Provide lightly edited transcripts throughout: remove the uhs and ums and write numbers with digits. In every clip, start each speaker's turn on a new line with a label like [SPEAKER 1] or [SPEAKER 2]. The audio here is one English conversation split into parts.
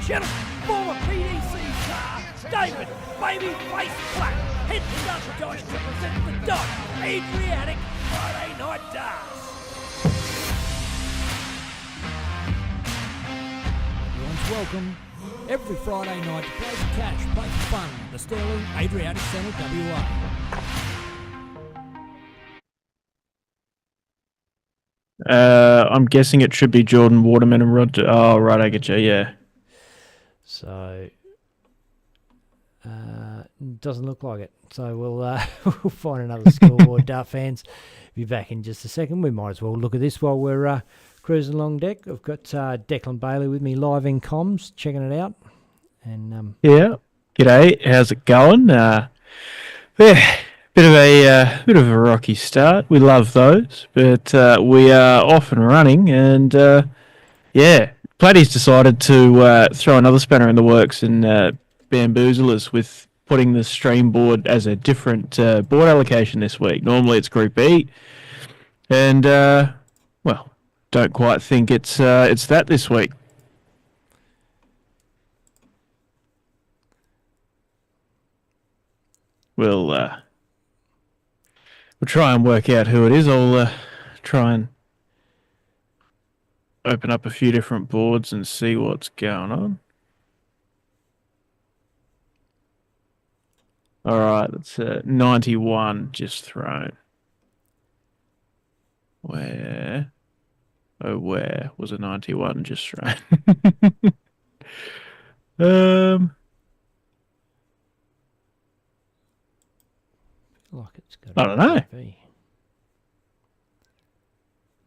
[SPEAKER 1] gentlemen, former PDC star, David Babyface Platt, heading up Dosh to present the Dosh Adriatic Friday Night Darts. Everyone's welcome. Every Friday night to play for cash, play for fun. The Sterling Adriatic Centre, WA.
[SPEAKER 2] I'm guessing it should be Jordan Waterman and Rod. Oh, right, I get you, yeah.
[SPEAKER 3] So, doesn't look like it. So we'll find another scoreboard. Dart fans, be back in just a second. We might as well look at this while we're cruising along deck. I've got Declan Bailey with me live in comms, checking it out. And
[SPEAKER 2] yeah, g'day. How's it going? Yeah, bit of a rocky start. We love those, but we are off and running. And yeah, Platty's decided to throw another spanner in the works and bamboozle us with putting the stream board as a different board allocation this week. Normally it's Group E, and well, don't quite think it's that this week. We'll try and work out who it is. I'll try and open up a few different boards and see what's going on. All right, that's 91 just thrown. Where was a 91 just thrown?
[SPEAKER 3] like it's got
[SPEAKER 2] I don't know.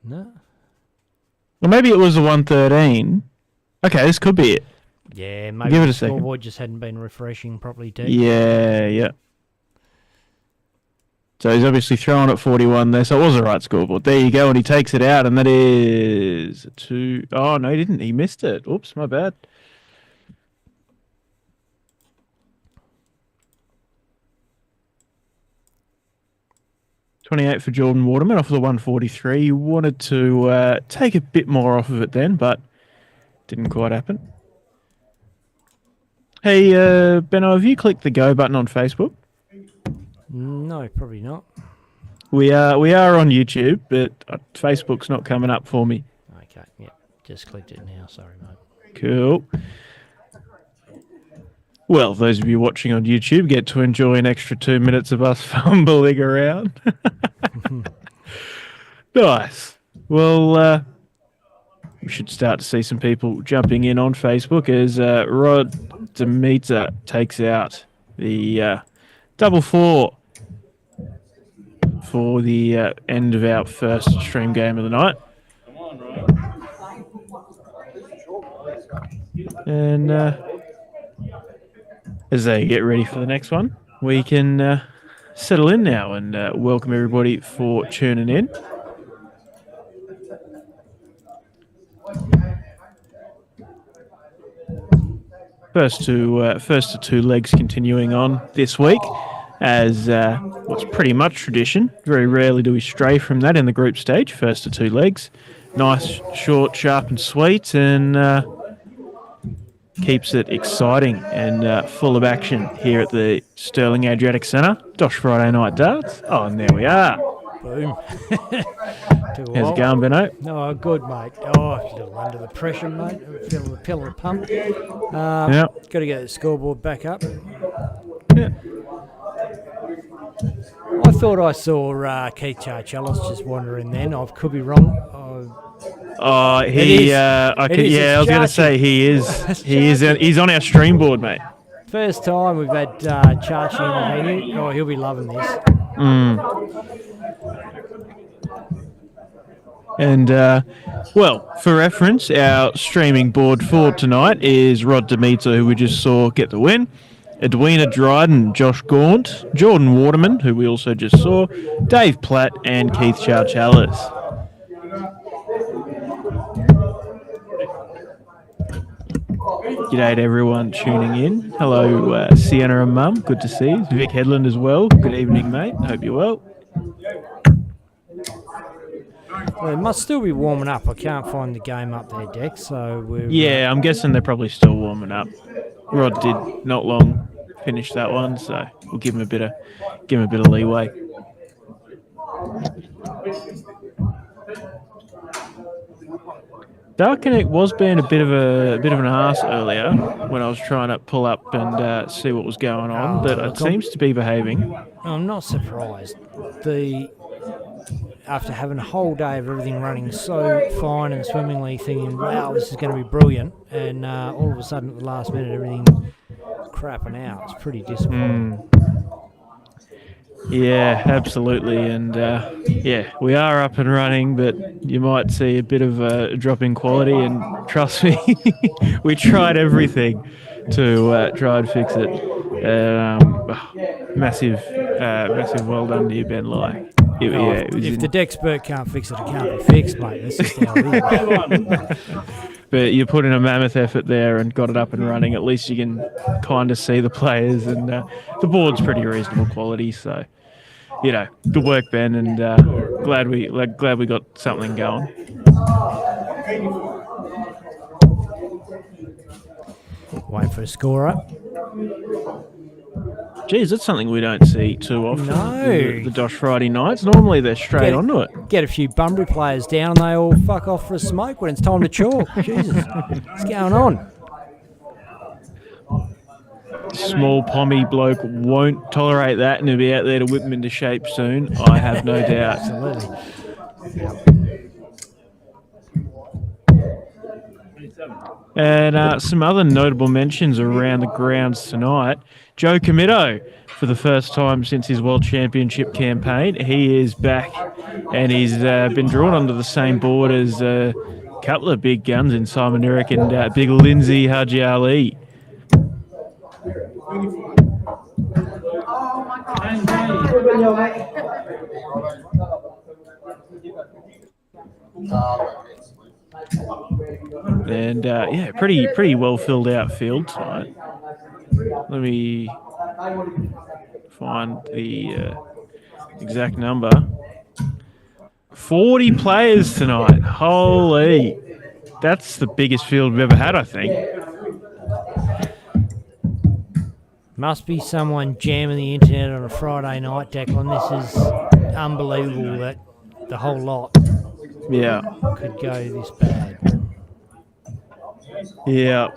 [SPEAKER 3] No.
[SPEAKER 2] Well, maybe it was a 113. Okay, this could be it.
[SPEAKER 3] Yeah, maybe
[SPEAKER 2] Give it
[SPEAKER 3] the
[SPEAKER 2] a second.
[SPEAKER 3] scoreboard just hadn't been refreshing properly too.
[SPEAKER 2] Yeah. So he's obviously throwing at 41 there, so it was the right scoreboard. There you go, and he takes it out, and that is a 2. Oh, no, he didn't. He missed it. Oops, my bad. $28 for Jordan Waterman off of the 143. He wanted to take a bit more off of it then, but didn't quite happen. Hey, Benno, have you clicked the go button on Facebook?
[SPEAKER 3] No, probably not.
[SPEAKER 2] We are on YouTube, but Facebook's not coming up for me.
[SPEAKER 3] Okay, yep. Just clicked it now. Sorry, mate.
[SPEAKER 2] Cool. Well, those of you watching on YouTube get to enjoy an extra 2 minutes of us fumbling around. Nice. Well, we should start to see some people jumping in on Facebook as Rod Demeter takes out the double 4 for the end of our first stream game of the night. And as they get ready for the next one, we can settle in now and welcome everybody for tuning in. First to two legs continuing on this week, as what's pretty much tradition. Very rarely do we stray from that in the group stage. First to two legs, nice, short, sharp, and sweet, and keeps it exciting and full of action here at the Sterling Adriatic Centre. Dosh Friday Night Darts. Oh, and there we are.
[SPEAKER 3] Boom.
[SPEAKER 2] How's it going, Benno?
[SPEAKER 3] Oh, good, mate. Oh, a little under the pressure, mate. Feeling the pill of the pump.
[SPEAKER 2] Yeah.
[SPEAKER 3] Got to get the scoreboard back up.
[SPEAKER 2] Yeah.
[SPEAKER 3] I thought I saw Keith Charchellis just wandering then. I could be wrong.
[SPEAKER 2] Oh, he. I was going to say he is. He's on our stream board, mate.
[SPEAKER 3] First time we've had Charchi in the venue. Oh, he'll be loving this.
[SPEAKER 2] And, well, for reference, our streaming board for tonight is Rod Demeter, who we just saw get the win, Edwina Dryden, Josh Gaunt, Jordan Waterman, who we also just saw, Dave Platt, and Keith Charchellis. G'day to everyone tuning in. Hello, Sienna and Mum. Good to see you. Vic Headland as well. Good evening, mate. Hope you're well.
[SPEAKER 3] Well, it must still be warming up. I can't find the game up there, Deck. So we're
[SPEAKER 2] Yeah, I'm guessing they're probably still warming up. Rod did not long finish that one, so we'll give him a bit of leeway. Dark Connect was being a bit of an arse earlier when I was trying to pull up and see what was going on, but it seems to be behaving.
[SPEAKER 3] I'm not surprised. After having a whole day of everything running so fine and swimmingly, thinking, wow, this is going to be brilliant, and all of a sudden at the last minute everything crapping out. It's pretty disappointing.
[SPEAKER 2] Yeah, absolutely, and we are up and running, but you might see a bit of a drop in quality, and trust me, we tried everything to try and fix it. Massive well done to you, Ben Lai.
[SPEAKER 3] If the Dexpert can't fix it, it can't be fixed, mate. That's just how it is.
[SPEAKER 2] But you put in a mammoth effort there and got it up and running. At least you can kind of see the players, and the board's pretty reasonable quality. So, good work, Ben, and glad we got something going.
[SPEAKER 3] Waiting for a score up.
[SPEAKER 2] Geez, that's something we don't see too often.
[SPEAKER 3] No.
[SPEAKER 2] The Dosh Friday nights. Normally they're straight onto it.
[SPEAKER 3] Get a few Bunbury players down and they all fuck off for a smoke when it's time to chalk. Jesus. What's going on?
[SPEAKER 2] Small pommy bloke won't tolerate that, and he'll be out there to whip him into shape soon. I have no doubt.
[SPEAKER 3] Absolutely.
[SPEAKER 2] And some other notable mentions around the grounds tonight. Joe Comito, for the first time since his World Championship campaign, he is back, and he's been drawn onto the same board as a couple of big guns in Simon Eric and big Lindsay Haji Ali. And pretty well filled out field tonight. Let me find the exact number. 40 players tonight. Holy, that's the biggest field we've ever had, I think.
[SPEAKER 3] Must be someone jamming the internet on a Friday night, Declan. This is unbelievable that the whole lot could go this bad.
[SPEAKER 2] Yeah.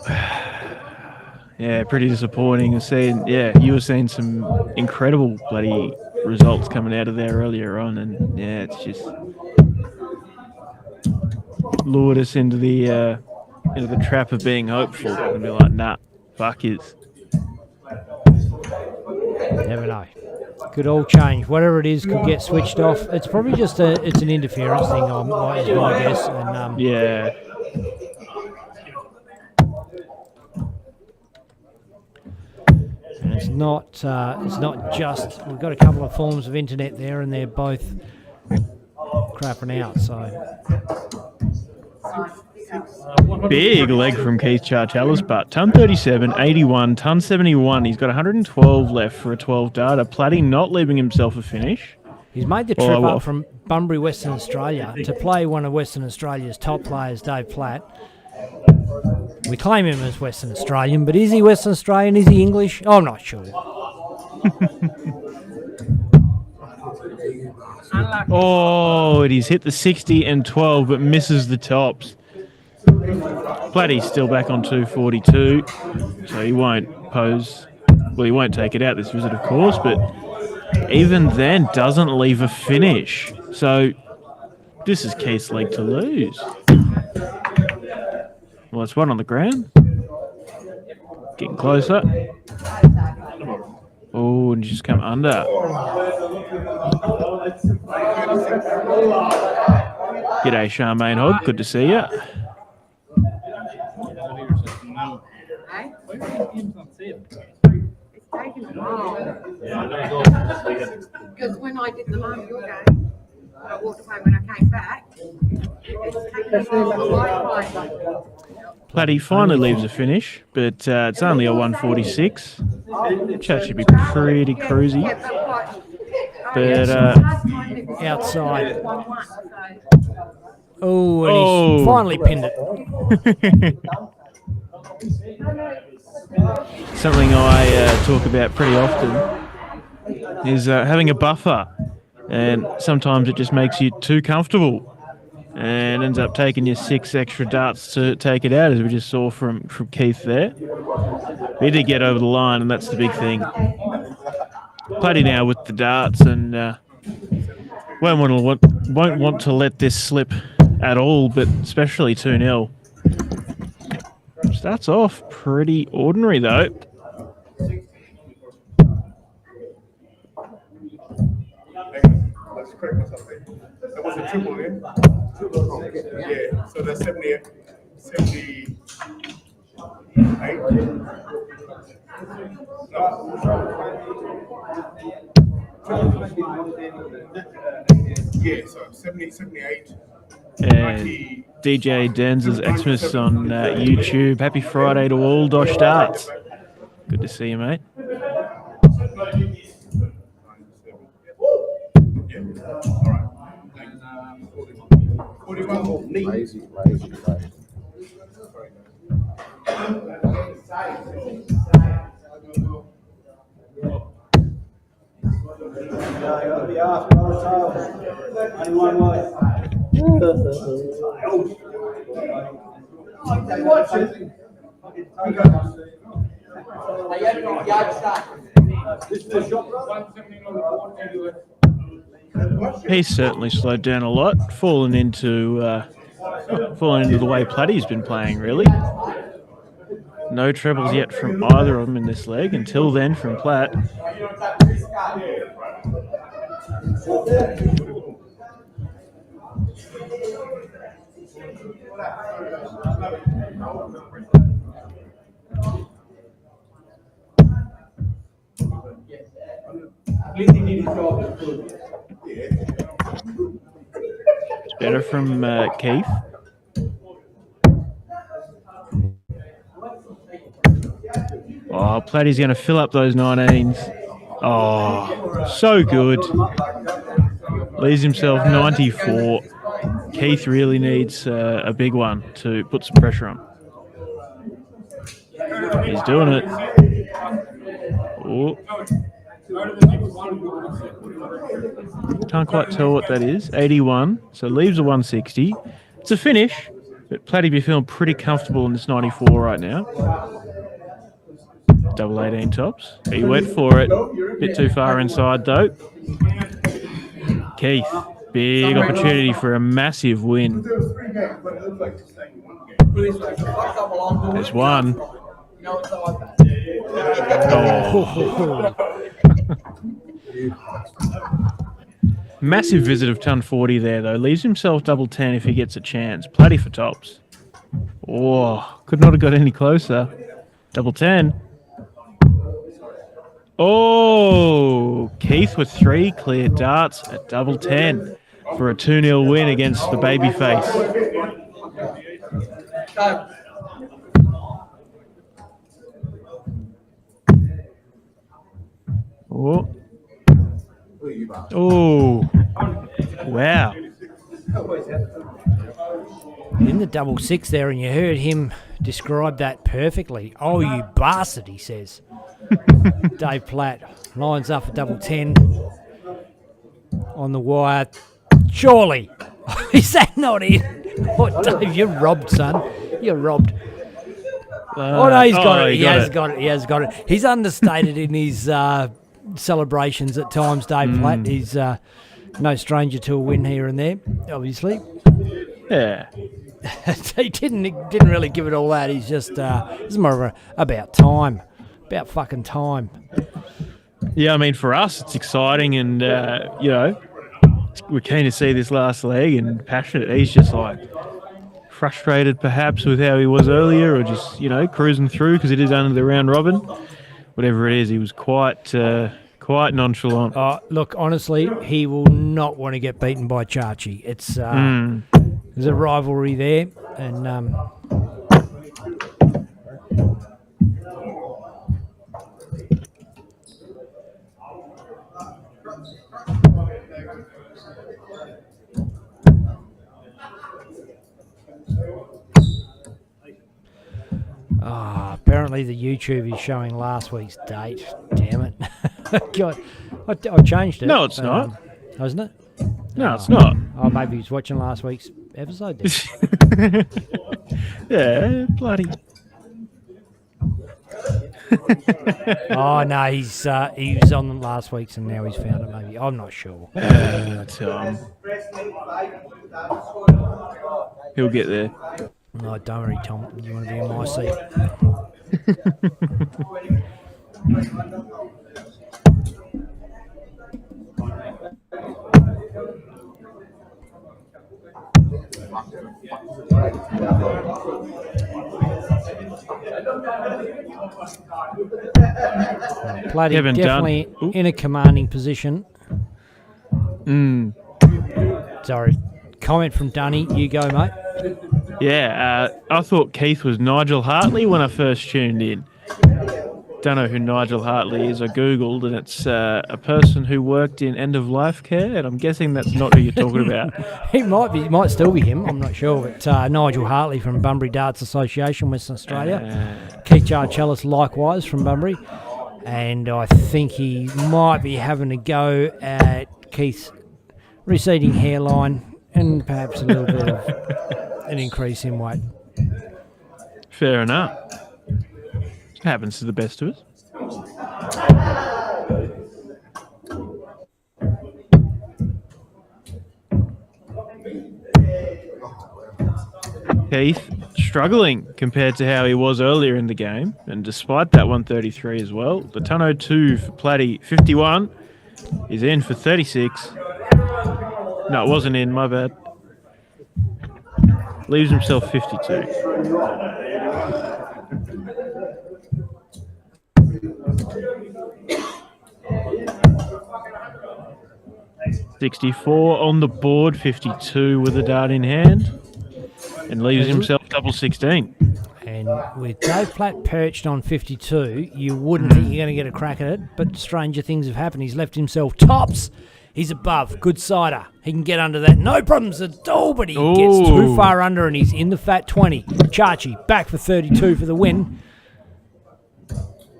[SPEAKER 2] Yeah, pretty disappointing. You were seeing some incredible bloody results coming out of there earlier on, and it's just lured us into the trap of being hopeful and be like, nah, fuck is.
[SPEAKER 3] Never know. Could all change. Whatever it is could get switched off. It's probably just it's an interference thing, is my guess. And
[SPEAKER 2] yeah.
[SPEAKER 3] And it's not just. We've got a couple of forms of internet there, and they're both crapping out. So
[SPEAKER 2] big leg from Keith Chartelis, but ton 37, 81, ton 71. He's got 112 left for a 12 data. Platty not leaving himself a finish.
[SPEAKER 3] He's made the trip up from Bunbury, Western Australia, to play one of Western Australia's top players, Dave Platt. We claim him as Western Australian, but is he Western Australian? Is he English? I'm not sure.
[SPEAKER 2] Oh, he's hit the 60 and 12, but misses the tops. Platty's still back on 242, so he won't pose. Well, he won't take it out this visit, of course, but even then doesn't leave a finish. So this is Keith's leg to lose. Well, it's one on the ground. Getting closer. Oh, and just come under. G'day, Charmaine Hogg. Good to see you.
[SPEAKER 4] Because when I did the Mario game, I walked away when I came back. It's taken a while.
[SPEAKER 2] Platty finally leaves a finish, but it's only a 146, which should be pretty cruisy. But
[SPEAKER 3] outside.
[SPEAKER 4] So,
[SPEAKER 3] Oh, and
[SPEAKER 2] Oh.
[SPEAKER 3] he's finally pinned it.
[SPEAKER 2] something I talk about pretty often is having a buffer, and sometimes it just makes you too comfortable and ends up taking you 6 extra darts to take it out, as we just saw from Keith there. We did get over the line, and that's the big thing. Putty now with the darts, and won't want to let this slip at all, but especially 2-0. Starts off pretty ordinary though.
[SPEAKER 5] Let's correct myself there. That was a triple, yeah? Yeah, so that's 78. Yeah, so 78.
[SPEAKER 2] And DJ Denz's Xmas on YouTube. Happy Friday to all, Dosh Darts. Good to see you, mate.
[SPEAKER 6] Lazy.
[SPEAKER 2] He's certainly slowed down a lot, fallen into the way Platty's been playing, really. No trebles yet from either of them in this leg. Until then, from Platt. It's better from Keith. Oh, Platty's going to fill up those 19s. Oh, so good. Leaves himself 94. Keith really needs a big one to put some pressure on. He's doing it. Oh. Can't quite tell what that is. 81, so leaves a 160. It's a finish, but Platty be feeling pretty comfortable in this 94 right now. Double 18 tops. He went for it. Bit too far inside though. Keith, big opportunity for a massive win. There's one. Oh. Massive visit of ton 40 there though. Leaves himself double 10 if he gets a chance. Platty for tops. Oh, could not have got any closer. Double 10. Oh, Keith with 3 clear darts at double 10 for a 2-0 win against the babyface. Oh. Oh. Wow.
[SPEAKER 3] In the double 6 there, and you heard him describe that perfectly. Oh, you bastard, he says. Dave Platt lines up for double 10 on the wire. Surely. Is that not in? What, Dave, you're robbed, son. You're robbed. Oh, no, he's got it. He has got it. He has got it. He's understated in his celebrations at times, Dave Platt. He's no stranger to a win here and there, obviously.
[SPEAKER 2] Yeah.
[SPEAKER 3] He didn't really give it all out. He's just, it's more about time. About fucking time.
[SPEAKER 2] Yeah, I mean, for us, it's exciting and, you know, we're keen to see this last leg and passionate. He's just like frustrated perhaps with how he was earlier, or just, you know, cruising through because it is only the round robin. Whatever it is, he was quite nonchalant.
[SPEAKER 3] Look, honestly, he will not want to get beaten by Chachi. It's there's a rivalry there, and apparently the YouTube is showing last week's date. Damn it. God, I changed it.
[SPEAKER 2] No, it's not.
[SPEAKER 3] Wasn't it?
[SPEAKER 2] No, it's not.
[SPEAKER 3] Oh, maybe he's watching last week's episode then.
[SPEAKER 2] Yeah, bloody.
[SPEAKER 3] Oh, no, he was on last week's and now he's found it maybe. I'm not sure.
[SPEAKER 2] Tom. He'll get there.
[SPEAKER 3] No, don't worry, Tom. You want to be in my seat. Bloody
[SPEAKER 2] Kevin
[SPEAKER 3] definitely
[SPEAKER 2] Dunn.
[SPEAKER 3] in a commanding position. Sorry. Comment from Dunny. You go, mate.
[SPEAKER 2] Yeah, I thought Keith was Nigel Hartley when I first tuned in. Don't know who Nigel Hartley is. I googled, and it's a person who worked in end-of-life care, and I'm guessing that's not who you're talking about.
[SPEAKER 3] It might still be him. I'm not sure. But Nigel Hartley from Bunbury Darts Association, Western Australia. Keith Charcellis, likewise, from Bunbury. And I think he might be having a go at Keith's receding hairline and perhaps a little bit of an increase in weight.
[SPEAKER 2] Fair enough. Happens to the best of us. Keith struggling compared to how he was earlier in the game, and despite that 133 as well, the ton 02 for Platty 51 is in for 36. No, it wasn't in, my bad. Leaves himself 52. $64 on the board, 52 with a dart in hand, and leaves himself double 16.
[SPEAKER 3] And with Dave Platt perched on 52, you wouldn't think you're going to get a crack at it, but stranger things have happened. He's left himself tops. He's above. Good cider. He can get under that. No problems at all, but he gets too far under and he's in the fat 20. Chachi back for 32 for the win.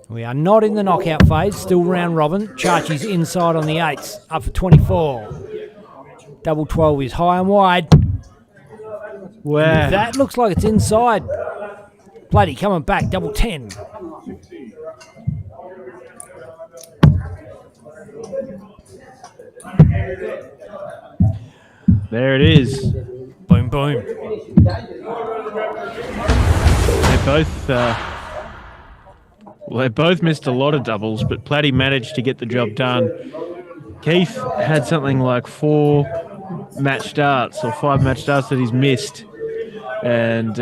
[SPEAKER 3] We are not in the knockout phase. Still round robin. Chachi's inside on the 8s. Up for 24. Double 12 is high and wide.
[SPEAKER 2] Wow.
[SPEAKER 3] That looks like it's inside. Bloody coming back. Double 10.
[SPEAKER 2] There it is.
[SPEAKER 3] Boom, boom.
[SPEAKER 2] They both missed a lot of doubles, but Platty managed to get the job done. Keith had something like 4 match darts or 5 match darts that he's missed, and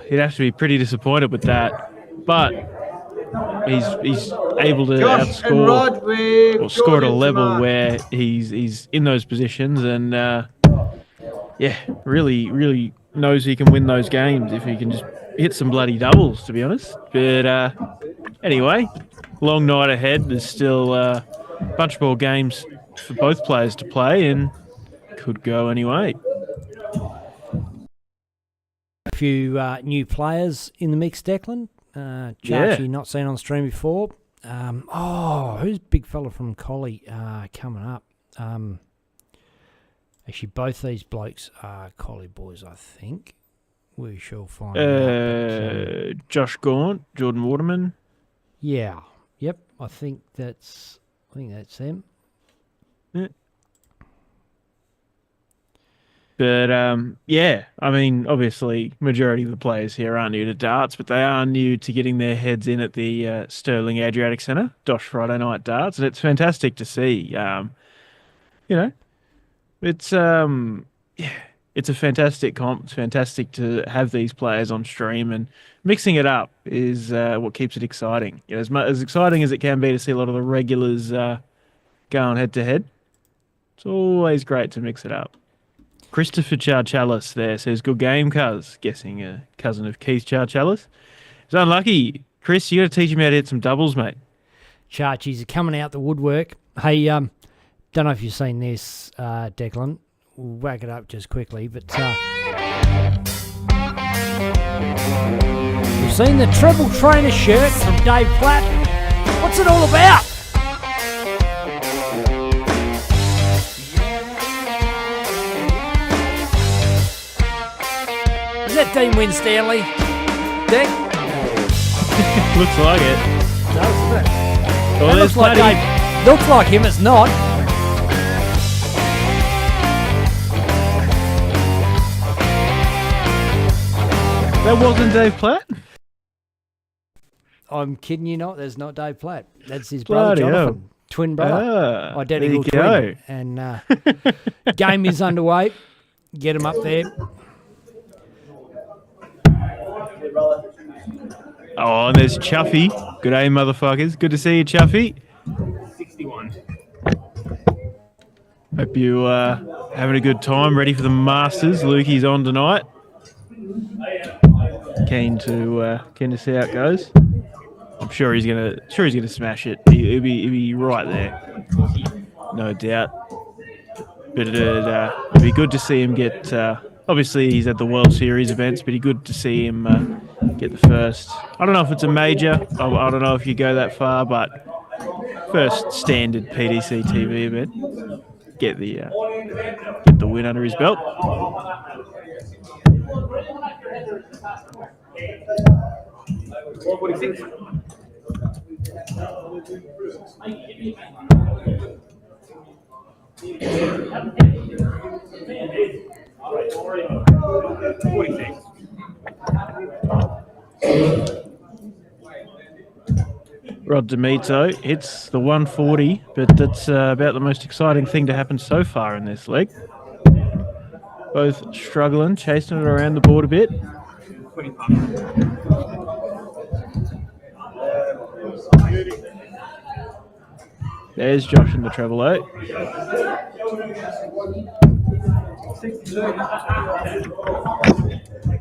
[SPEAKER 2] he'd have to be pretty disappointed with that. But he's able to outscore or score at a level where he's in those positions, and really knows he can win those games if he can just hit some bloody doubles, to be honest. But anyway, long night ahead. There's still a bunch more games for both players to play, and could go anyway.
[SPEAKER 3] A few new players in the mix, Declan. Chachi not seen on stream before. Who's big fella from Collie coming up? Actually, both these blokes are Collie boys, I think. We shall find out.
[SPEAKER 2] Josh Gaunt, Jordan Waterman.
[SPEAKER 3] Yeah. Yep. I think that's them.
[SPEAKER 2] Yeah. But I mean, obviously, majority of the players here aren't new to darts, but they are new to getting their heads in at the Stirling Adriatic Centre, Dosh Friday Night Darts, and it's fantastic to see. It's a fantastic comp. It's fantastic to have these players on stream, and mixing it up is what keeps it exciting. As exciting as it can be to see a lot of the regulars going head to head, it's always great to mix it up. Christopher Charcellis there says, good game, cuz. Guessing a cousin of Keith Charcellis. It's unlucky. Chris, you got to teach him how to hit some doubles, mate.
[SPEAKER 3] Chachi's coming out the woodwork. Hey, don't know if you've seen this, Declan. We'll whack it up just quickly, but we've Seen the treble trainer shirt from Dave Platt. What's it all about? Is that Dean Winstanley? Dick?
[SPEAKER 2] Looks like it.
[SPEAKER 3] Doesn't it?
[SPEAKER 2] Oh,
[SPEAKER 3] That
[SPEAKER 2] there's
[SPEAKER 3] looks like
[SPEAKER 2] Paddy.
[SPEAKER 3] Dave. Looks like him, it's not.
[SPEAKER 2] That wasn't Dave Platt?
[SPEAKER 3] I'm kidding you not. There's not Dave Platt. That's his brother,
[SPEAKER 2] Bloody hell.
[SPEAKER 3] Jonathan. Twin brother.
[SPEAKER 2] Ah,
[SPEAKER 3] Identical
[SPEAKER 2] there you
[SPEAKER 3] twin. And game is underway. Get him up there.
[SPEAKER 2] Oh, and there's Chuffy. Good day, motherfuckers. Good to see you, Chuffy.
[SPEAKER 6] 61.
[SPEAKER 2] Hope you having a good time. Ready for the Masters. Lukey's on tonight. Keen to see how it goes. I'm sure he's gonna smash it. He'll be right there, no doubt. But it'd be good to see him get. Obviously, he's at the World Series events, but it'd be good to see him get the first. I don't know if it's a major. I don't know if you go that far, but first standard PDC TV event. Get the win under his belt. Rod D'Amico hits the 140, but that's about the most exciting thing to happen so far in this leg. Both struggling, chasing it around the board a bit. There's Josh in the treble eight.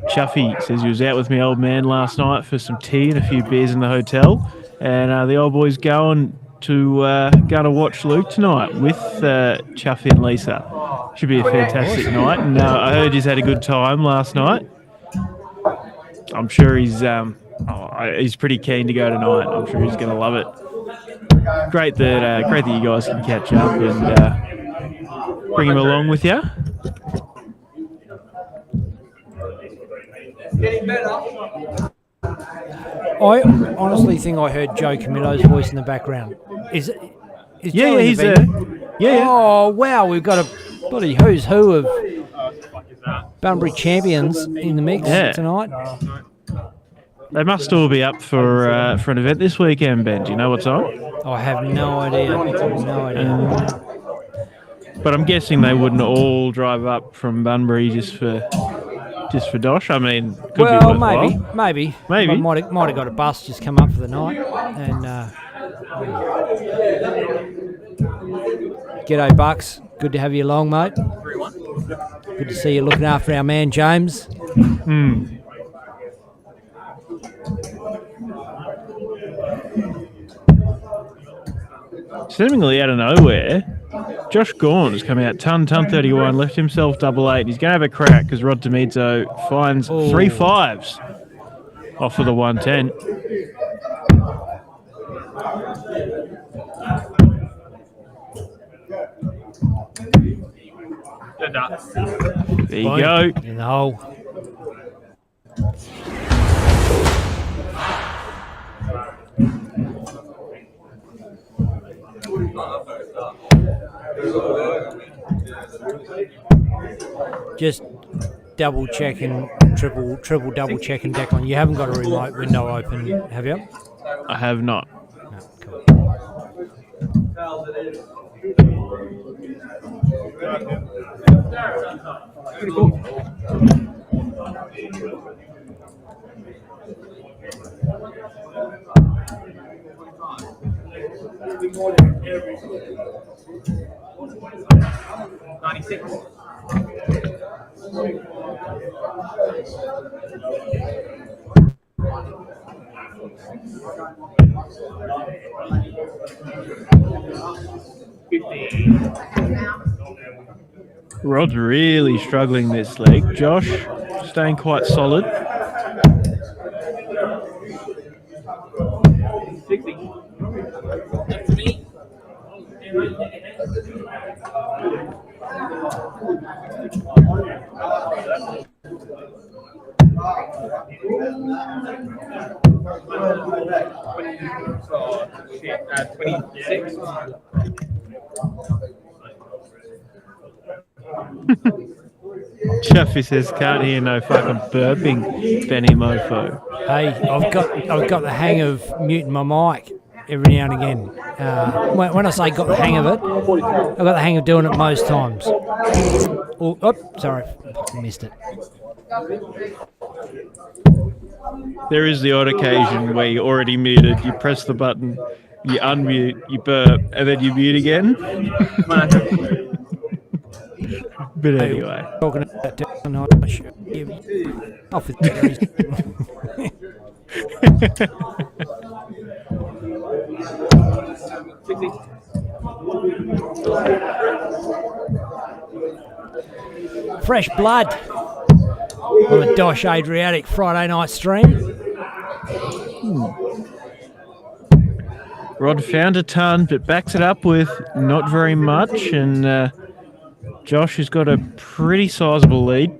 [SPEAKER 2] Chuffy says he was out with my old man last night for some tea and a few beers in the hotel, and the old boy's going to watch Luke tonight with Chuffy and Lisa. Should be a fantastic night, and I heard he's had a good time last night. I'm sure he's pretty keen to go tonight. I'm sure he's going to love it. Great that you guys can catch up and bring him along with you.
[SPEAKER 3] I honestly think I heard Joe Camillo's voice in the background. Is Joe in
[SPEAKER 2] He's
[SPEAKER 3] the venue?
[SPEAKER 2] yeah.
[SPEAKER 3] Oh wow, we've got a bloody who's who of Bunbury champions in the mix tonight.
[SPEAKER 2] They must all be up for an event this weekend, Ben. Do you know what's on?
[SPEAKER 3] I have no idea. No idea.
[SPEAKER 2] But I'm guessing they wouldn't all drive up from Bunbury just for Dosh. I mean, could be worthwhile.
[SPEAKER 3] maybe. I might have got a bus just come up for the night. And g'day, Bucks. Good to have you along, mate. Good to see you looking after our man James.
[SPEAKER 2] Seemingly out of nowhere, Josh Gorn has come out ton 31, left himself double eight. He's going to have a crack because Rod D'Amico finds 3 5s off of the 110. There you go.
[SPEAKER 3] In the hole. Just double checking, triple double checking, Declan. You haven't got a remote window open, have you?
[SPEAKER 2] I have not.
[SPEAKER 3] No, cool.
[SPEAKER 2] Rod's really struggling this leg. Josh staying quite solid. Jeffy says, can't hear no fucking burping, Benny Mofo.
[SPEAKER 3] Hey, I've got the hang of muting my mic every now and again. When I say got the hang of it, I've got the hang of doing it most times. Oh, sorry, fucking missed it.
[SPEAKER 2] There is the odd occasion where you're already muted, you press the button, you unmute, you burp, and then you mute again. But anyway.
[SPEAKER 3] Talking about tonight, off with fresh blood on the Dosh Adriatic Friday night stream.
[SPEAKER 2] Rod found a ton, but backs it up with not very much, and Josh has got a pretty sizable lead.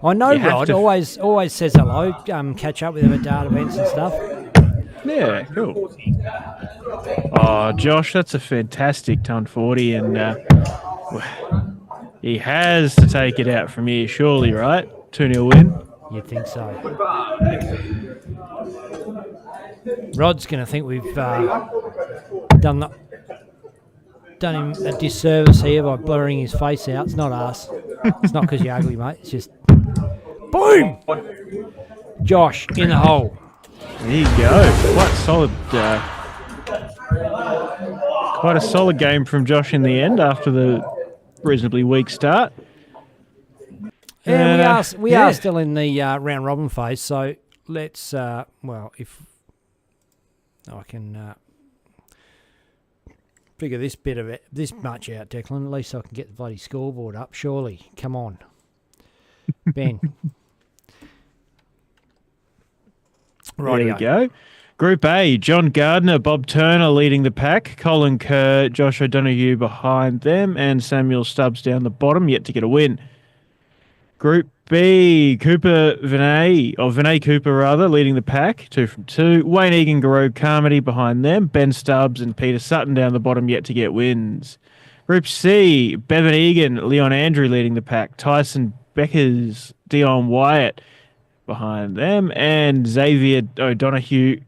[SPEAKER 3] I know Rod always says hello, catch up with him at data events and stuff.
[SPEAKER 2] Yeah, cool. Oh, Josh, that's a fantastic ton 40, and he has to take it out from here, surely, right? 2-0 win.
[SPEAKER 3] You'd think so. Rod's going to think we've done him a disservice here by blurring his face out. It's not us. It's not because you're ugly, mate. It's just boom. Josh in the hole.
[SPEAKER 2] There you go. Quite a solid game from Josh in the end after the reasonably weak start.
[SPEAKER 3] Yeah, we are still in the round robin phase. So let's if I can figure this much out, Declan. At least I can get the bloody scoreboard up. Surely, come on, Ben.
[SPEAKER 2] There we go. Group A, John Gardner, Bob Turner leading the pack, Colin Kerr, Josh O'Donoghue behind them, and Samuel Stubbs down the bottom, yet to get a win. Group B, Vinay Cooper leading the pack, 2 from 2. Wayne Egan, Garode Carmody behind them, Ben Stubbs and Peter Sutton down the bottom, yet to get wins. Group C, Bevan Egan, Leon Andrew leading the pack, Tyson Beckers, Dion Wyatt behind them, and Xavier O'Donoghue,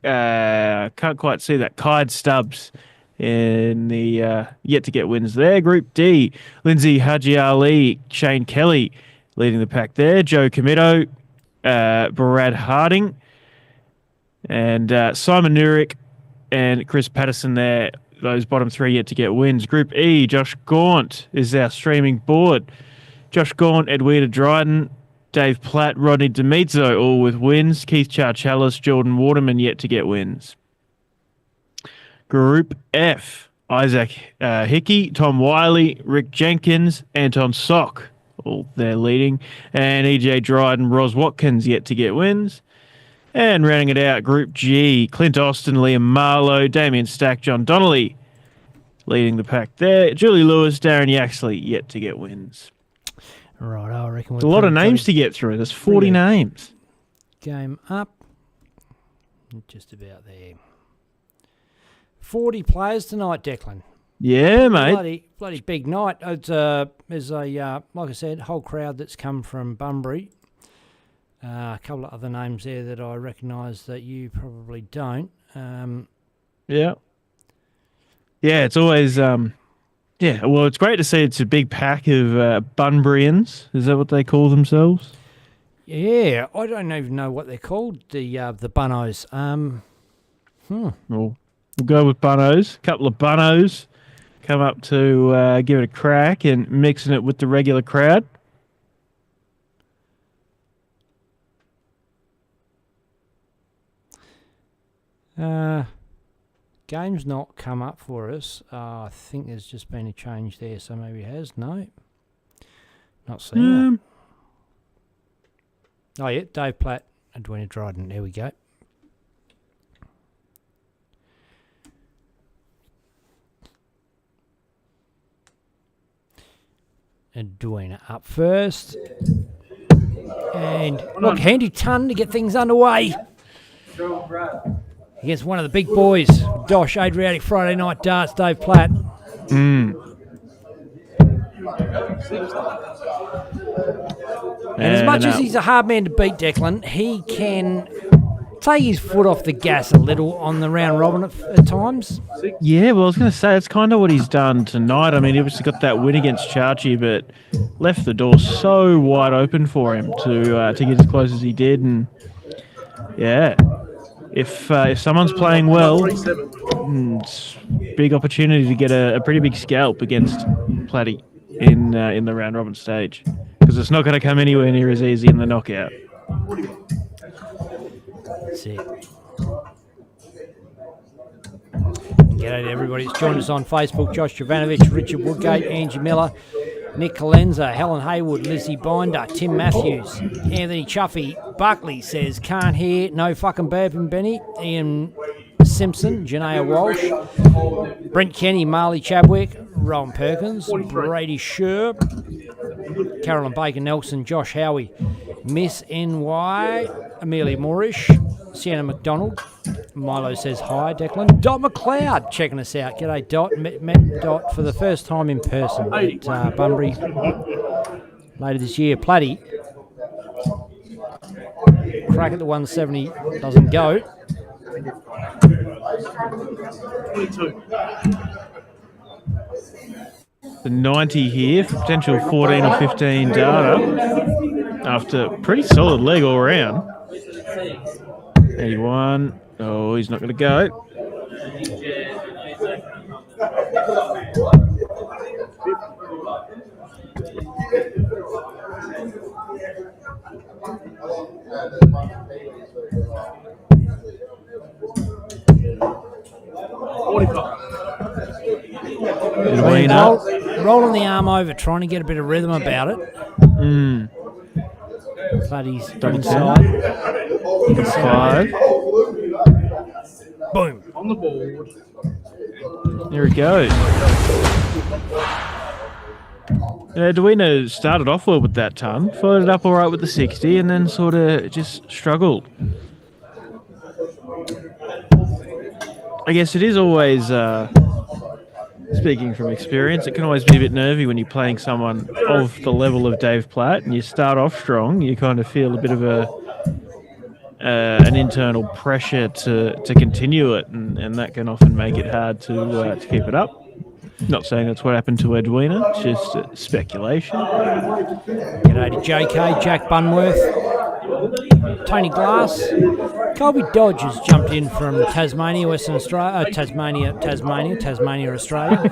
[SPEAKER 2] can't quite see that, Clyde Stubbs in the yet to get wins there. Group D, Lindsay Haji Ali, Shane Kelly leading the pack there, Joe Comito, Brad Harding, and Simon Nurick and Chris Patterson there. Those bottom 3 yet to get wins. Group E, Josh Gaunt is our streaming board. Josh Gaunt, Edwina Dryden, Dave Platt, Rodney Demizzo, all with wins. Keith Charchalis, Jordan Waterman yet to get wins. Group F, Isaac Hickey, Tom Wiley, Rick Jenkins, Anton Sock, all there leading. And EJ Dryden, Ros Watkins yet to get wins. And rounding it out, Group G, Clint Austin, Liam Marlowe, Damien Stack, John Donnelly leading the pack there. Julie Lewis, Darren Yaxley yet to get wins.
[SPEAKER 3] Right, I reckon
[SPEAKER 2] There's a lot of names to get through. There's 40 names.
[SPEAKER 3] Game up. Just about there. 40 players tonight, Declan.
[SPEAKER 2] Yeah, mate.
[SPEAKER 3] Bloody big night. There's a like I said, whole crowd that's come from Bunbury. A couple of other names there that I recognise that you probably don't.
[SPEAKER 2] Yeah. Yeah, it's always yeah, well, it's great to see it's a big pack of Bunburyans. Is that what they call themselves?
[SPEAKER 3] Yeah, I don't even know what they're called, the Bunnos.
[SPEAKER 2] Well, we'll go with Bunnos. A couple of Bunnos come up to give it a crack and mixing it with the regular crowd.
[SPEAKER 3] Game's not come up for us. I think there's just been a change there, so maybe it has. No. Not seeing it. Oh, yeah, Dave Platt, Edwina Dryden. There we go. Edwina up first. And look, handy ton to get things underway. Against one of the big boys, Dosh, Adriatic Friday Night Darts, Dave Platt.
[SPEAKER 2] And
[SPEAKER 3] as much as he's a hard man to beat, Declan, he can take his foot off the gas a little on the round robin at times.
[SPEAKER 2] yeah, well, I was going to say, that's kind of what he's done tonight. I mean, he obviously got that win against Chachi, but left the door so wide open for him to get as close as he did. And, yeah, if someone's playing well, it's a big opportunity to get a pretty big scalp against Platty in the round robin stage, because it's not going to come anywhere near as easy in the knockout.
[SPEAKER 3] That's it. G'day to everybody that's joined us on Facebook. Josh Jovanovic, Richard Woodgate, Angie Miller, Nick Calenza, Helen Haywood, Lizzie Binder, Tim Matthews, Anthony Chuffy. Buckley says, can't hear, no fucking burping, Benny. Ian Simpson, Janaea Walsh, Brent Kenny, Marley Chadwick, Rowan Perkins, Brady Sher, Carolyn Baker Nelson, Josh Howie, Miss NY, Amelia Moorish, Sienna McDonald. Milo says hi, Declan. Dot McLeod checking us out. G'day, Dot. Met Dot for the first time in person at Bunbury later this year. Platty. Crack at the 170. Doesn't go.
[SPEAKER 5] 22.
[SPEAKER 2] The 90 here for potential 14 or 15 data after a pretty solid leg all around. 81. Oh, he's not going to go.
[SPEAKER 3] Rolling the arm over, trying to get a bit of rhythm about it. But he's inside.
[SPEAKER 2] 5.
[SPEAKER 3] Boom.
[SPEAKER 5] On the board.
[SPEAKER 2] There he goes. Edwina started off well with that ton, followed it up all right with the 60, and then sort of just struggled. I guess it is always, speaking from experience, it can always be a bit nervy when you're playing someone of the level of Dave Platt, and you start off strong, you kind of feel a bit of an internal pressure to continue it, and that can often make it hard to keep it up. Not saying that's what happened to Edwina, it's just speculation.
[SPEAKER 3] G'day to JK, Jack Bunworth, Tony Glass. Colby Dodge has jumped in from Tasmania, Western Australia. Tasmania, Australia.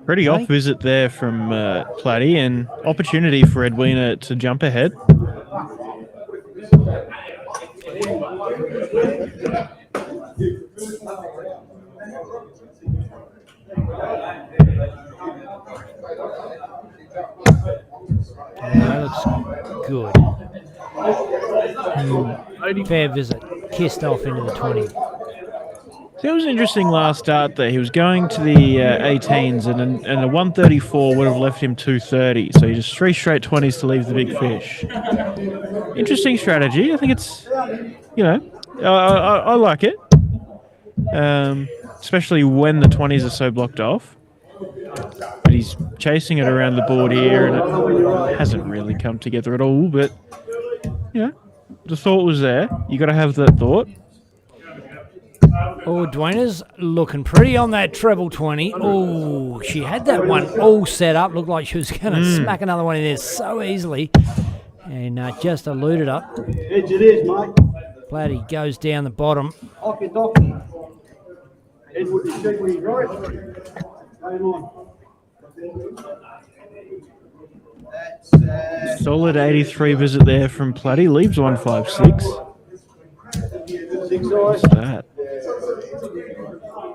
[SPEAKER 2] Pretty off visit there from Platty, and opportunity for Edwina to jump ahead.
[SPEAKER 3] That looks good. Fair visit. Kissed off into the 20.
[SPEAKER 2] So it was an interesting last start there. He was going to the 18s, and a 134 would have left him 230. So he just 3 straight 20s to leave the big fish. Interesting strategy. I think it's, I like it. Especially when the 20s are so blocked off. But he's chasing it around the board here, and it hasn't really come together at all. But, the thought was there. You got to have that thought.
[SPEAKER 3] Oh, Edwina's looking pretty on that treble 20. Oh, she had that one all set up. Looked like she was going to smack another one in there so easily. And just eluded up.
[SPEAKER 6] Edge it is, mate.
[SPEAKER 3] Platty goes down the bottom.
[SPEAKER 6] Off it. Edward, you see what he's right? Game on.
[SPEAKER 2] Solid 83 visit there from Platty. Leaves 156. What's that?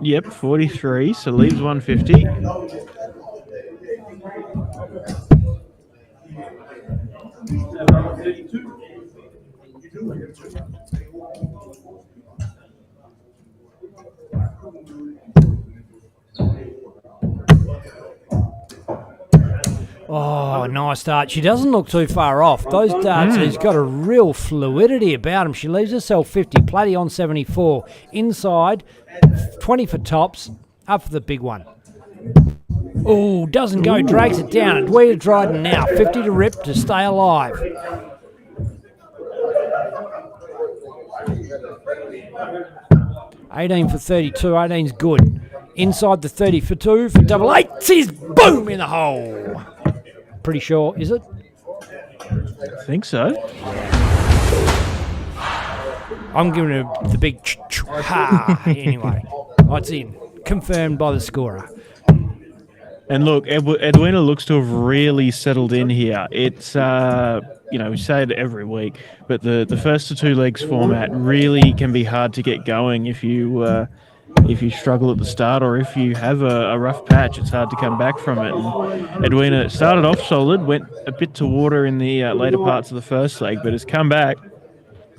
[SPEAKER 2] Yep, 43, so leaves 150.
[SPEAKER 3] Oh, nice dart. She doesn't look too far off. Those darts, she's got a real fluidity about them. She leaves herself 50, Platty on 74. Inside, 20 for tops, up for the big one. Oh, doesn't go, drags it down. Edwina Dryden now, 50 to rip to stay alive. $18 for 32, 18's good. Inside the 30 for 2 for double eight. She's boom in the hole. Pretty sure, is it?
[SPEAKER 2] I think so.
[SPEAKER 3] I'm giving her the big ha anyway. It's in. Confirmed by the scorer.
[SPEAKER 2] And look, Edwina looks to have really settled in here. It's, we say it every week, but the first to two legs format really can be hard to get going if you struggle at the start or if you have a rough patch. It's hard to come back from it. And Edwina started off solid, went a bit to water in the later parts of the first leg, but has come back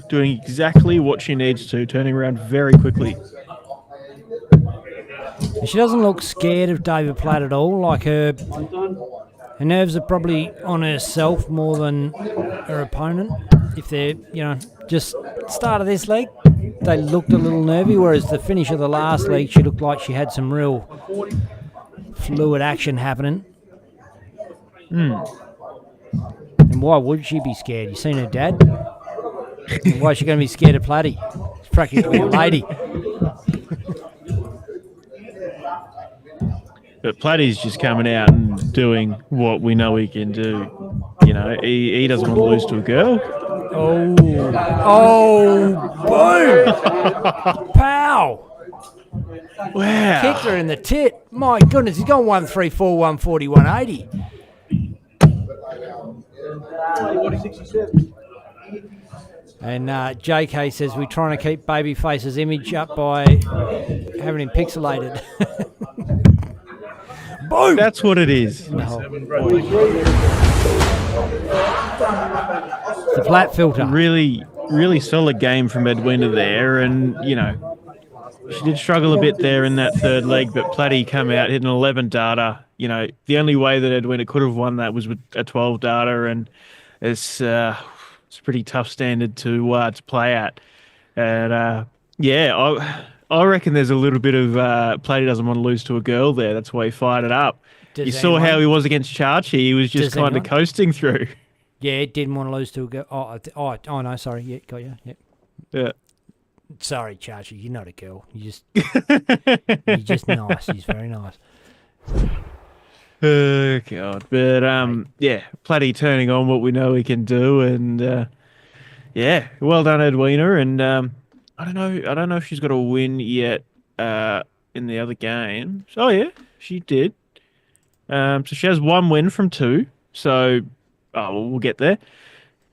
[SPEAKER 2] doing exactly what she needs to, turning around very quickly.
[SPEAKER 3] She doesn't look scared of David Platt at all. Like her nerves are probably on herself more than her opponent. If they're, just start of this leg, they looked a little nervy, whereas the finish of the last leg, she looked like she had some real fluid action happening. And why would she be scared? You seen her dad? And why is she going to be scared of Platty? She's practically a lady.
[SPEAKER 2] But Platty's just coming out and doing what we know he can do. He doesn't want to lose to a girl.
[SPEAKER 3] Boom! Pow!
[SPEAKER 2] Wow.
[SPEAKER 3] Kicked her in the tit. My goodness, he's gone 134, 140, 180. And JK says we're trying to keep Babyface's image up by having him pixelated. Boom!
[SPEAKER 2] That's what it is.
[SPEAKER 3] No. The flat filter.
[SPEAKER 2] Really, really solid game from Edwina there. And, she did struggle a bit there in that third leg, but Platty come out, hit an 11 darter. The only way that Edwina could have won that was with a 12 darter, and it's a pretty tough standard to play at. And, I reckon there's a little bit of Platty doesn't want to lose to a girl there. That's why he fired it up. You saw how he was against Chachi. He was just kind of coasting through.
[SPEAKER 3] Yeah, didn't want to lose to a girl. Oh, no, sorry. Yeah, got you. Yep.
[SPEAKER 2] Yeah.
[SPEAKER 3] Sorry, Chachi. You're not a girl. You're just nice. He's very nice.
[SPEAKER 2] Oh, God. But, Platty turning on what we know he can do. And, well done, Edwina. And, I don't know if she's got a win yet in the other games. Oh, yeah, she did. So she has one win from two. So, we'll get there.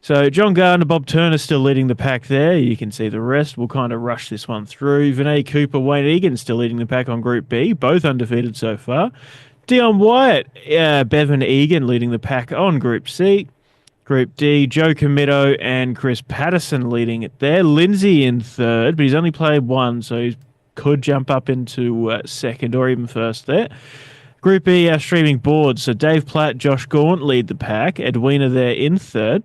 [SPEAKER 2] So John Gardner, Bob Turner still leading the pack there. You can see the rest. We'll kind of rush this one through. Vinay Cooper, Wayne Egan still leading the pack on Group B. Both undefeated so far. Dion Wyatt, Bevan Egan leading the pack on Group C. Group D, Joe Comito and Chris Patterson leading it there. Lindsay in third, but he's only played one, so he could jump up into second or even first there. Group E, our streaming board. So Dave Platt, Josh Gaunt lead the pack. Edwina there in third.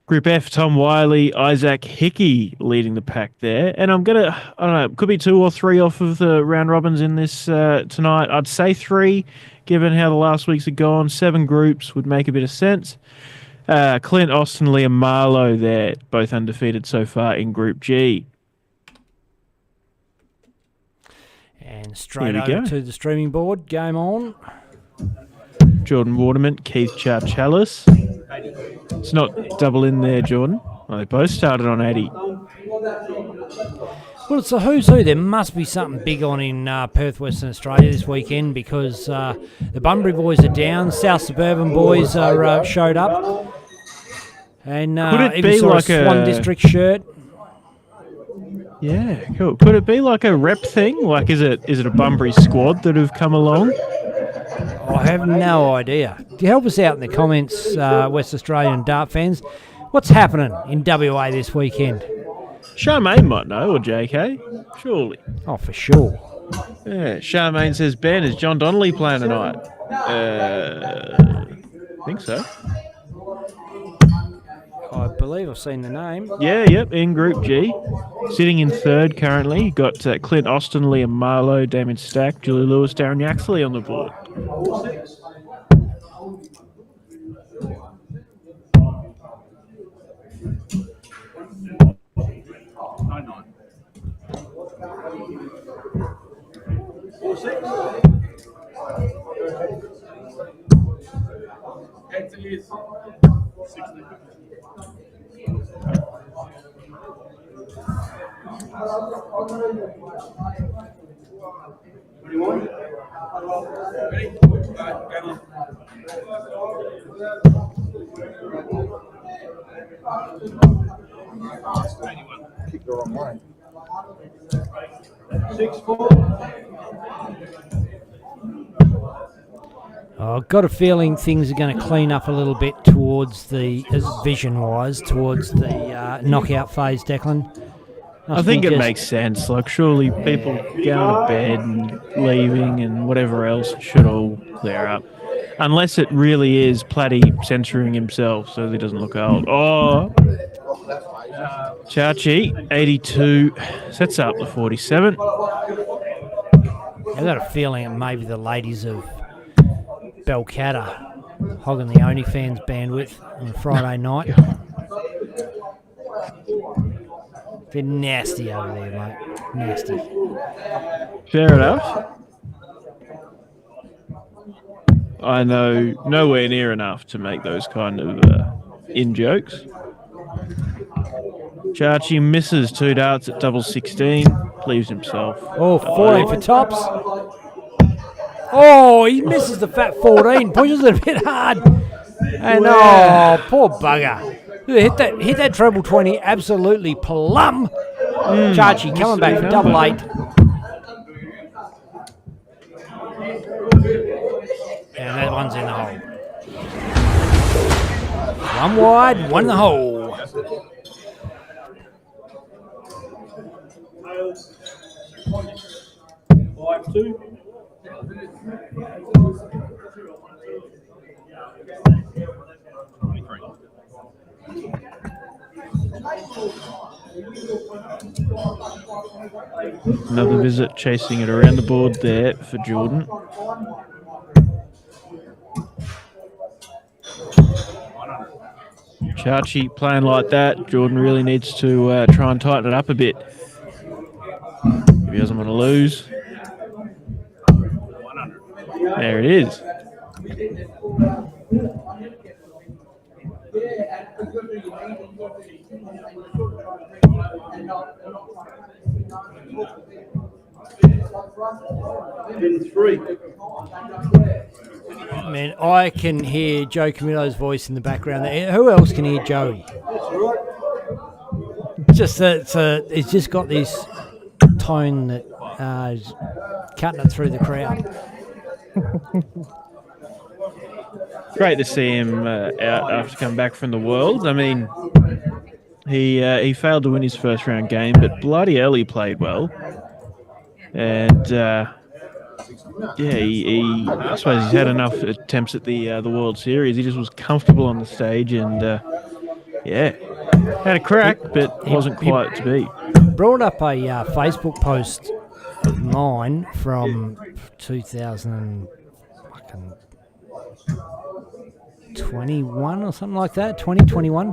[SPEAKER 2] Group F, Tom Wiley, Isaac Hickey leading the pack there. And I don't know, could be 2 or 3 off of the round robins in this tonight. I'd say 3, given how the last weeks have gone. 7 groups would make a bit of sense. Clint, Austin, Liam Marlowe there, both undefeated so far in Group G.
[SPEAKER 3] And straight over to the streaming board. Game on.
[SPEAKER 2] Jordan Waterman, Keith Charchalis. It's not double in there, Jordan. Well, they both started on 80.
[SPEAKER 3] Well, it's a who's who. There must be something big on in Perth, Western Australia this weekend because the Bunbury boys are down. South Suburban boys are showed up. And
[SPEAKER 2] could it
[SPEAKER 3] even
[SPEAKER 2] be
[SPEAKER 3] saw
[SPEAKER 2] like
[SPEAKER 3] a Swan District shirt.
[SPEAKER 2] Yeah, cool. Could it be like a rep thing? Like, is it a Bunbury squad that have come along?
[SPEAKER 3] I have no idea. Do you help us out in the comments, West Australian dart fans? What's happening in WA this weekend?
[SPEAKER 2] Charmaine might know, or JK, surely.
[SPEAKER 3] Oh, for sure.
[SPEAKER 2] Yeah, Charmaine says, Ben, is John Donnelly playing tonight? I think so.
[SPEAKER 3] I believe I've seen the name.
[SPEAKER 2] Yeah, yep, in Group G. Sitting in third currently. Got Clint Austin, Liam Marlowe, Damien Stack, Julie Lewis, Darren Yaxley on the board.
[SPEAKER 6] Kick the wrong way.
[SPEAKER 3] I've got a feeling things are going to clean up a little bit towards the, vision-wise, towards the knockout phase, Declan.
[SPEAKER 2] I think it makes sense. Like, surely people going to bed and leaving and whatever else should all clear up. Unless it really is Platty censoring himself so he doesn't look old. Oh, Chachi, 82, sets up the 47.
[SPEAKER 3] I've got a feeling it may be the ladies of Belcata hogging the OnlyFans bandwidth on Friday night. They're nasty over there, mate. Nasty.
[SPEAKER 2] Fair enough. I know nowhere near enough to make those kind of in-jokes. Chachi misses 2 darts at double 16, leaves himself.
[SPEAKER 3] Oh, 14 for tops. Oh, he misses the fat 14, pushes it a bit hard. And poor bugger. Hit that treble 20 absolutely plumb. Chachi coming back for double 8. And that one's in the hole. One wide, one in the hole.
[SPEAKER 2] Another visit chasing it around the board there for Jordan. Chachi playing like that. Jordan really needs to try and tighten it up a bit if he doesn't want to lose. There it is.
[SPEAKER 3] Man, I can hear Joe Camillo's voice in the background there. Who else can hear Joey? Just it's just got this tone that is cutting it through the crowd.
[SPEAKER 2] Great to see him out after coming back from the World. I mean, he failed to win his first round game, but bloody hell he played well. And I suppose he's had enough attempts at the World Series. He just was comfortable on the stage and had a crack, but wasn't quite to be.
[SPEAKER 3] Brought up a Facebook post of mine from 2021 or something like that, 2021,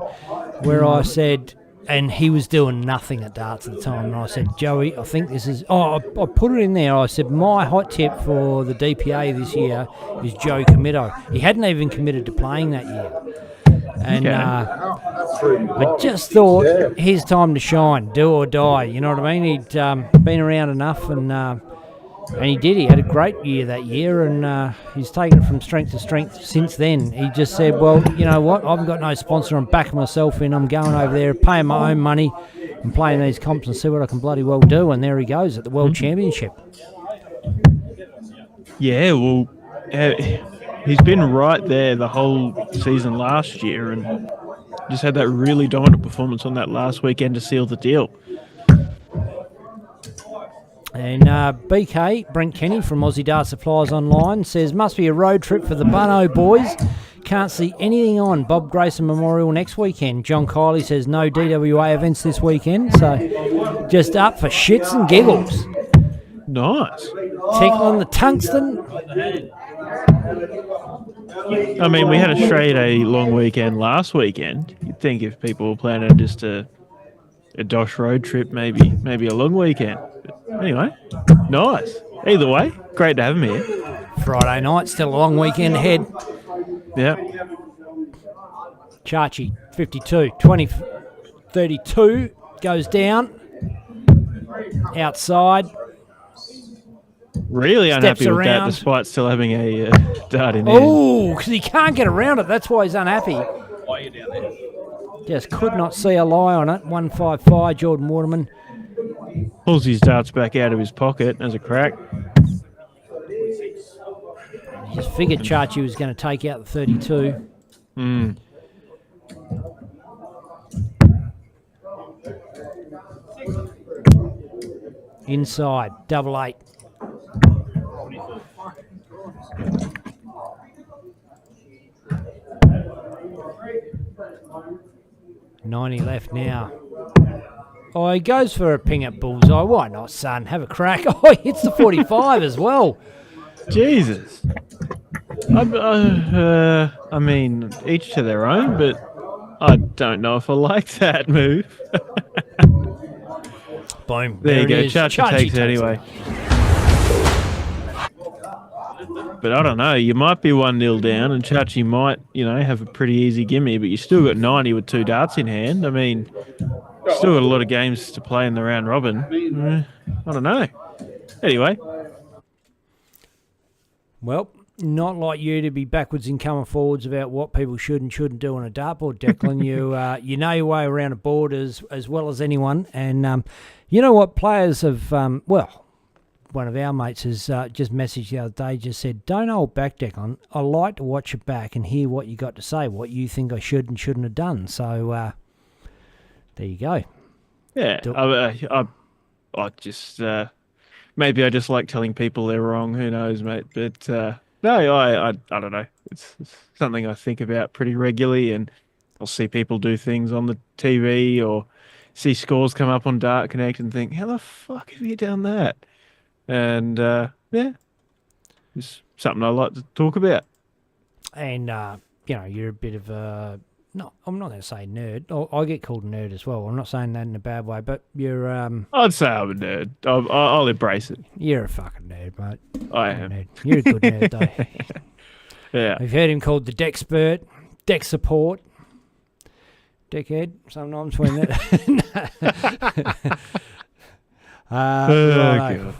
[SPEAKER 3] where I said, and he was doing nothing at darts at the time, and I said, Joey, I think this is, I put it in there, I said, my hot tip for the DPA this year is Joe Committo. He hadn't even committed to playing that year. And I just thought, his time to shine, do or die, you know what I mean? He'd been around enough, and he did. He had a great year that year, and he's taken it from strength to strength since then. He just said, well, you know what, I've got no sponsor, I'm backing myself in, I'm going over there, paying my own money, and play in these comps and see what I can bloody well do. And there he goes at the World Championship.
[SPEAKER 2] Yeah, well, he's been right there the whole season last year and just had that really dominant performance on that last weekend to seal the deal.
[SPEAKER 3] And BK, Brent Kenny from Aussie Dart Supplies Online says, must be a road trip for the Bunno boys. Can't see anything on Bob Grayson Memorial next weekend. John Kiley says no DWA events this weekend, so just up for shits and giggles.
[SPEAKER 2] Nice.
[SPEAKER 3] Tickling the tungsten.
[SPEAKER 2] I mean, we had a straight A long weekend last weekend. You'd think if people were planning just a Dosh road trip, maybe a long weekend. But anyway, nice. Either way, great to have him here.
[SPEAKER 3] Friday night, still a long weekend ahead.
[SPEAKER 2] Yeah.
[SPEAKER 3] Chachi, 52, 20, 32, goes down. Outside.
[SPEAKER 2] Really unhappy with that,
[SPEAKER 3] around.
[SPEAKER 2] despite still having a dart in hand.
[SPEAKER 3] Oh, because he can't get around it. That's why he's unhappy.
[SPEAKER 7] Why are you down there?
[SPEAKER 3] Just could not see a lie on it. 155, Jordan Waterman.
[SPEAKER 2] Pulls his darts back out of his pocket as a crack.
[SPEAKER 3] Just figured Chachi was going to take out the 32. Inside, 88. $90 left now. Oh, he goes for a ping at bullseye. Why not, son? Have a crack. Oh, he hits the 45 as well.
[SPEAKER 2] Jesus. I mean, each to their own, but I don't know if I like that move.
[SPEAKER 3] Boom.
[SPEAKER 2] There you go.
[SPEAKER 3] it is.
[SPEAKER 2] Chachi takes it anyway. But I don't know. You might be 1-0 down, and Chachi might, have a pretty easy gimme. But you still got 90 with 2 darts in hand. I mean, still got a lot of games to play in the round robin. I don't know. Anyway.
[SPEAKER 3] Well, not like you to be backwards and coming forwards about what people should and shouldn't do on a dartboard, Declan. You know your way around a board as well as anyone. And you know what? Players have, one of our mates has just messaged the other day, just said, don't hold back, Declan. I like to watch it back and hear what you got to say, what you think I should and shouldn't have done. So there you go.
[SPEAKER 2] Yeah, I just maybe I just like telling people they're wrong. Who knows, mate? But no, I don't know. It's something I think about pretty regularly, and I'll see people do things on the TV or see scores come up on Dart Connect and think, how the fuck have you done that? And yeah, it's something I like to talk about.
[SPEAKER 3] And you're a bit of a I'm not going to say nerd. I get called a nerd as well. I'm not saying that in a bad way, but you're
[SPEAKER 2] I'd say I'm a nerd. I'll embrace it.
[SPEAKER 3] You're a fucking nerd, mate.
[SPEAKER 2] I am.
[SPEAKER 3] Nerd. You're a good nerd, though.
[SPEAKER 2] Yeah.
[SPEAKER 3] I've heard him called the Dexpert, Deck Support, Deckhead. Sometimes when that. Right.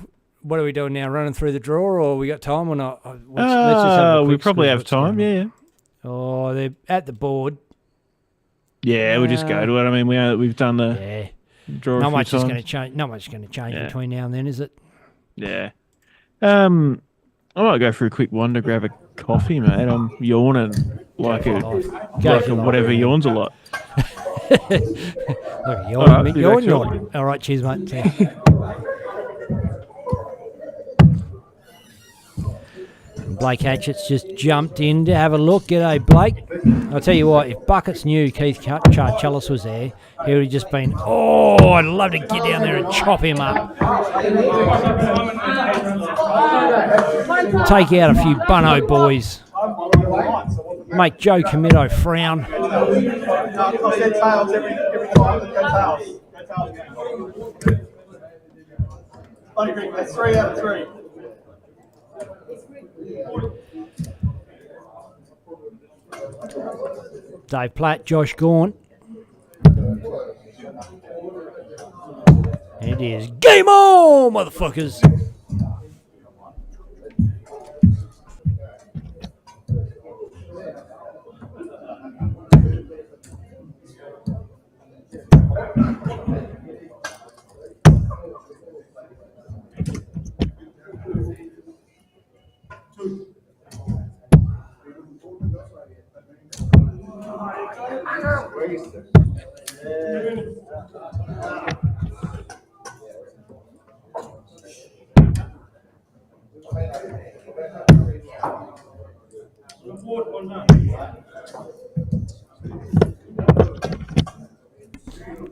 [SPEAKER 3] What are we doing now? Running through the drawer, or we got time or not? Let's just have a
[SPEAKER 2] we
[SPEAKER 3] quick
[SPEAKER 2] probably
[SPEAKER 3] squeeze.
[SPEAKER 2] have
[SPEAKER 3] What's
[SPEAKER 2] time.
[SPEAKER 3] going on?
[SPEAKER 2] Yeah.
[SPEAKER 3] Oh, they're at the board.
[SPEAKER 2] Yeah, we'll just go to it. I mean, we've done the draw.
[SPEAKER 3] Not much is going to change. Not much is going to change between now and then, is it?
[SPEAKER 2] Yeah. I might go for a quick wander, grab a coffee, mate. I'm yawning like a whatever yawns a lot.
[SPEAKER 3] Look,
[SPEAKER 2] Alright,
[SPEAKER 3] yawn. All right, cheers, mate. See ya. Blake Hatchett's just jumped in to have a look. G'day, Blake. I'll tell you what, if Buckets knew Keith Charchellis was there, he would have just been, I'd love to get down there and chop him up. Take out a few Bunno boys. Make Joe Comito frown.
[SPEAKER 5] I said tails every time. That's 3 out of 3.
[SPEAKER 3] Dave Platt, Josh Gaunt. It is game on, motherfuckers.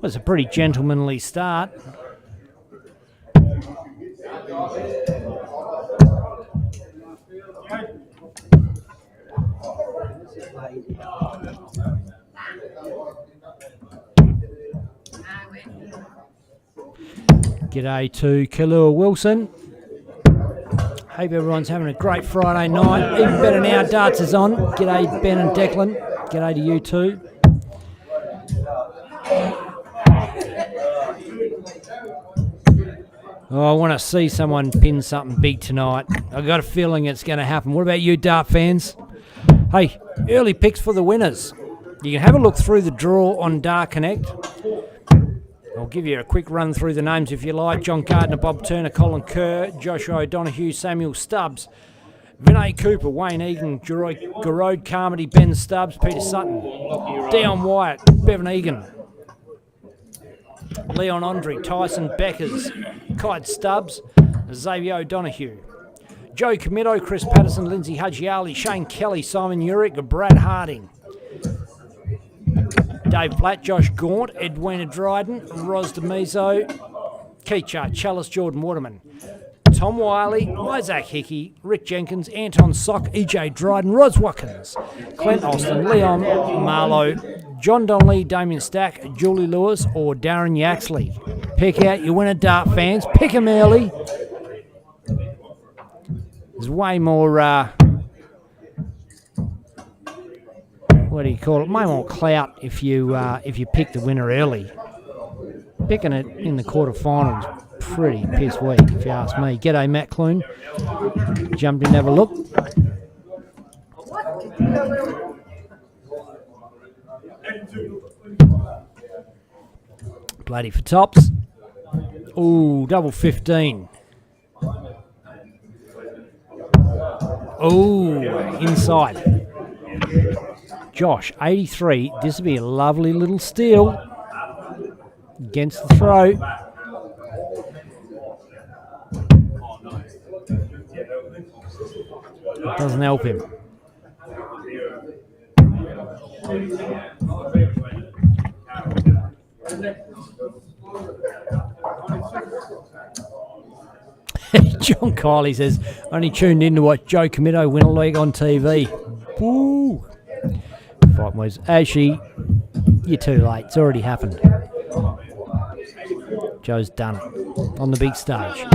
[SPEAKER 3] Was a pretty gentlemanly start. G'day to Khalil Wilson. Hope everyone's having a great Friday night. Even better now, darts is on. G'day Ben and Declan. G'day to you too. Oh, I want to see someone pin something big tonight. I've got a feeling it's going to happen. What about you, dart fans? Hey, early picks for the winners. You can have a look through the draw on Dart Connect. I'll give you a quick run through the names if you like. John Gardner, Bob Turner, Colin Kerr, Joshua O'Donoghue, Samuel Stubbs, Vinay Cooper, Wayne Egan, Garode Carmody, Ben Stubbs, Peter Sutton, Dion Wyatt, Bevan Egan, Leon Andre, Tyson Beckers, Kite Stubbs, Xavier O'Donoghue, Joe Comito, Chris Patterson, Lindsay Hudgiali, Shane Kelly, Simon Urick, Brad Harding, Dave Platt, Josh Gaunt, Edwina Dryden, Ros DeMiso, Keith Chalice, Jordan Waterman, Tom Wiley, Isaac Hickey, Rick Jenkins, Anton Sock, EJ Dryden, Ros Watkins, Clint Austin, Leon Marlowe, John Donnelly, Damien Stack, Julie Lewis, or Darren Yaxley. Pick out your winner, dart fans. Pick them early. There's way more, what do you call it? Way more clout if you pick the winner early. Picking it in the quarterfinals, pretty piss weak if you ask me. G'day, Matt Clune. Jumped in to have a look. Bloody for tops. Ooh, double 15. Ooh, inside. Josh, 83. This would be a lovely little steal against the throw. Doesn't help him. John Kiley says, only tuned in to watch Joe Comito win a leg on TV. Boo! Fight was actually, you're too late. It's already happened. Joe's done it on the big stage.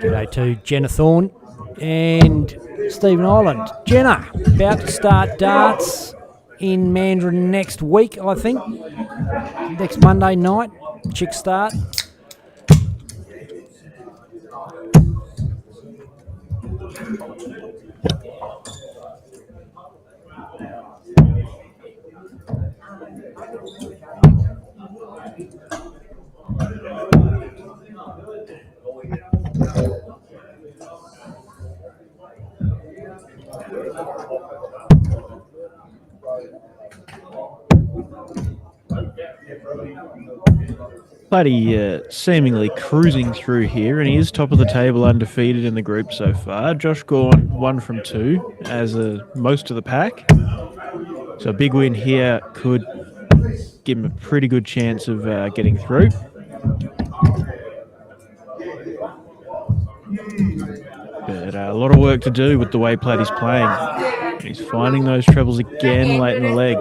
[SPEAKER 3] G'day to Jenna Thorne and Stephen Ireland. Jenna, about to start darts in Mandarin next week, I think. Next Monday night, chick start.
[SPEAKER 2] Bloody seemingly cruising through here, and he is top of the table, undefeated in the group so far. Josh Gaunt 1 from 2 as most of the pack. So a big win here could give him a pretty good chance of getting through. But a lot of work to do with the way Platty's playing. He's finding those trebles again late in the leg.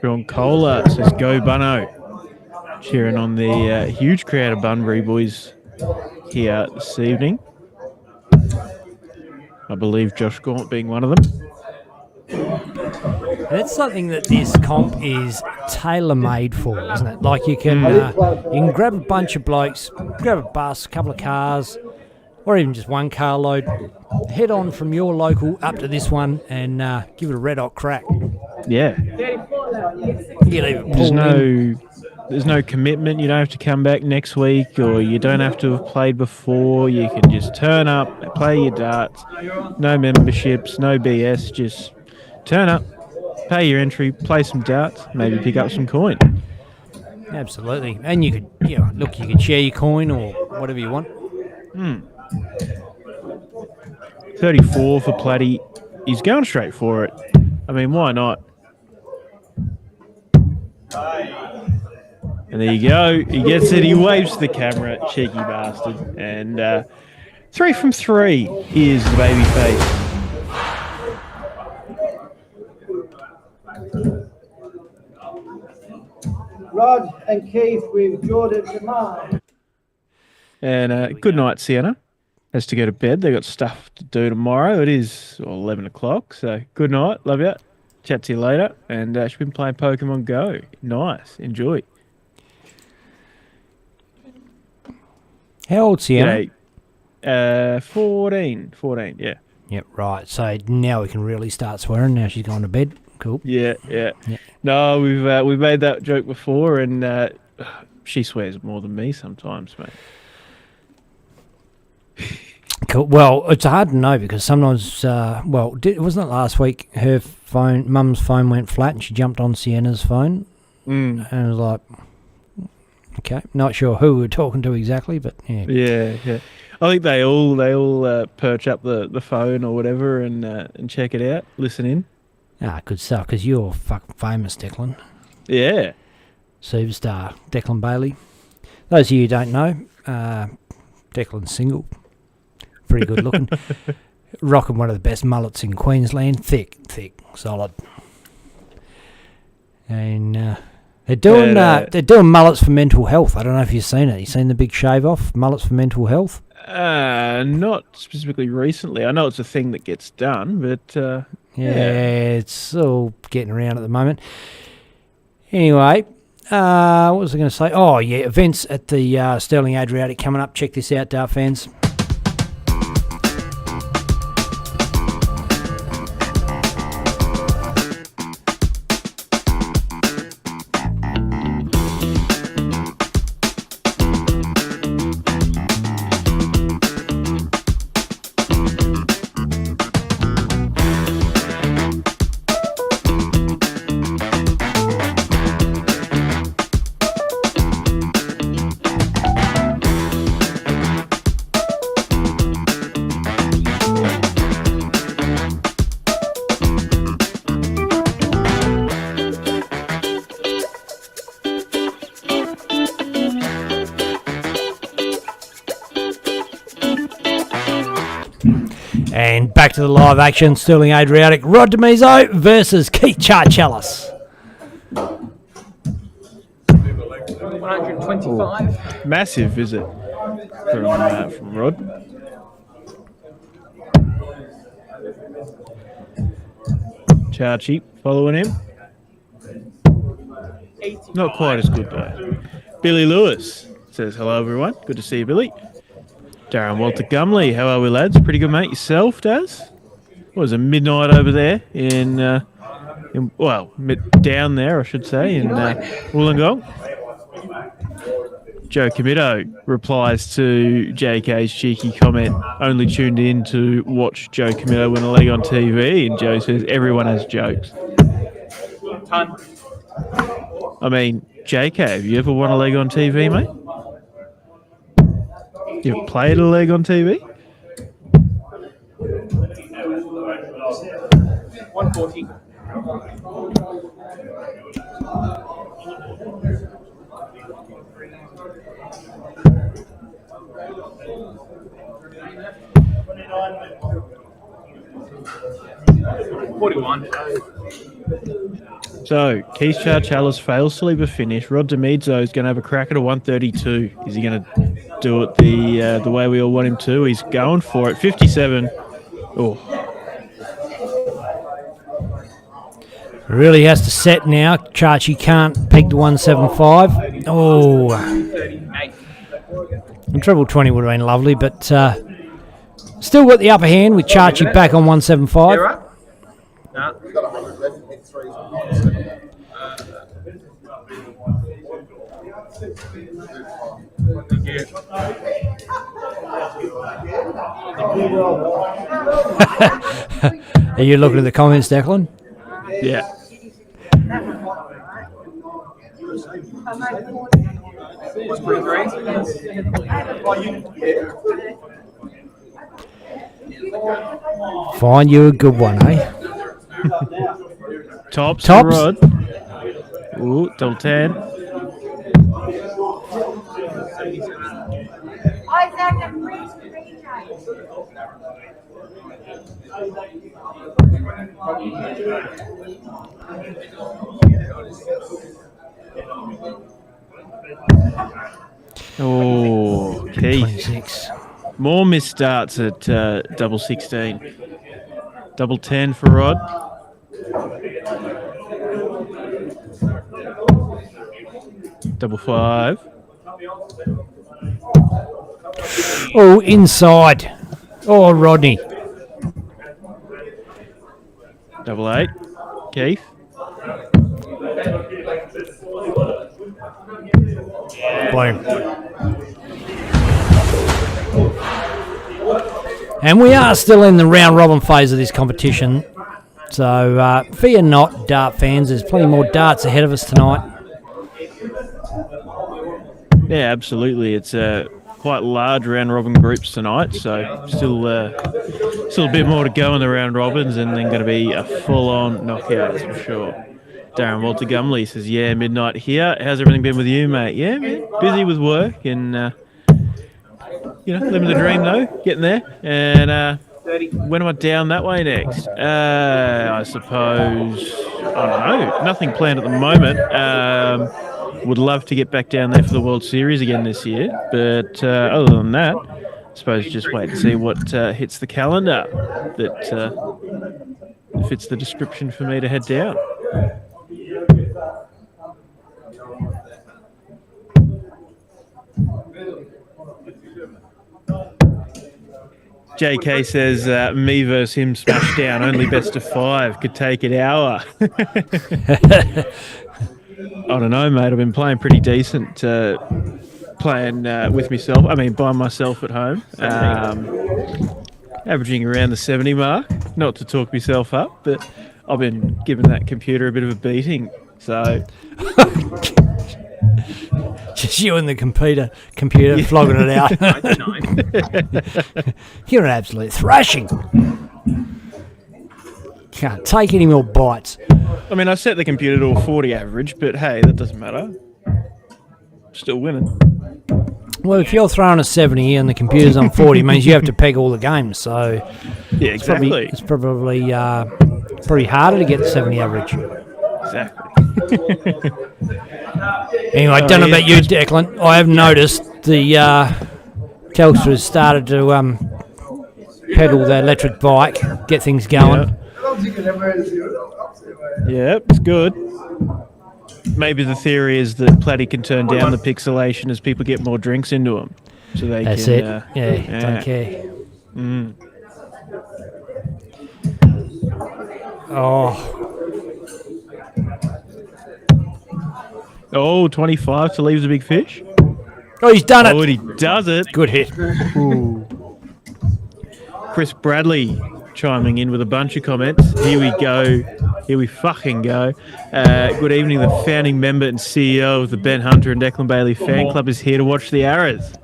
[SPEAKER 2] John Kohler says, "Go Bunno." Cheering on the huge crowd of Bunbury boys here this evening. I believe Josh Gaunt being one of them.
[SPEAKER 3] That's something that this comp is tailor-made for, isn't it? Like you can grab a bunch of blokes, grab a bus, a couple of cars, or even just one carload, head on from your local up to this one and give it a red hot crack.
[SPEAKER 2] Yeah.
[SPEAKER 3] You leave it pulled in.
[SPEAKER 2] There's no commitment. You don't have to come back next week, or you don't have to have played before. You can just turn up, play your darts. No memberships, no BS. Just turn up, pay your entry, play some darts, maybe pick up some coin.
[SPEAKER 3] Absolutely. And you could, you could share your coin or whatever you want.
[SPEAKER 2] 34 for Platty. He's going straight for it. I mean, why not? And there you go. He gets it. He waves to the camera. Cheeky bastard. And 3 from 3 is the baby face.
[SPEAKER 6] Rod and Keith with Jordan tomorrow.
[SPEAKER 2] And good night, Sienna. Has to go to bed. They got stuff to do tomorrow. It is 11 o'clock. So good night. Love you. Chat to you later. And she's been playing Pokemon Go. Nice. Enjoy.
[SPEAKER 3] How old's Sienna?
[SPEAKER 2] 14, yeah.
[SPEAKER 3] Yep, right. So now we can really start swearing. Now she's gone to bed. Cool.
[SPEAKER 2] Yeah. No, we've made that joke before, and she swears more than me sometimes, mate.
[SPEAKER 3] Cool. Well, it's hard to know because sometimes, wasn't it last week her mum's phone went flat and she jumped on Sienna's phone, and it was like, okay, not sure who we were talking to exactly, but yeah.
[SPEAKER 2] Yeah. I think they all perch up the phone or whatever and check it out, listen in.
[SPEAKER 3] Ah, good stuff, because you're fucking famous, Declan.
[SPEAKER 2] Yeah.
[SPEAKER 3] Superstar, Declan Bailey. Those of you who don't know, Declan's single. Pretty good looking. Rocking one of the best mullets in Queensland. Thick, solid. And they're doing mullets for mental health. I don't know if you've seen it. You seen the big shave off? Mullets for mental health?
[SPEAKER 2] Not specifically recently. I know it's a thing that gets done, but
[SPEAKER 3] yeah, it's all getting around at the moment. Anyway, what was I going to say? Oh, yeah, events at the Sterling Adriatic coming up. Check this out, Dart fans. And back to the live action, Sterling Adriatic, Rod Demizo versus Keith Charchellis.
[SPEAKER 7] 125.
[SPEAKER 2] massive visit from Rod. Charchi following him. Not quite as good though. Billy Lewis says, hello everyone. Good to see you, Billy. Darren Walter Gumley, how are we, lads? Pretty good, mate. Yourself, Daz? What was it, midnight over there down there, I should say, in Wollongong? Joe Comito replies to JK's cheeky comment, only tuned in to watch Joe Comito win a leg on TV, and Joe says, everyone has jokes.
[SPEAKER 5] Ton.
[SPEAKER 2] I mean, JK, have you ever won a leg on TV, mate? You've played a leg on TV?
[SPEAKER 5] 140.
[SPEAKER 2] So, Keith Charchalis fails to leave a finish. Rod Demizzo is going to have a crack at a 132. Is he going to do it the way we all want him to? He's going for it. 57. Oh,
[SPEAKER 3] Really has to set now. Chachi can't peg to 175. Oh. And treble 20 would have been lovely, but still got the upper hand with Chachi back on 175.
[SPEAKER 5] right? Nah. Thank you.
[SPEAKER 3] Are you looking at the comments, Declan?
[SPEAKER 2] yeah.
[SPEAKER 5] What's pretty great?
[SPEAKER 3] Find you a good one, eh?
[SPEAKER 2] Tops.
[SPEAKER 3] Tops.
[SPEAKER 2] Rod. Ooh, double 10.
[SPEAKER 4] Isaac and Prince PJ.
[SPEAKER 2] Oh, Keith.
[SPEAKER 3] 26.
[SPEAKER 2] More missed starts at double 16. Double 10 for Rod. Double 5.
[SPEAKER 3] Oh, inside. Oh, Rodney.
[SPEAKER 2] Double 8. Keith.
[SPEAKER 3] Boom. And we are still in the round robin phase of this competition. So fear not, dart fans. There's plenty more darts ahead of us tonight.
[SPEAKER 2] Yeah, absolutely. It's quite large round robin groups tonight, so still a bit more to go in the round robins, and then going to be a full-on knockout, I'm sure. Darren Walter Gumley says, "Yeah, midnight here. How's everything been with you, mate?" Yeah, man, busy with work and living the dream though, getting there. And when am I down that way next? I suppose I don't know. Nothing planned at the moment. Would love to get back down there for the World Series again this year, but other than that, I suppose just wait and see what hits the calendar that fits the description for me to head down. JK says, me versus him smashed down, only best of 5, could take an hour. I don't know, mate. I've been playing pretty decent, playing with myself. I mean, by myself at home. Averaging around the 70 mark. Not to talk myself up, but I've been giving that computer a bit of a beating. So...
[SPEAKER 3] Just you and the computer flogging it out. You're an absolute thrashing. Can't take any more bites.
[SPEAKER 2] I mean, I set the computer to a 40 average, but hey, that doesn't matter. Still winning.
[SPEAKER 3] Well, if you're throwing a 70 and the computer's on 40, it means you have to peg all the games. So
[SPEAKER 2] Yeah, exactly.
[SPEAKER 3] It's probably pretty harder to get the 70 average.
[SPEAKER 2] Exactly.
[SPEAKER 3] Anyway, I don't know about you, Declan. I have noticed the Telstra has started to pedal the electric bike, get things going.
[SPEAKER 2] Yeah, it's good. Maybe the theory is that Platty can turn down the pixelation as people get more drinks into them. So they
[SPEAKER 3] That's
[SPEAKER 2] can,
[SPEAKER 3] it. Don't care.
[SPEAKER 2] Mm. Oh, 25 to leave the big fish.
[SPEAKER 3] Oh, he's done
[SPEAKER 2] Oh,
[SPEAKER 3] it.
[SPEAKER 2] and he does it.
[SPEAKER 3] Good hit.
[SPEAKER 2] Ooh. Chris Bradley chiming in with a bunch of comments. Here we go. Here we fucking go. Good evening. The founding member and CEO of the Ben Hunter and Declan Bailey fan club is here to watch the Arrows.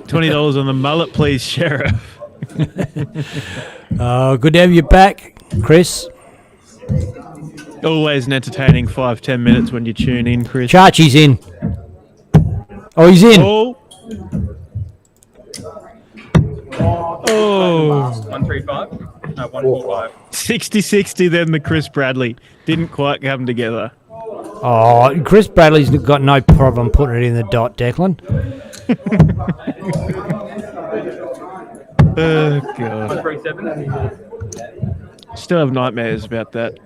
[SPEAKER 2] $20 on the mullet, please, Sheriff.
[SPEAKER 3] Good to have you back, Chris.
[SPEAKER 2] Always an entertaining 5-10 minutes when you tune in, Chris.
[SPEAKER 3] Chachi's in. Oh, he's in.
[SPEAKER 2] Oh. Oh.
[SPEAKER 7] 135. No, 145.
[SPEAKER 2] 60-60 then the Chris Bradley. Didn't quite come together.
[SPEAKER 3] Oh, Chris Bradley's got no problem putting it in the dot, Declan.
[SPEAKER 2] Oh, God.
[SPEAKER 7] 137.
[SPEAKER 2] Still have nightmares about that.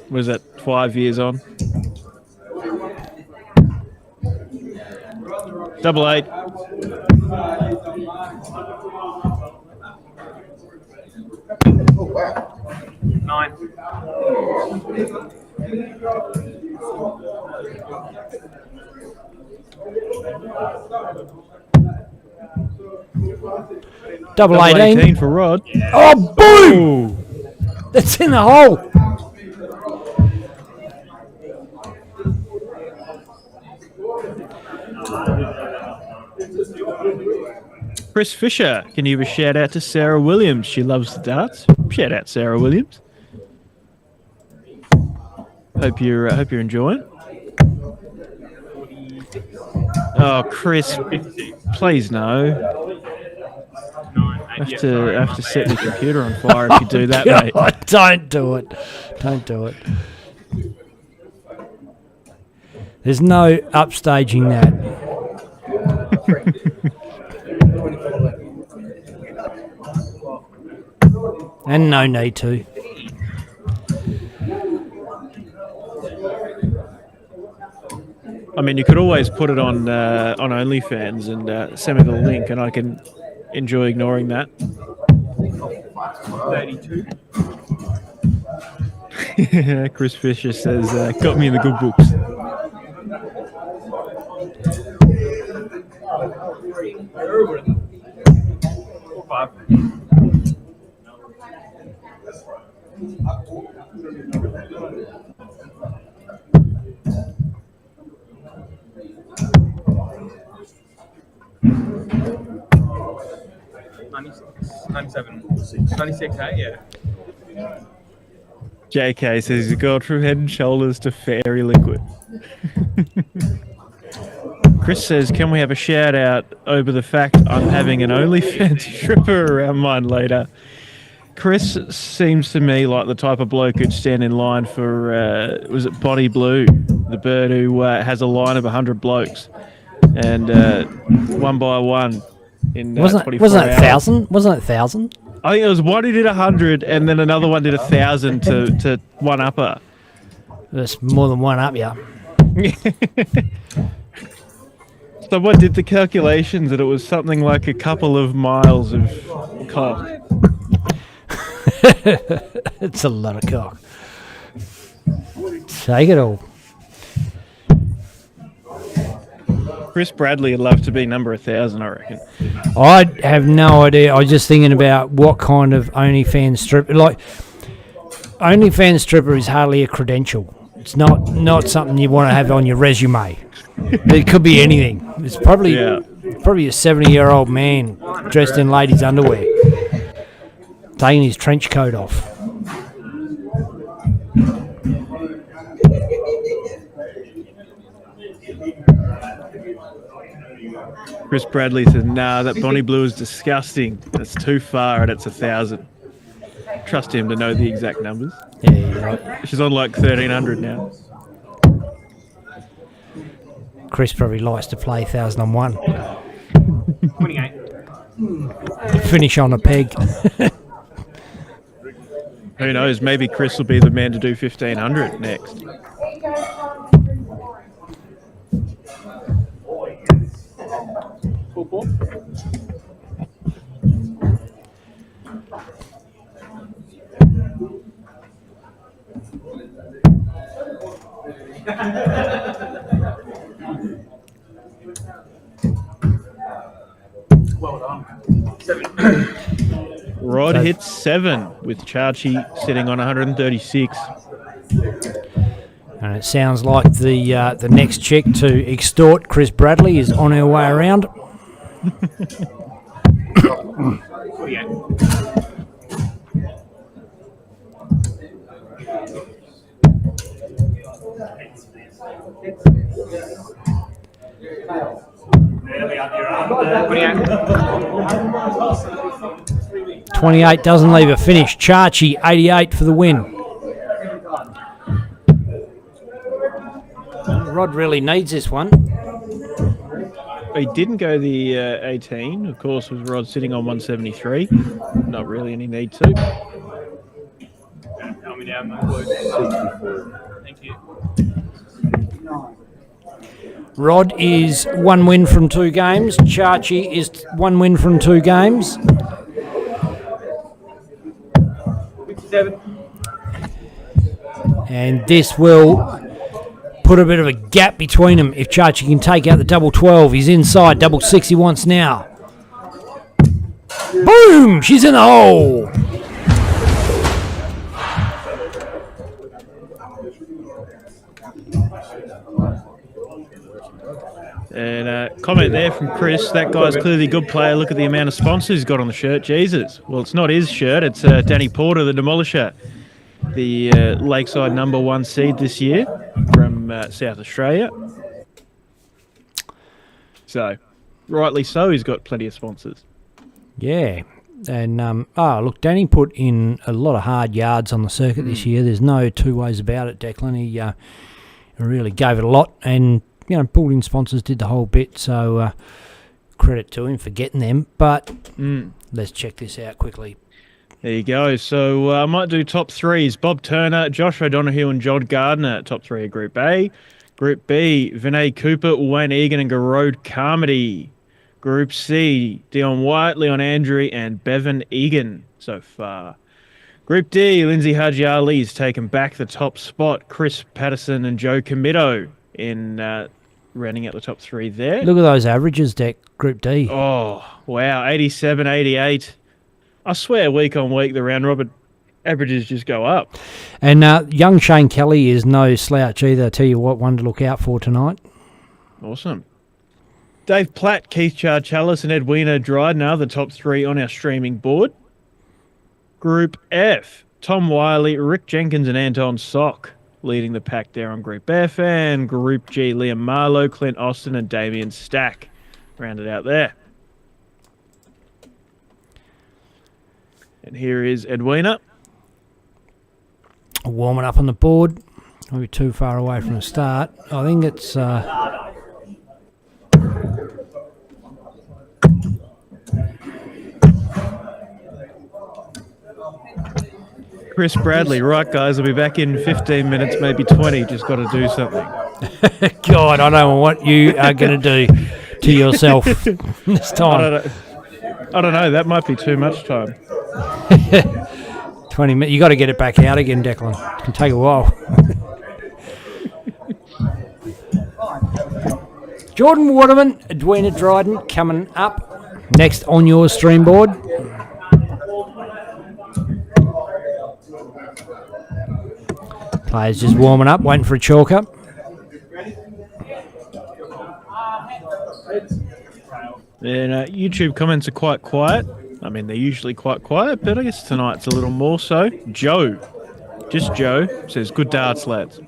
[SPEAKER 2] Was that 5 years on? 88.
[SPEAKER 5] Oh, wow.
[SPEAKER 7] 9.
[SPEAKER 3] Double 18
[SPEAKER 2] for Rod.
[SPEAKER 3] Oh, boom!
[SPEAKER 2] Ooh.
[SPEAKER 3] That's in the hole.
[SPEAKER 2] Chris Fisher, can you give a shout out to Sarah Williams? She loves the darts. Shout out Sarah Williams. Hope you're enjoying. Oh, Chris, please no. I have to set the computer on fire if you do that, mate.
[SPEAKER 3] God, don't do it. Don't do it. There's no upstaging that. And no need to.
[SPEAKER 2] I mean, you could always put it on OnlyFans and send me the link, and I can enjoy ignoring that.
[SPEAKER 7] 32.
[SPEAKER 2] Chris Fisher says, got me in the good books.
[SPEAKER 7] Five. $96, yeah.
[SPEAKER 2] JK says, you got from Head and Shoulders to Fairy Liquid. Chris says, can we have a shout out over the fact I'm having an OnlyFans stripper around mine later? Chris seems to me like the type of bloke who'd stand in line for, was it Bonnie Blue, the bird who has a line of 100 blokes, and one by one in 24
[SPEAKER 3] Wasn't it
[SPEAKER 2] hours.
[SPEAKER 3] 1,000? Wasn't it 1,000?
[SPEAKER 2] I think it was one who did 100, and then another one did 1,000 to one upper.
[SPEAKER 3] That's more than one up, yeah.
[SPEAKER 2] Someone did the calculations that it was something like a couple of miles of cock.
[SPEAKER 3] It's a lot of cock. Take it all.
[SPEAKER 2] Chris Bradley would love to be number 1,000, I reckon.
[SPEAKER 3] I have no idea. I was just thinking about what kind of OnlyFans stripper. Like, OnlyFans stripper is hardly a credential. It's not something you want to have on your resume. It could be anything. It's probably a 70-year-old man dressed in ladies' underwear, taking his trench coat off.
[SPEAKER 2] Chris Bradley says, nah, that Bonnie Blue is disgusting. That's too far, and it's 1,000. Trust him to know the exact numbers.
[SPEAKER 3] Yeah, you're right.
[SPEAKER 2] She's on like 1,300 now.
[SPEAKER 3] Chris probably likes to play 1,000 on 1.
[SPEAKER 7] 28.
[SPEAKER 3] Finish on a peg.
[SPEAKER 2] Who knows? Maybe Chris will be the man to do 1,500 next.
[SPEAKER 7] Four.
[SPEAKER 2] Rod That hits 7 with Chachi sitting on 136.
[SPEAKER 3] And it sounds like the next check to extort Chris Bradley is on her way around.
[SPEAKER 7] 48. $28.
[SPEAKER 3] 28 doesn't leave a finish. Chachi, 88 for the win. Rod really needs this one.
[SPEAKER 2] He didn't go the 18, of course, with Rod sitting on 173. Not really any need to.
[SPEAKER 7] Tell me down, my boy. Thank you.
[SPEAKER 3] Rod is 1 win from 2 games. Chachi is 1 win from 2 games.
[SPEAKER 7] 57.
[SPEAKER 3] And this will put a bit of a gap between them. If Chachi can take out the double 12, he's inside. Double 6 he wants now. Boom! She's in the hole.
[SPEAKER 2] And comment there from Chris. That guy's clearly a good player. Look at the amount of sponsors he's got on the shirt. Jesus. Well, it's not his shirt. It's Danny Porter, the Demolisher. The Lakeside #1 seed this year from South Australia. So, rightly so, he's got plenty of sponsors.
[SPEAKER 3] Yeah. And, look, Danny put in a lot of hard yards on the circuit this year. There's no two ways about it, Declan. He really gave it a lot and, pulled in sponsors, did the whole bit. So, credit to him for getting them. But let's check this out quickly.
[SPEAKER 2] There you go. So I might do top threes. Bob Turner, Josh O'Donoghue and John Gardner, top 3 of Group A. Group B, Vinay Cooper, Wayne Egan and Garode Carmody. Group C, Dion White, Leon Andrew and Bevan Egan so far. Group D, Lindsay Haji Ali's taken back the top spot. Chris Patterson and Joe Comito in rounding out the top 3 there.
[SPEAKER 3] Look at those averages, Deck. Group D.
[SPEAKER 2] Oh, wow. 87, 88. I swear, week on week, the round robin averages just go up.
[SPEAKER 3] And young Shane Kelly is no slouch either. I tell you what, one to look out for tonight.
[SPEAKER 2] Awesome. Dave Platt, Keith Char-Challis and Edwina Dryden are the top 3 on our streaming board. Group F, Tom Wiley, Rick Jenkins and Anton Sock leading the pack there on Group F. And Group G, Liam Marlowe, Clint Austin and Damien Stack rounded out there. And here is Edwina.
[SPEAKER 3] Warming up on the board. Maybe too far away from the start. I think it's...
[SPEAKER 2] Chris Bradley, right guys, I'll be back in 15 minutes, maybe 20. Just got to do something.
[SPEAKER 3] God, I don't know what you are going to do to yourself this time.
[SPEAKER 2] I don't know, that might be too much time.
[SPEAKER 3] 20 minutes. You got to get it back out again, Declan. It can take a while. Jordan Waterman, Edwina Dryden coming up next on your stream board. Players just warming up, waiting for a chalk up.
[SPEAKER 2] And YouTube comments are quite quiet. I mean, they're usually quite quiet, but I guess tonight's a little more so. Joe, just Joe, says, good darts, lads.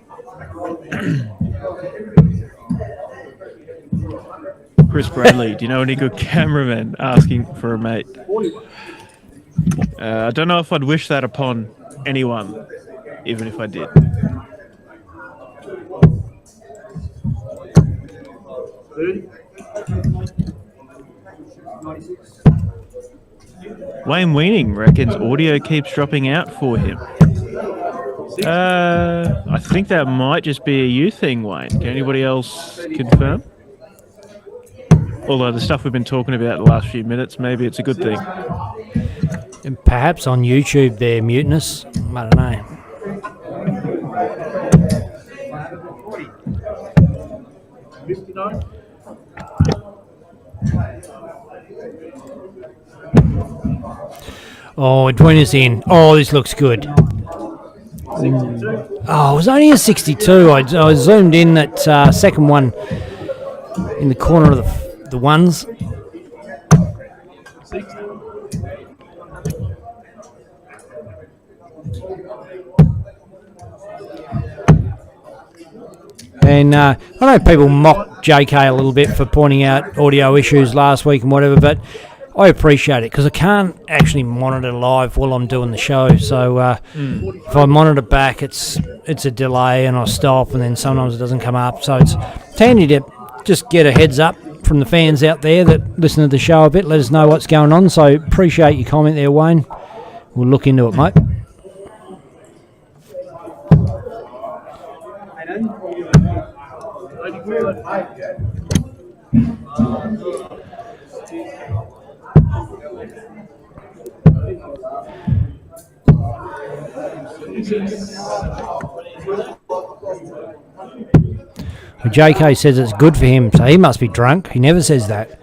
[SPEAKER 2] Chris Bradley, do you know any good cameramen asking for a mate? I don't know if I'd wish that upon anyone, even if I did. Wayne Weaning reckons audio keeps dropping out for him. I think that might just be a you thing, Wayne. Can anybody else confirm? Although the stuff we've been talking about the last few minutes, maybe it's a good thing.
[SPEAKER 3] And perhaps on YouTube they're mutinous. I don't know. Oh, Edwina's in. Oh, this looks good. Oh, it was only a 62. I zoomed in that second one in the corner of the ones. And I know people mock JK a little bit for pointing out audio issues last week and whatever, but I appreciate it because I can't actually monitor live while I'm doing the show. So if I monitor back, it's a delay and I stop, and then sometimes it doesn't come up. So it's handy to just get a heads up from the fans out there that listen to the show a bit. Let us know what's going on. So appreciate your comment there, Wayne. We'll look into it, mate. Well, JK says it's good for him, so he must be drunk. He never says that.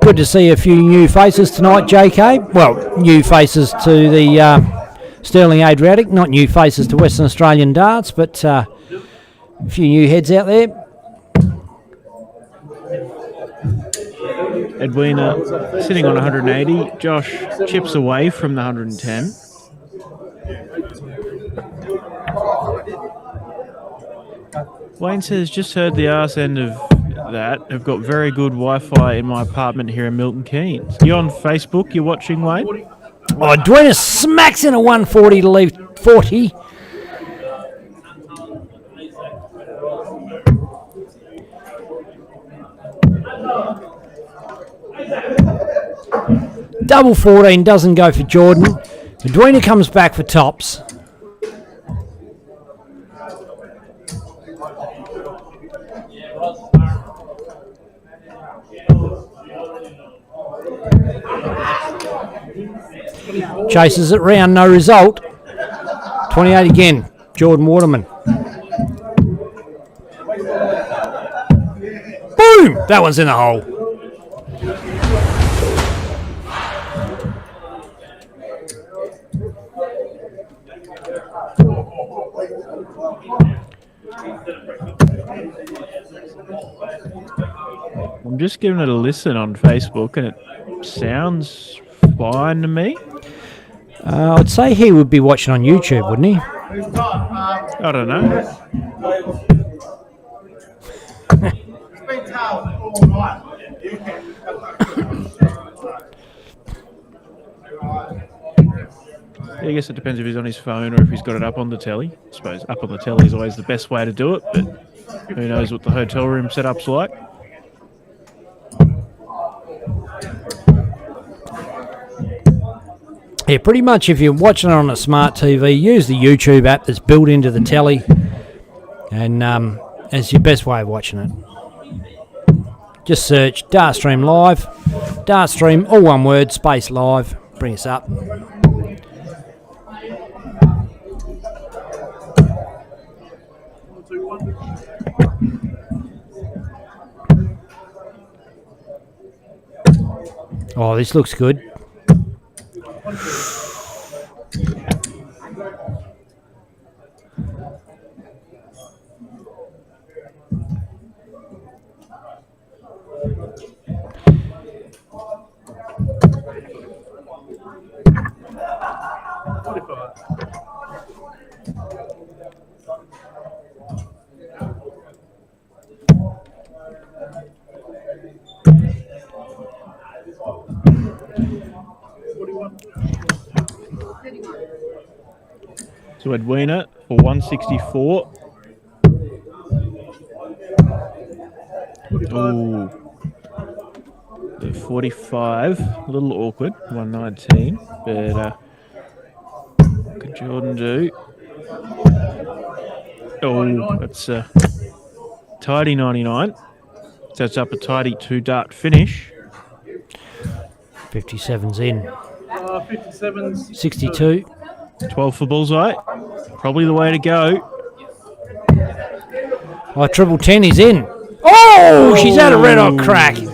[SPEAKER 3] Good to see a few new faces tonight, JK. Well, new faces to the Sterling Adriatic, not new faces to Western Australian darts, but a few new heads out there.
[SPEAKER 2] Edwina sitting on 180. Josh chips away from the 110. Wayne says, just heard the arse end of that. I've got very good Wi-Fi in my apartment here in Milton Keynes. You on Facebook? You're watching, Wayne?
[SPEAKER 3] Oh, Edwina smacks in a 140 to leave 40. Double 14 doesn't go for Jordan. Edwina comes back for tops. Chases it round, no result. 28 again, Jordan Waterman. Boom! That one's in the hole.
[SPEAKER 2] I'm just giving it a listen on Facebook and it sounds fine to me.
[SPEAKER 3] I'd say he would be watching on YouTube, wouldn't he?
[SPEAKER 2] I don't know. I guess it depends if he's on his phone or if he's got it up on the telly. I suppose up on the telly is always the best way to do it, but who knows what the hotel room setup's like.
[SPEAKER 3] Yeah, pretty much if you're watching it on a smart TV, use the YouTube app that's built into the telly, and it's your best way of watching it. Just search Dartstream Live, Dartstream, all one word, space live, bring us up. Oh, this looks good.
[SPEAKER 2] So Edwina for 164. Ooh. The 45, a little awkward, 119, but what could Jordan do? Oh, that's a tidy 99. Sets up a tidy 2-dart finish.
[SPEAKER 3] 57's in.
[SPEAKER 7] 57's
[SPEAKER 3] 62.
[SPEAKER 2] 12 for bullseye. Probably the way to go.
[SPEAKER 3] Oh, triple 10 is in. Oh, she's had a red hot crack.
[SPEAKER 7] You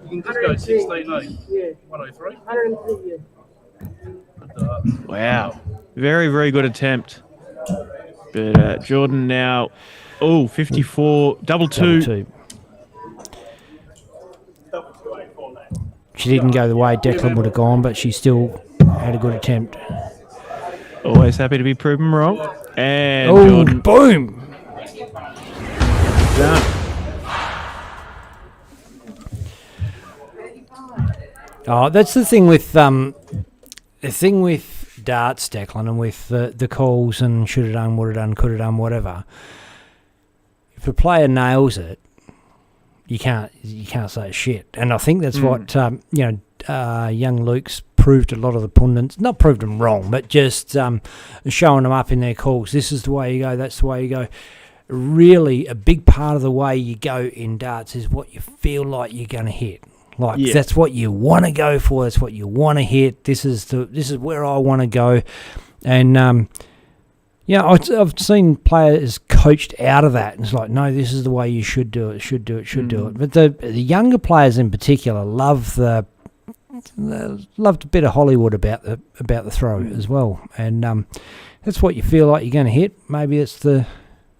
[SPEAKER 7] can just go 16, no? Yeah. 103?
[SPEAKER 6] 103, yeah.
[SPEAKER 2] Wow. Very, very good attempt. But Jordan now, 54, double two.
[SPEAKER 3] She didn't go the way Declan would have gone, but she still had a good attempt.
[SPEAKER 2] Always happy to be proven wrong. And
[SPEAKER 3] Oh,
[SPEAKER 2] Jordan
[SPEAKER 3] boom.
[SPEAKER 2] done.
[SPEAKER 3] Oh, that's the thing with darts, Declan, and with the calls and should have done, would have done, could have done, whatever. If a player nails it, you can't say shit. And I think that's what young Luke's proved a lot of the pundits, not proved them wrong, but just showing them up in their calls. This is the way you go. That's the way you go. Really, a big part of the way you go in darts is what you feel like you're going to hit. Like that's what you want to go for. That's what you want to hit. This is where I want to go. And I've seen players coached out of that. And it's like, no, this is the way you should do it. Should do it. But the younger players in particular loved a bit of Hollywood about the throw as well. And that's what you feel like you're going to hit. Maybe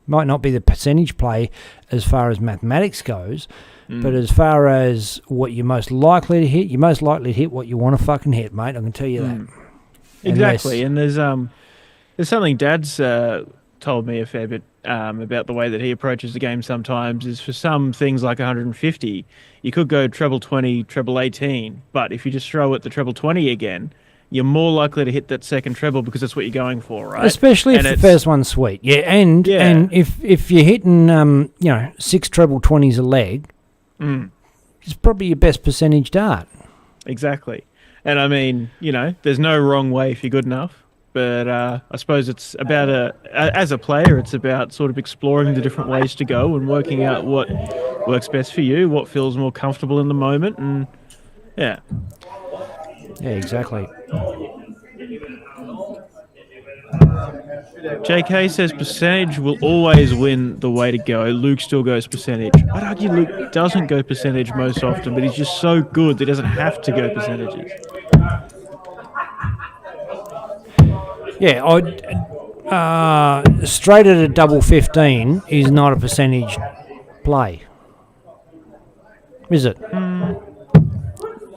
[SPEAKER 3] might not be the percentage play as far as mathematics goes. But as far as what you're most likely to hit, you're most likely to hit what you want to fucking hit, mate. I can tell you that.
[SPEAKER 2] Exactly. And there's something Dad's told me a fair bit about the way that he approaches the game sometimes is for some things like 150, you could go treble 20, treble 18, but if you just throw it the treble 20 again, you're more likely to hit that second treble because that's what you're going for, right?
[SPEAKER 3] Especially if the first one's sweet. Yeah, and if you're hitting 6 treble 20s a leg, it's probably your best percentage dart.
[SPEAKER 2] Exactly. And I mean, there's no wrong way if you're good enough. But I suppose it's about as a player, it's about sort of exploring the different ways to go and working out what works best for you, what feels more comfortable in the moment. And yeah,
[SPEAKER 3] exactly.
[SPEAKER 2] JK says percentage will always win the way to go. Luke still goes percentage. I'd argue Luke doesn't go percentage most often, but he's just so good that he doesn't have to go percentages.
[SPEAKER 3] Yeah, straight at a double 15 is not a percentage play, is it?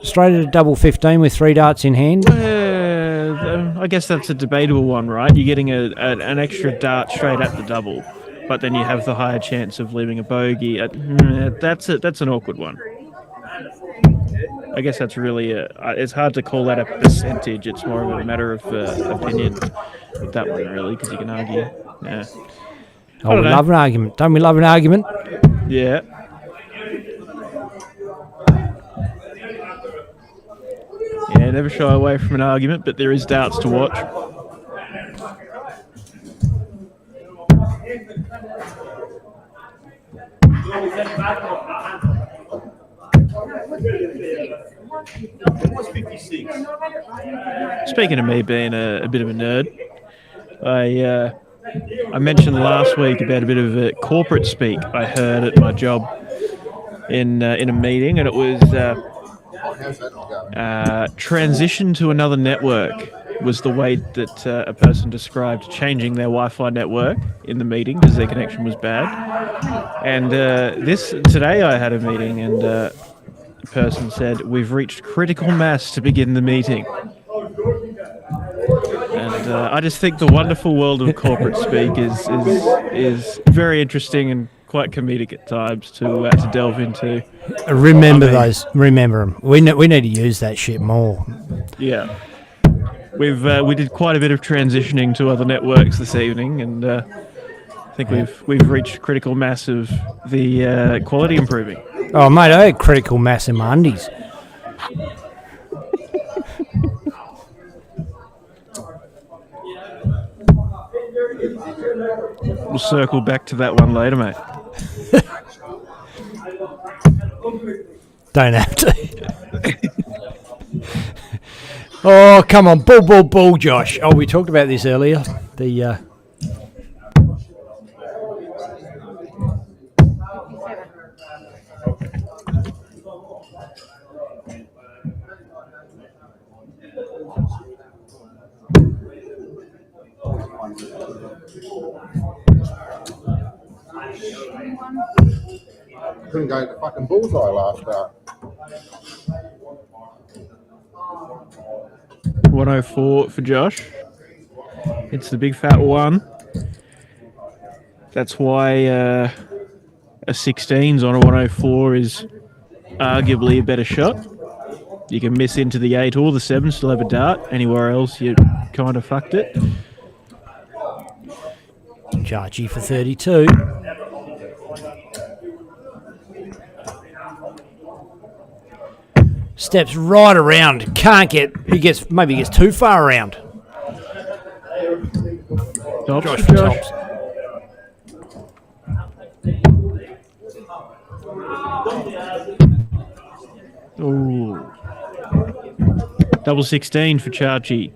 [SPEAKER 3] Straight at a double 15 with 3 darts in hand?
[SPEAKER 2] I guess that's a debatable one, right? You're getting an extra dart straight at the double, but then you have the higher chance of leaving a bogey. That's an awkward one. I guess that's really it's hard to call that a percentage. It's more of a matter of opinion with that one, really, because you can argue. Yeah.
[SPEAKER 3] Oh, we love an argument. Don't we love an argument?
[SPEAKER 2] Yeah. Yeah, never shy away from an argument, but there is darts to watch. Speaking of me being a bit of a nerd, I mentioned last week about a bit of a corporate speak I heard at my job in a meeting, and it was transition to another network was the way that a person described changing their Wi-Fi network in the meeting because their connection was bad. And today I had a meeting and a person said, "We've reached critical mass to begin the meeting." And I just think the wonderful world of corporate speak is very interesting and quite comedic at times to delve into.
[SPEAKER 3] Remember them. We need to use that shit more.
[SPEAKER 2] Yeah. We did quite a bit of transitioning to other networks this evening, and I think we've reached critical mass of the quality improving.
[SPEAKER 3] Oh, mate, I had critical mass in my undies.
[SPEAKER 2] We'll circle back to that one later, mate.
[SPEAKER 3] Don't have to. Oh, come on. Bull, Josh. Oh, we talked about this earlier. The
[SPEAKER 8] Couldn't go to fucking bullseye last start.
[SPEAKER 2] 104 for Josh. It's the big fat one. That's why a 16s on a 104 is arguably a better shot. You can miss into the 8 or the 7, still have a dart. Anywhere else, you kind of fucked it.
[SPEAKER 3] Chachi for 32. Steps right around. Can't get. Maybe he gets too far around.
[SPEAKER 2] Tops
[SPEAKER 3] Josh
[SPEAKER 2] for
[SPEAKER 3] for
[SPEAKER 2] Josh.
[SPEAKER 3] tops.
[SPEAKER 2] Ooh. Double 16 for Chachi.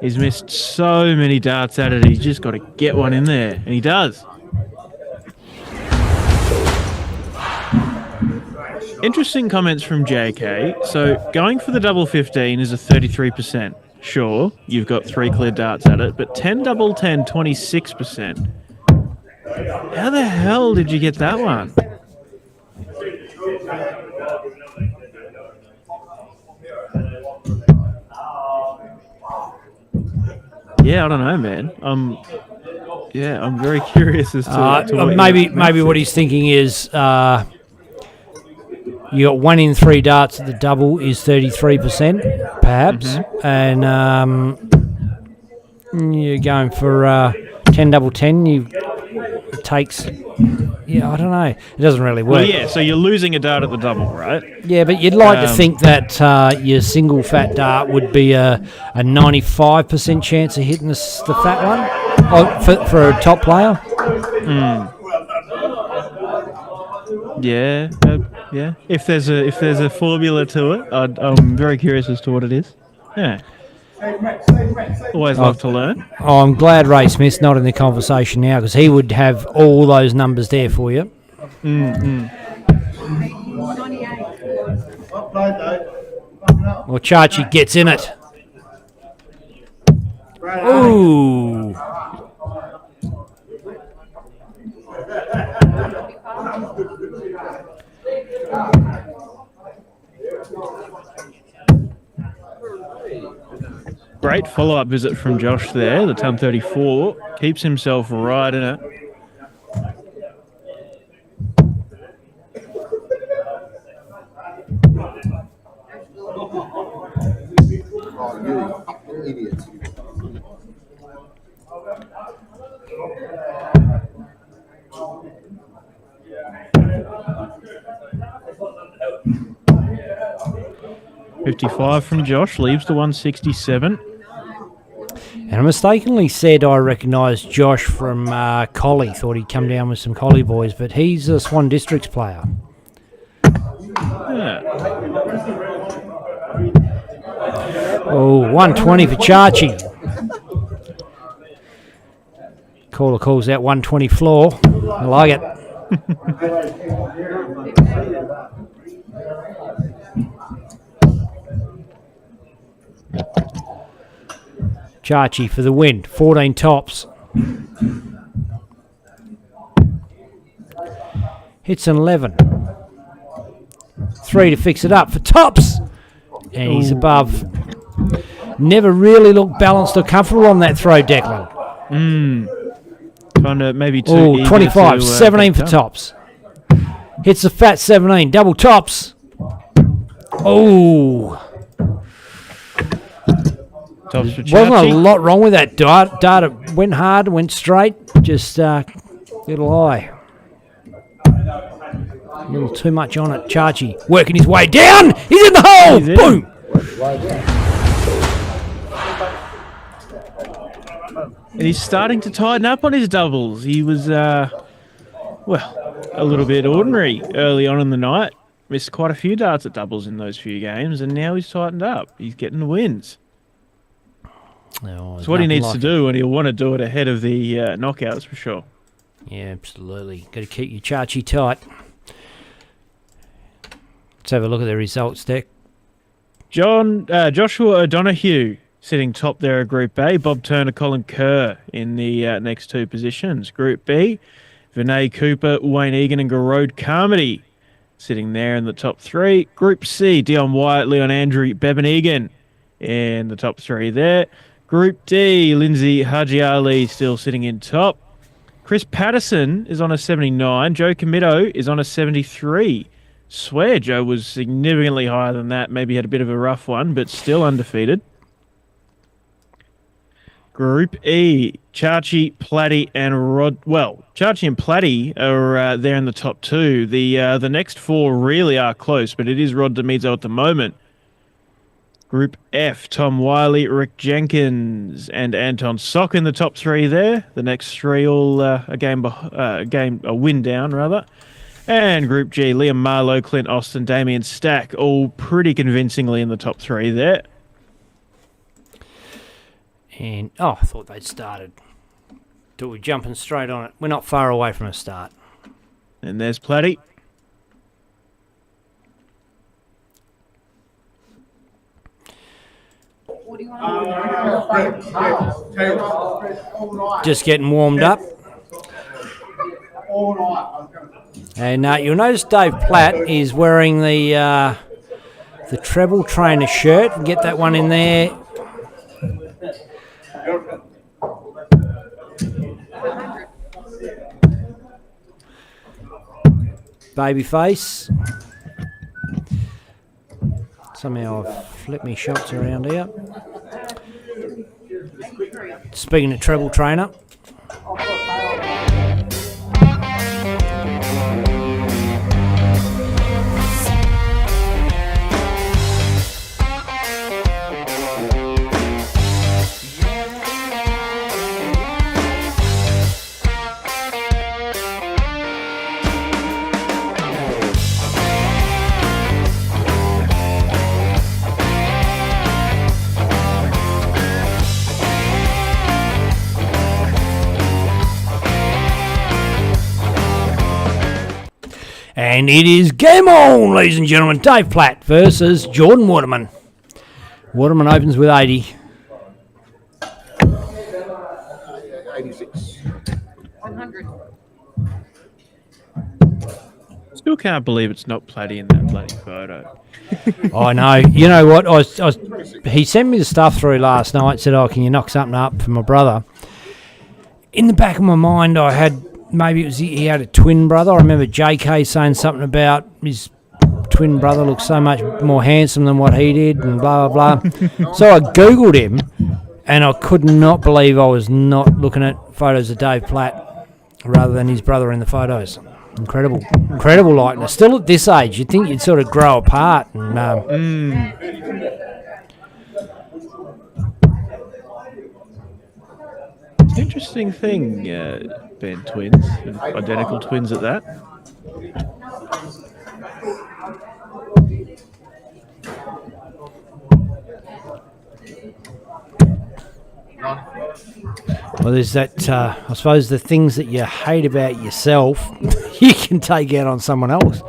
[SPEAKER 2] He's missed so many darts at it. He's just got to get one in there, and he does. Interesting comments from JK. So going for the double 15 is a 33%. Sure, you've got 3 clear darts at it, but 10 double 10, 26%. How the hell did you get that one? Yeah, I don't know, man. I'm very curious as to what
[SPEAKER 3] maybe what he's thinking is you got 1 in 3 darts at the double is 33%, perhaps, and you're going for 10 double 10. It takes. Yeah, I don't know. It doesn't really work.
[SPEAKER 2] Well, yeah, so you're losing a dart at the double, right?
[SPEAKER 3] Yeah, but you'd like to think that your single fat dart would be a 95% chance of hitting the fat one for a top player.
[SPEAKER 2] Yeah, yeah. If there's a formula to it, I'm very curious as to what it is. Yeah. Always love to learn.
[SPEAKER 3] Oh, I'm glad Ray Smith's not in the conversation now because he would have all those numbers there for you. Well, Chachi gets in it. Ooh.
[SPEAKER 2] Great follow-up visit from Josh there. The ton 34 keeps himself right in it.
[SPEAKER 8] Oh, you idiots.
[SPEAKER 2] 55 from Josh, leaves the 167.
[SPEAKER 3] And I mistakenly said I recognised Josh from Collie. Thought he'd come down with some Collie boys, but he's a Swan Districts player.
[SPEAKER 2] Yeah.
[SPEAKER 3] Oh, 120 for Chachi. Caller calls out 120 floor. I like it. Chachi for the win. 14 tops. Hits an 11. 3 to fix it up for tops. And he's above. Never really looked balanced or comfortable on that throw, Declan.
[SPEAKER 2] Kind of maybe too.
[SPEAKER 3] Oh,
[SPEAKER 2] eager
[SPEAKER 3] 25.
[SPEAKER 2] to,
[SPEAKER 3] 17 for
[SPEAKER 2] pick up.
[SPEAKER 3] tops. Hits the fat 17. Double tops. Oh.
[SPEAKER 2] Tops for
[SPEAKER 3] Wasn't a
[SPEAKER 2] Chachi.
[SPEAKER 3] lot wrong with that dart. Dart went hard, went straight. Just little eye. A little too much on it. Chachi working his way down. He's in the hole.
[SPEAKER 2] He's in.
[SPEAKER 3] Boom.
[SPEAKER 2] And he's starting to tighten up on his doubles. He was, a little bit ordinary early on in the night. Missed quite a few darts at doubles in those few games, and now he's tightened up. He's getting the wins.
[SPEAKER 3] No,
[SPEAKER 2] It's what he needs to do, and he'll want to do it ahead of the knockouts for sure.
[SPEAKER 3] Yeah, absolutely. Got to keep your Chachi tight. Let's have a look at the results, Deck.
[SPEAKER 2] Joshua O'Donoghue sitting top there at Group A. Bob Turner, Colin Kerr in the next two positions. Group B, Vinay Cooper, Wayne Egan and Garode Carmody sitting there in the top three. Group C, Dion Wyatt, Leon Andrew, Bevan Egan in the top three there. Group D, Lindsay Haji Ali still sitting in top. Chris Patterson is on a 79. Joe Comito is on a 73. Swear Joe was significantly higher than that. Maybe had a bit of a rough one, but still undefeated. Group E, Chachi, Platty, and Rod. Well, Chachi and Platty are there in the top two. The next four really are close, but it is Rod D'Amizo at the moment. Group F, Tom Wiley, Rick Jenkins, and Anton Sock in the top three there. The next three all a win down rather. And Group G, Liam Marlowe, Clint Austin, Damien Stack, all pretty convincingly in the top three there.
[SPEAKER 3] And, I thought they'd started. We're jumping straight on it. We're not far away from a start.
[SPEAKER 2] And there's Platty.
[SPEAKER 3] Just getting warmed up. And you'll notice Dave Platt is wearing the treble trainer shirt. Get that one in there. Babyface. Somehow I've flipped me shots around here. Speaking of treble trainer. And it is game on, ladies and gentlemen. Dave Platt versus Jordan Waterman. Waterman opens with 80.
[SPEAKER 8] 86.
[SPEAKER 4] 100.
[SPEAKER 2] Still can't believe it's not Platty in that bloody photo.
[SPEAKER 3] I know. You know what? He sent me the stuff through last night. Said, "Oh, can you knock something up for my brother?" In the back of my mind, I had maybe it was he had a twin brother. I remember JK saying something about his twin brother looked so much more handsome than what he did, and blah blah blah. So I googled him, and I could not believe I was not looking at photos of Dave Platt rather than his brother in the photos. Incredible likeness. Still at this age, you'd think you'd sort of grow apart. And,
[SPEAKER 2] It's an interesting thing, Ben, twins, identical twins at that.
[SPEAKER 3] Well, there's that, I suppose the things that you hate about yourself, you can take out on someone else.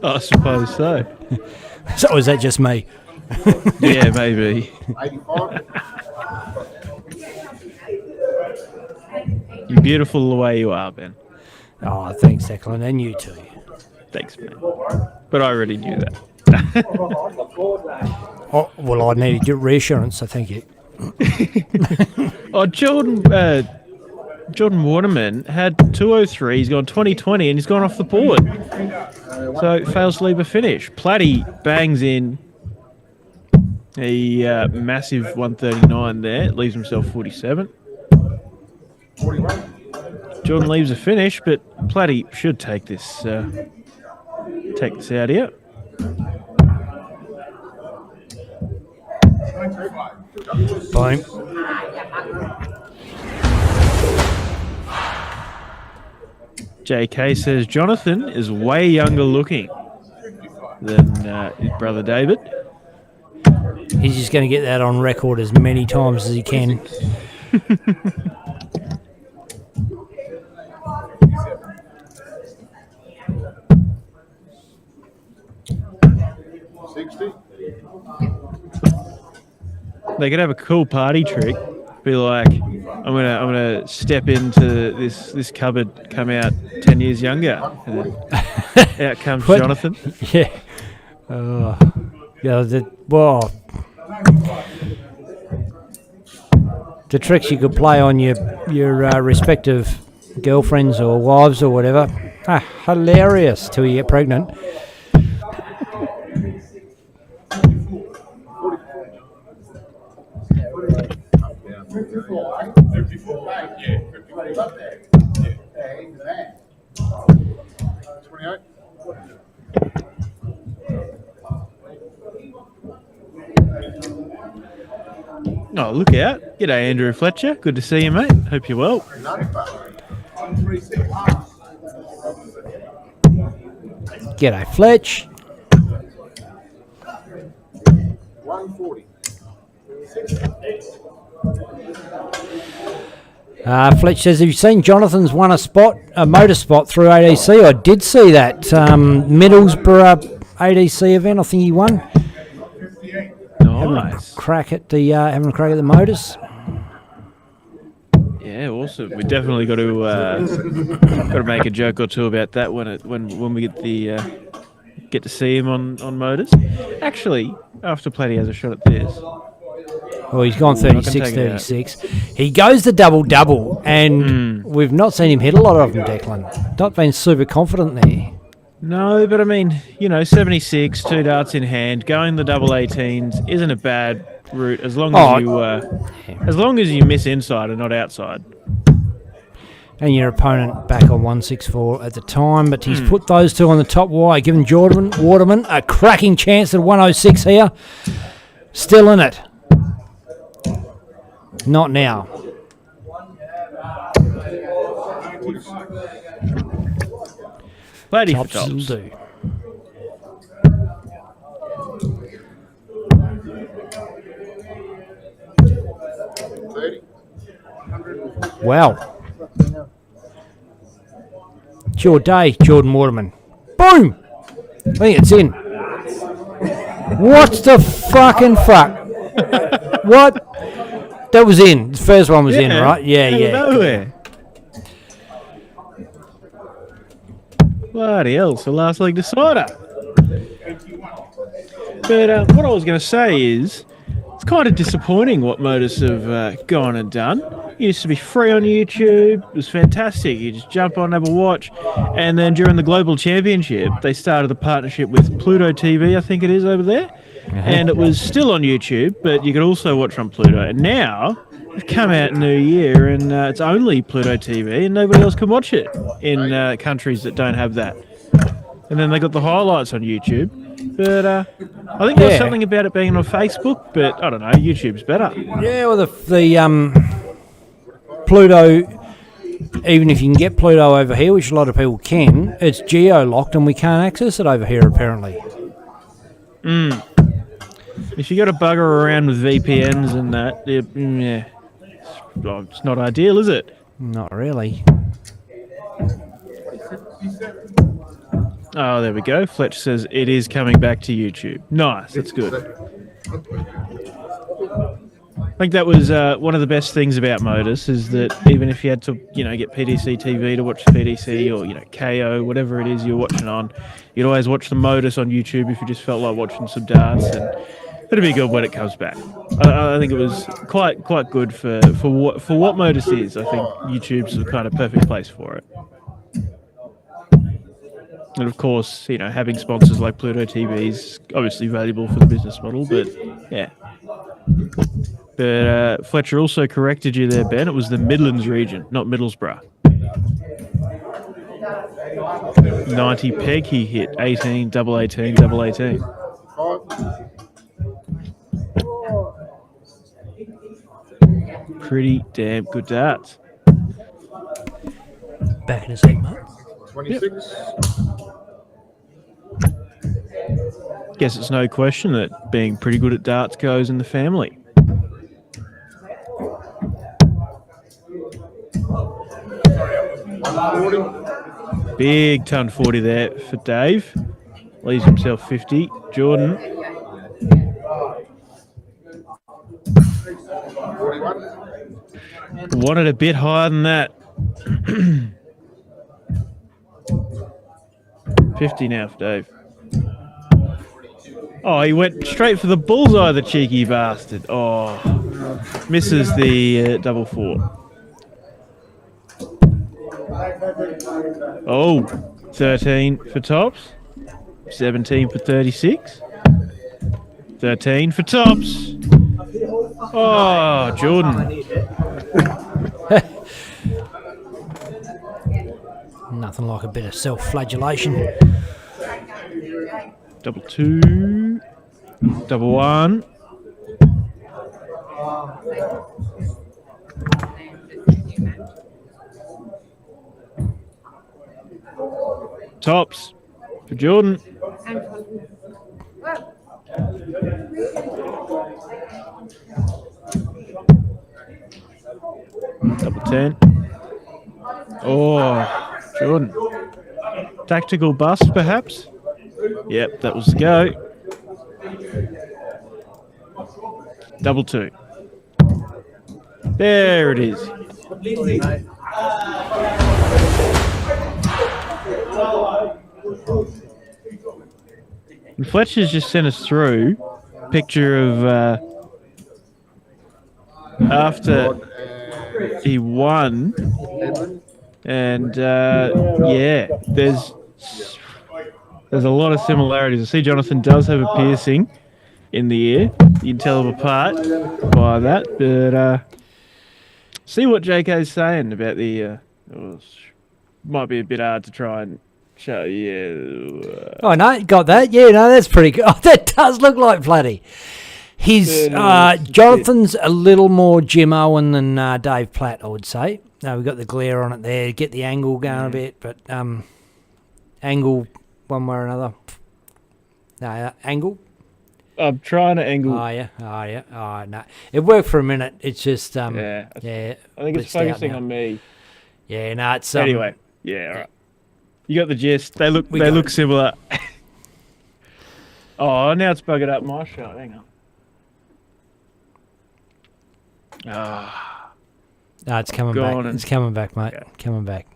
[SPEAKER 2] I suppose so.
[SPEAKER 3] So is that just me?
[SPEAKER 2] Yeah, maybe.
[SPEAKER 8] 85.
[SPEAKER 2] You're beautiful the way you are, Ben.
[SPEAKER 3] Oh, thanks, Declan, and you too.
[SPEAKER 2] Thanks, man. But I already knew that.
[SPEAKER 3] Oh, well, I needed your reassurance, so thank you.
[SPEAKER 2] Oh, Jordan Waterman had 203. He's gone 20-20, and he's gone off the board. So fails to leave a finish. Platty bangs in a massive 139 there. Leaves himself 47. Jordan leaves a finish, but Platty should take this out here.
[SPEAKER 3] Boom.
[SPEAKER 2] JK says Jonathan is way younger looking than his brother David.
[SPEAKER 3] He's just going to get that on record as many times as he can.
[SPEAKER 8] 60.
[SPEAKER 2] They could have a cool party trick. Be like, I'm gonna step into this cupboard, come out 10 years younger, and then out comes
[SPEAKER 3] What?
[SPEAKER 2] Jonathan.
[SPEAKER 3] Yeah. Yeah. The tricks you could play on your respective girlfriends or wives or whatever. Hilarious till you get pregnant.
[SPEAKER 2] Oh, look out. G'day, Andrew Fletcher. Good to see you, mate. Hope you're well.
[SPEAKER 3] G'day, Fletch.
[SPEAKER 8] 140.
[SPEAKER 3] Fletch says, have you seen Jonathan's won a motor spot through ADC? I did see that Middlesbrough ADC event. I think he won. Having a crack at the motors.
[SPEAKER 2] Yeah, awesome. We definitely got to make a joke or two about that when we get to see him on motors. Actually, after Platty has a shot at this.
[SPEAKER 3] Oh, he's gone 36-36. He goes the double-double, and we've not seen him hit a lot of them, Declan. Not been super confident there.
[SPEAKER 2] No, but I mean, 76, 2 darts in hand, going the double 18s isn't a bad route as long as you miss inside and not outside.
[SPEAKER 3] And your opponent back on 164 at the time, but he's put those two on the top wire, giving Waterman a cracking chance at 106 here. Still in it. Not now.
[SPEAKER 2] Platty for
[SPEAKER 3] Tops will
[SPEAKER 2] tops.
[SPEAKER 3] do. Wow. It's your day, Jordan Waterman. Boom! I think it's in. What the fucking fuck? What? That was in. The first one was in, right? Yeah.
[SPEAKER 2] Nowhere. Bloody hell, it's the last league decider. But what I was going to say is, it's kind of disappointing what Modus have gone and done. It used to be free on YouTube. It was fantastic. You just jump on, have a watch. And then during the Global Championship, they started a partnership with Pluto TV, I think it is over there. And it was still on YouTube, but you could also watch on Pluto. And now, it's come out New Year, and it's only Pluto TV, and nobody else can watch it in countries that don't have that. And then they got the highlights on YouTube. But I think there's something about it being on Facebook, but I don't know, YouTube's better.
[SPEAKER 3] Yeah, well, the Pluto, even if you can get Pluto over here, which a lot of people can, it's geo-locked and we can't access it over here, apparently.
[SPEAKER 2] If you got to bugger around with VPNs and that, it's not ideal, is it?
[SPEAKER 3] Not really.
[SPEAKER 2] Oh, there we go. Fletch says it is coming back to YouTube. Nice, that's good. I think that was one of the best things about Modus is that even if you had to, get PDC TV to watch the PDC or, KO, whatever it is you're watching on, you'd always watch the Modus on YouTube if you just felt like watching some darts, and it'll be good when it comes back. I think it was quite good for what Modus is. I think YouTube's the kind of perfect place for it. And of course, having sponsors like Pluto TV is obviously valuable for the business model, but yeah. But Fletcher also corrected you there, Ben. It was the Midlands region, not Middlesbrough. 90 peg he hit, 18, double 18, double 18. Pretty damn good darts.
[SPEAKER 3] Back in a sec, mate.
[SPEAKER 8] 26.
[SPEAKER 2] Guess it's no question that being pretty good at darts goes in the family. Big ton 40 there for Dave. Leaves himself 50. Jordan. Wanted a bit higher than that. 50 now for Dave. Oh, he went straight for the bullseye, the cheeky bastard. Oh, misses the double four. Oh, 13 for tops. 17 for 36. 13 for tops. Oh, Jordan.
[SPEAKER 3] Nothing like a bit of self-flagellation.
[SPEAKER 2] Double two. Double one. Tops for Jordan. Double 10. Oh, Jordan. Tactical bust, perhaps? Yep, that was the go. Double two. There it is. And Fletcher's just sent us through a picture of after he won, and yeah, there's a lot of similarities. I see Jonathan does have a piercing in the ear. You can tell them apart by that, but see what JK's saying about the. Might be a bit hard to try and show. Yeah.
[SPEAKER 3] Oh no, got that. Yeah, no, that's pretty good. Oh, that does look like Flatty. His Jonathan's a little more Jim Owen than Dave Platt, I would say. No, we've got the glare on it there. Get the angle going a bit, but angle one way or another. No, angle.
[SPEAKER 2] I'm trying to angle.
[SPEAKER 3] Oh yeah. Oh no, it worked for a minute. It's just yeah.
[SPEAKER 2] I think it's focusing on me.
[SPEAKER 3] Yeah, no, it's
[SPEAKER 2] anyway. Yeah, all right. You got the gist. They look similar. Oh, now it's buggered up my shot. Hang on. Ah.
[SPEAKER 3] No, it's coming back. It's coming back, mate. Okay. Coming back.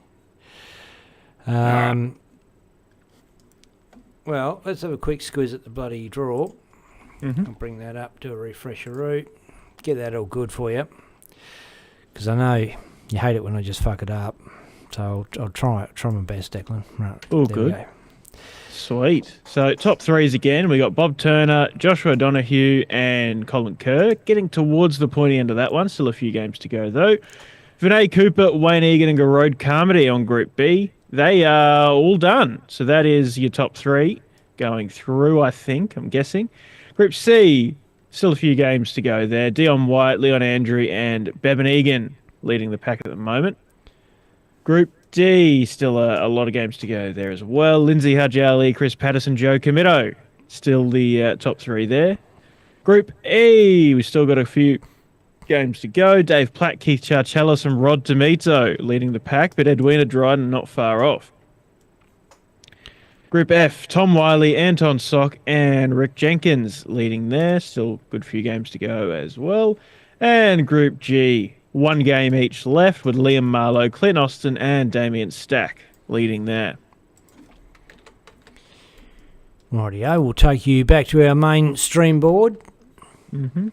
[SPEAKER 3] Well, let's have a quick squeeze at the bloody draw.
[SPEAKER 2] Mm-hmm.
[SPEAKER 3] I'll bring that up, do a refresher route, get that all good for you. Because I know you hate it when I just fuck it up. So I'll try my best, Declan. Right,
[SPEAKER 2] all good. Sweet. So top threes again. We got Bob Turner, Joshua Donahue, and Colin Kerr. Getting towards the pointy end of that one. Still a few games to go though. Vinay Cooper, Wayne Egan, and Garode Carmody on Group B. They are all done. So that is your top three going through, I think. I'm guessing. Group C, still a few games to go there. Dion White, Leon Andrew, and Bevan Egan leading the pack at the moment. Group D, still a lot of games to go there as well. Lindsay Hadji, Chris Patterson, Joe Comito, still the top three there. Group E, we still got a few games to go. Dave Platt, Keith Charchellis, and Rod Demito leading the pack, but Edwina Dryden not far off. Group F, Tom Wiley, Anton Sock, and Rick Jenkins leading there. Still good few games to go as well. And Group G, one game each left with Liam Marlowe, Clint Austin, and Damien Stack leading there.
[SPEAKER 3] Rightio, we'll take you back to our main stream board.
[SPEAKER 2] Mm-hmm.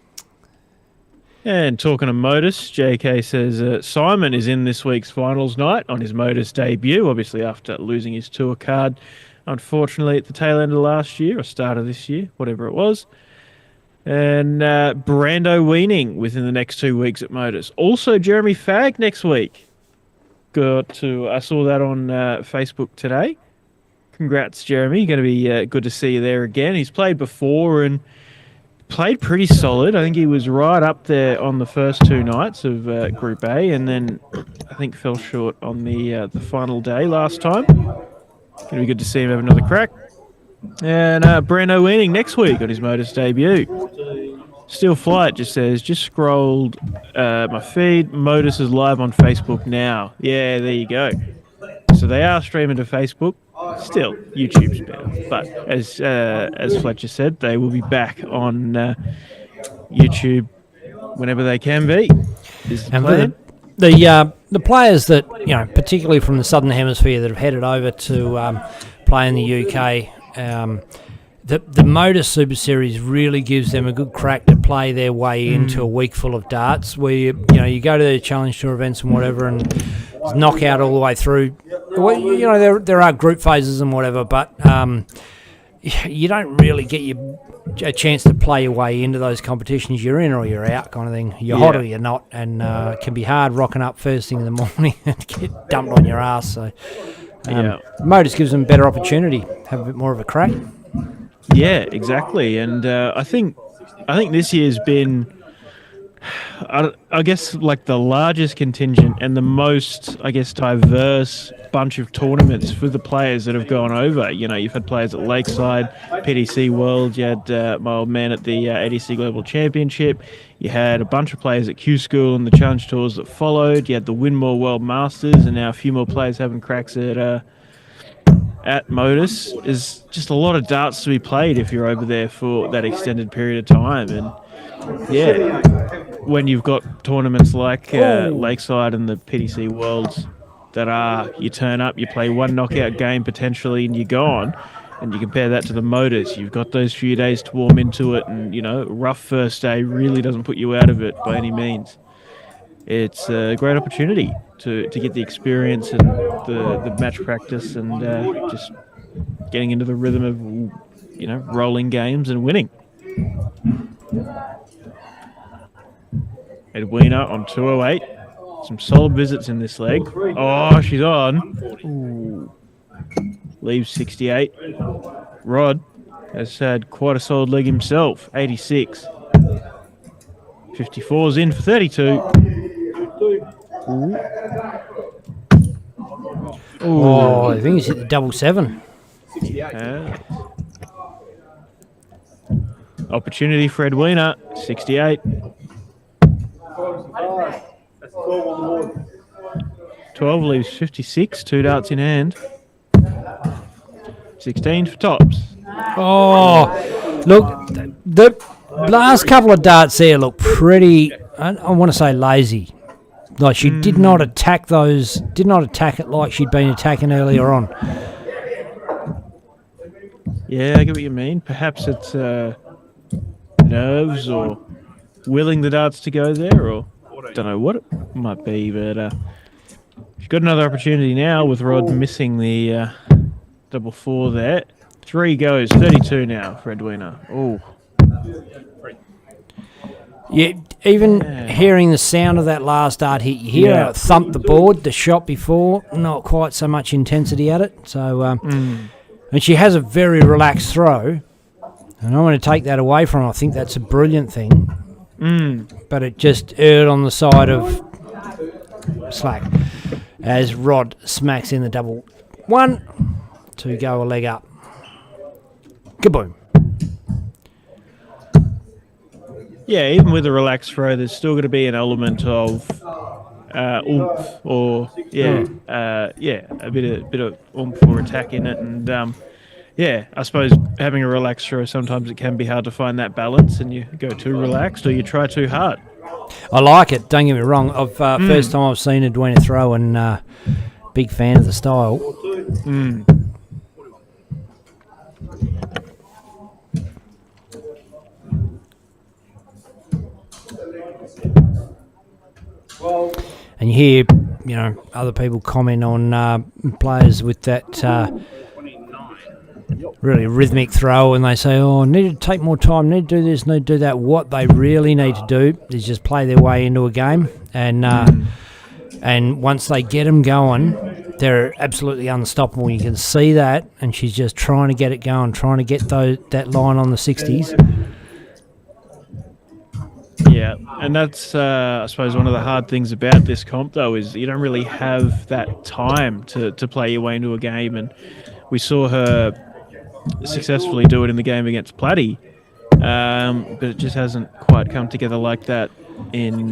[SPEAKER 2] And talking of Modus, JK says Simon is in this week's finals night on his Modus debut, obviously after losing his tour card, unfortunately, at the tail end of last year, or start of this year, whatever it was. And Brando Weaning within the next 2 weeks at Modus. Also, Jeremy Fagg next week. I saw that on Facebook today. Congrats, Jeremy. Going to be good to see you there again. He's played before and played pretty solid. I think he was right up there on the first two nights of Group A, and then I think fell short on the final day last time. Going to be good to see him have another crack. And Brando winning next week on his Modus debut. Still Flight just says, just scrolled my feed. Modus is live on Facebook now. Yeah, there you go. So they are streaming to Facebook. Still, YouTube's better. But as Fletcher said, they will be back on YouTube whenever they can be. Is the plan.
[SPEAKER 3] The players that, particularly from the Southern Hemisphere that have headed over to play in the UK, the Modus Super Series really gives them a good crack to play their way into a week full of darts where, you go to the Challenge Tour events and whatever and knock out all the way through. Well, there are group phases and whatever, but you don't really get a chance to play your way into those competitions. You're in or you're out kind of thing. You're hot or you're not, and it can be hard rocking up first thing in the morning and get dumped on your ass. So Modus gives them a better opportunity, have a bit more of a crack.
[SPEAKER 2] Yeah, exactly. And I think this year's been, I guess, like the largest contingent and the most, I guess, diverse bunch of tournaments for the players that have gone over. You've had players at Lakeside, PDC World, you had my old man at the ADC Global Championship, you had a bunch of players at Q School and the Challenge Tours that followed, you had the Winmore World Masters, and now a few more players having cracks at Modus. Is just a lot of darts to be played if you're over there for that extended period of time. And when you've got tournaments like Lakeside and the PDC Worlds that are, you turn up, you play one knockout game potentially and you're gone, and you compare that to the Modus, you've got those few days to warm into it, and rough first day really doesn't put you out of it by any means. It's a great opportunity to get the experience and the match practice and just getting into the rhythm of rolling games and winning. Edwina on 208. Some solid visits in this leg. Oh, she's on. Ooh. Leaves 68. Rod has had quite a solid leg himself. 86. 54's in for 32. Ooh.
[SPEAKER 3] Oh, I think he's hit the 77.
[SPEAKER 2] Opportunity for Edwina. 68. 12 leaves 56, 2 darts in hand. 16 for tops.
[SPEAKER 3] Oh, look, the last couple of darts there look pretty, I want to say lazy. Like she did not attack it like she'd been attacking earlier on.
[SPEAKER 2] Yeah, I get what you mean. Perhaps it's nerves or willing the darts to go there, or don't know what it might be, but she's got another opportunity now with Rod missing the double four there. 3 goes, 32 now for Edwina. Oh.
[SPEAKER 3] Yeah, even hearing the sound of that last dart hit, you hear her thump the board, the shot before, not quite so much intensity at it. So, and she has a very relaxed throw, and I want to take that away from her. I think that's a brilliant thing. But it just erred on the side of slack as Rod smacks in the double 1 to go a leg up. Kaboom.
[SPEAKER 2] Yeah, even with a relaxed throw, there's still going to be an element of oomph, or a bit of oomph or attack in it, and I suppose having a relaxed throw, sometimes it can be hard to find that balance, and you go too relaxed or you try too hard.
[SPEAKER 3] I like it. Don't get me wrong. First time I've seen Edwina throw, and big fan of the style. And you hear, other people comment on players with that really rhythmic throw, and they say, "Oh, need to take more time, need to do this, need to do that." What they really need to do is just play their way into a game, and once they get them going, they're absolutely unstoppable. You can see that, and she's just trying to get it going, trying to get that line on the 60s.
[SPEAKER 2] Yeah, and that's, I suppose, one of the hard things about this comp, though, is you don't really have that time to play your way into a game. And we saw her successfully do it in the game against Platy, but it just hasn't quite come together like that in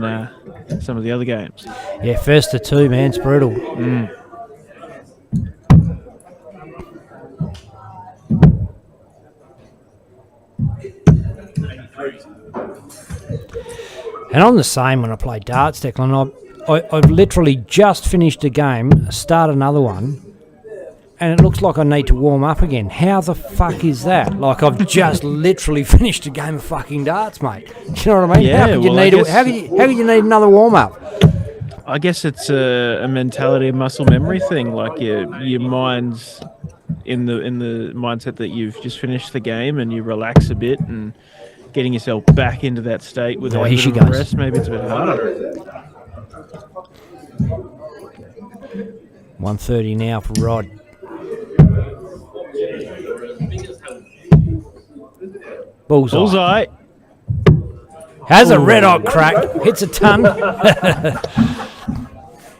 [SPEAKER 2] some of the other games.
[SPEAKER 3] Yeah, first to two, man, it's brutal. And I'm the same when I play darts, Declan. I've literally just finished a game, start another one, and it looks like I need to warm up again. How the fuck is that? Like, I've just literally finished a game of fucking darts, mate. Do you know what I mean?
[SPEAKER 2] Yeah,
[SPEAKER 3] how could you need another warm up?
[SPEAKER 2] I guess it's a mentality, a muscle memory thing. Like your mind's in the mindset that you've just finished the game and you relax a bit, and getting yourself back into that state with a
[SPEAKER 3] here
[SPEAKER 2] bit
[SPEAKER 3] she
[SPEAKER 2] of
[SPEAKER 3] goes.
[SPEAKER 2] rest, maybe it's a bit harder.
[SPEAKER 3] 1:30 now for Rod. Bullseye.
[SPEAKER 2] Bullseye.
[SPEAKER 3] Has a red hot crack. Hits a ton.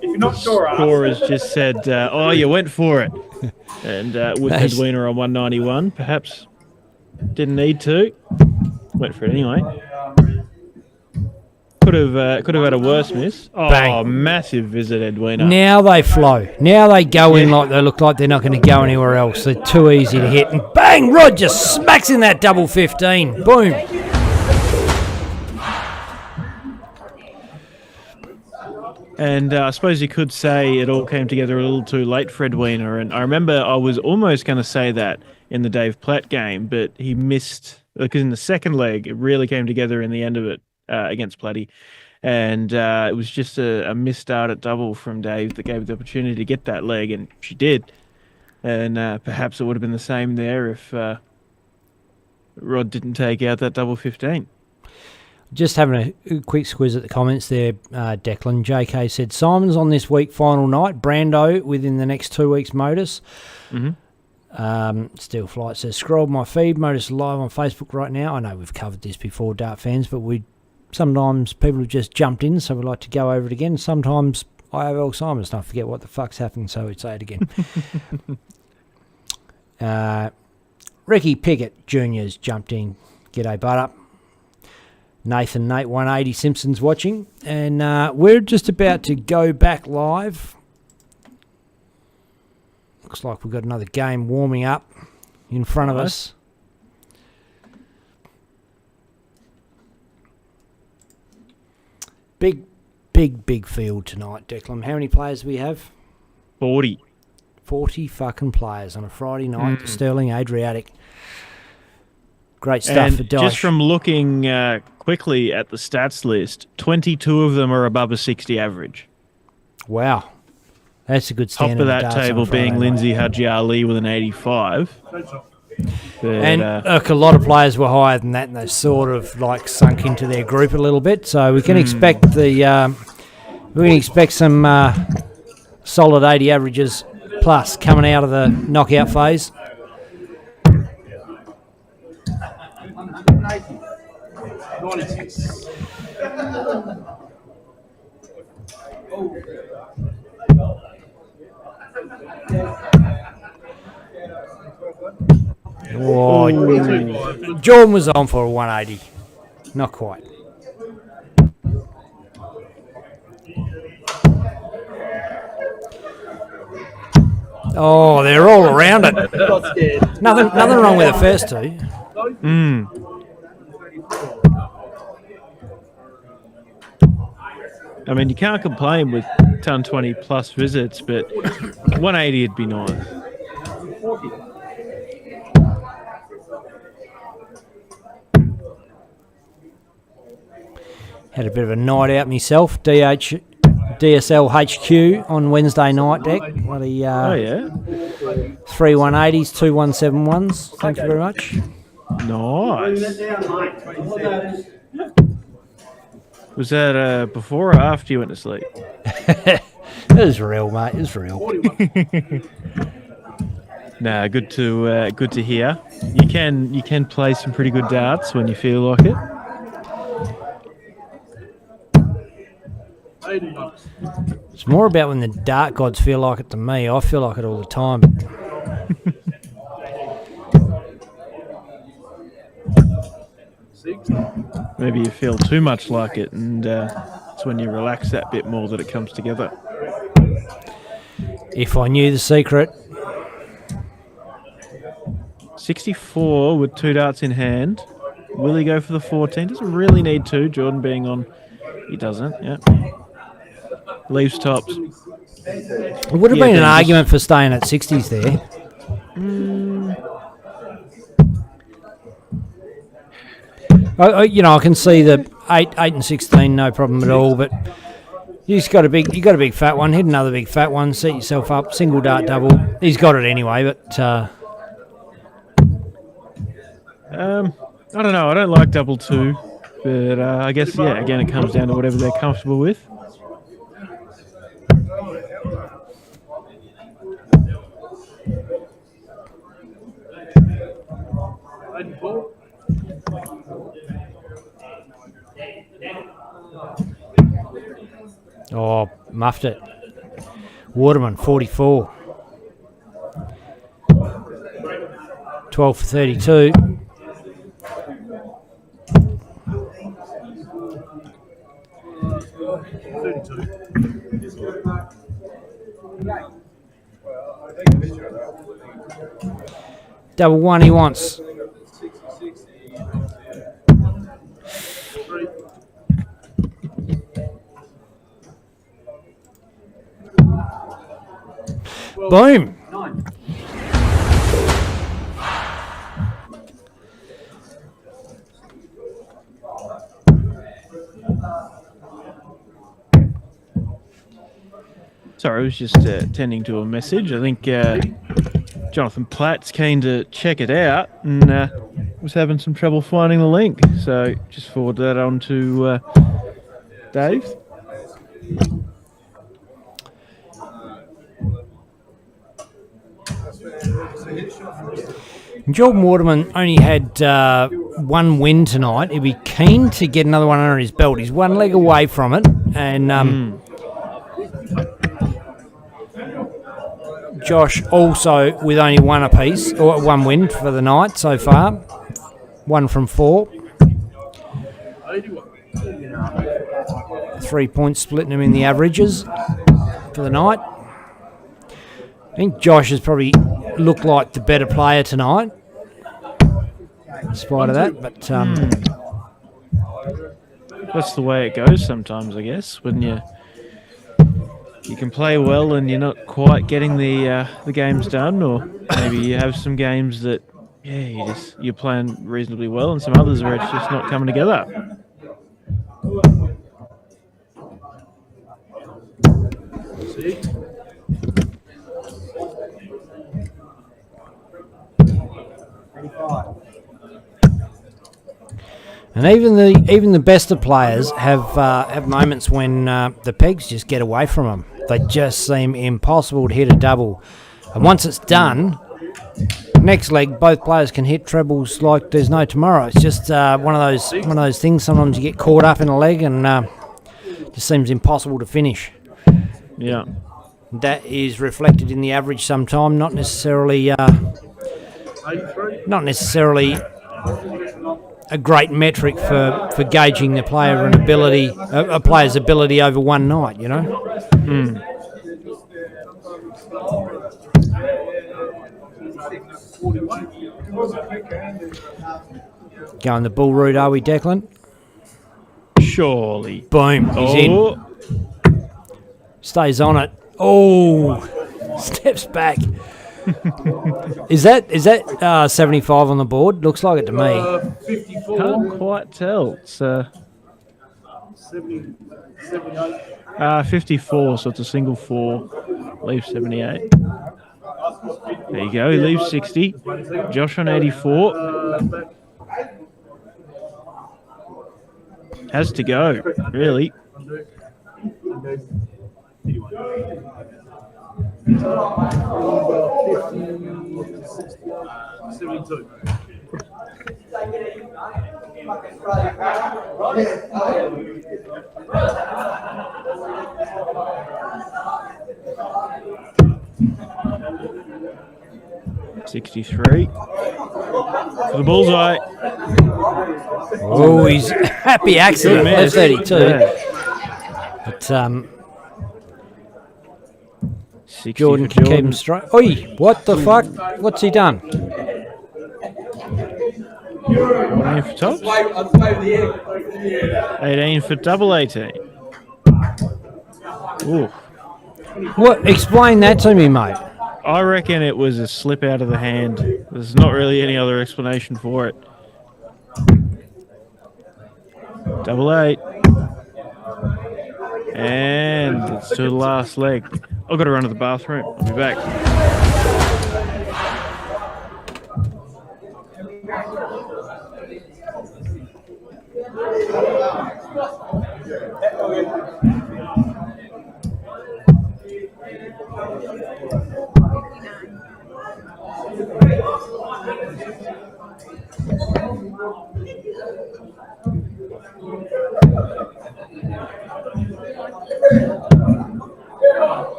[SPEAKER 5] If you're not sure,
[SPEAKER 2] Scorer's just said, "Oh, you went for it," and with
[SPEAKER 3] Nice.
[SPEAKER 2] his wiener on 191, perhaps didn't need to. Went for it anyway. Could have had a worse miss. Oh,
[SPEAKER 3] Bang.
[SPEAKER 2] massive visit, Edwina.
[SPEAKER 3] Now they flow. Now they go in like they look like they're not going to go anywhere else. They're too easy to hit. And bang, Rod just smacks in that double 15. Boom.
[SPEAKER 2] And I suppose you could say it all came together a little too late for Edwina. And I remember I was almost going to say that in the Dave Platt game, but he missed, because in the second leg, it really came together in the end of it against Platty. And it was just a missed start at double from Dave that gave the opportunity to get that leg, and she did. And perhaps it would have been the same there if Rod didn't take out that double 15.
[SPEAKER 3] Just having a quick squiz at the comments there, Declan. JK said, Simon's on this week final night. Brando within the next 2 weeks' Modus. Steel Flight says, scrolled my feed. Modus live on Facebook right now. I know we've covered this before, Dart fans, but sometimes people have just jumped in, so we like to go over it again. Sometimes I have Alzheimer's and I forget what the fuck's happened, so we'd say it again. Ricky Pickett Jr.'s jumped in. G'day, butt up. Nate 180 Simpson's watching, and we're just about to go back live. Looks like we've got another game warming up in front of us. Big field tonight, Declan. How many players do we have?
[SPEAKER 2] 40.
[SPEAKER 3] 40 fucking players on a Friday night at Sterling Adriatic. Great stuff for Dosh.
[SPEAKER 2] Just from looking quickly at the stats list, 22 of them are above a 60 average.
[SPEAKER 3] Wow. That's a good standard.
[SPEAKER 2] Top of that table being Lindsay Haji Ali with an 85. But,
[SPEAKER 3] and look, a lot of players were higher than that, and they sort of like sunk into their group a little bit. So we can expect some solid 80 averages plus coming out of the knockout phase. Oh, Jordan was on for a 180. Not quite. Oh, they're all around it. Nothing wrong with the first two.
[SPEAKER 2] I mean, you can't complain with 1020 plus visits, but 180 would be nice.
[SPEAKER 3] Had a bit of a night out myself. DSL HQ on Wednesday night, Deck. Bloody, 3 180s, 2 171s. Thank you very much.
[SPEAKER 2] Nice. Was that before or after you went to sleep?
[SPEAKER 3] It was real, mate. It was real.
[SPEAKER 2] Nah, good to hear. You can play some pretty good darts when you feel like it.
[SPEAKER 3] It's more about when the dart gods feel like it to me. I feel like it all the time.
[SPEAKER 2] maybe you feel too much like it, and it's when you relax that bit more that it comes together.
[SPEAKER 3] If I knew the secret.
[SPEAKER 2] 64 with 2 darts in hand. Will he go for the 14? Doesn't really need to. Jordan being on, he doesn't. Yeah. Leaves tops.
[SPEAKER 3] It would have been an argument for staying at 60s there. I can see the 8 and 16, no problem at all. But you got a big fat one. Hit another big fat one. Set yourself up. Single dart double. He's got it anyway. But
[SPEAKER 2] I don't know. I don't like double 2, but I guess again it comes down to whatever they're comfortable with.
[SPEAKER 3] Oh, muffed it. Waterman, 44. 12 for 32. Double 1 he wants. Boom.
[SPEAKER 2] Sorry, I was just attending to a message. I think Jonathan Platt's keen to check it out and was having some trouble finding the link. So just forward that on to Dave.
[SPEAKER 3] Jordan Waterman only had 1 win tonight. He'd be keen to get another one under his belt. He's 1 leg away from it. And Josh also with only 1 apiece, or 1 win for the night so far. 1 from 4. 3 points splitting them in the averages for the night. I think Josh has probably looked like the better player tonight, in spite of that. But
[SPEAKER 2] that's the way it goes sometimes, I guess, when you can play well and you're not quite getting the games done, or maybe you have some games that you're playing reasonably well, and some others where it's just not coming together.
[SPEAKER 3] And even the best of players have moments when the pegs just get away from them. They just seem impossible to hit a double. And once it's done, next leg both players can hit trebles like there's no tomorrow. It's just one of those things. Sometimes you get caught up in a leg and just seems impossible to finish.
[SPEAKER 2] Yeah,
[SPEAKER 3] that is reflected in the average sometime. Not necessarily a great metric for gauging the player and ability, a player's ability over one night, you know. Going the bull route, are we, Declan?
[SPEAKER 2] Surely.
[SPEAKER 3] Boom, he's in. Stays on it. Oh, steps back. Is that 75 on the board? Looks like it to me.
[SPEAKER 2] 54. Can't quite tell. It's 54, so it's a single 4. Leaves 78. There you go. He leaves 60. Josh on 84. Has to go, really. $63 for the bullseye.
[SPEAKER 3] Oh, he's happy accident.
[SPEAKER 2] Good miss.
[SPEAKER 3] 32.
[SPEAKER 2] Yeah.
[SPEAKER 3] But
[SPEAKER 2] 60
[SPEAKER 3] Jordan
[SPEAKER 2] for
[SPEAKER 3] can keep him straight. Oi, what the fuck? What's he done?
[SPEAKER 2] 18 for tops. 18 for double 18. Ooh.
[SPEAKER 3] What? Explain that to me, mate.
[SPEAKER 2] I reckon it was a slip out of the hand. There's not really any other explanation for it. Double 8. And it's to the last leg. I've got to run to the bathroom. I'll be back.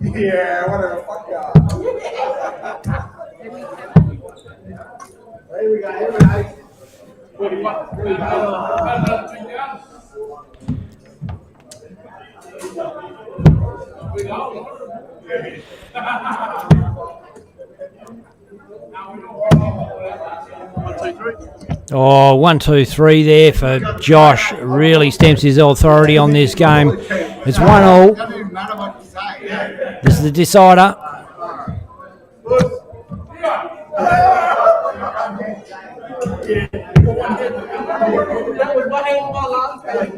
[SPEAKER 5] Yeah, whatever. Fuck yeah. Here we go. Here we go.
[SPEAKER 3] Oh, 1, 2, 3 there for Josh. Really stamps his authority on this game. It's 1-1.
[SPEAKER 5] Doesn't matter what you say.
[SPEAKER 3] This is the decider.
[SPEAKER 4] That was what happened my last game.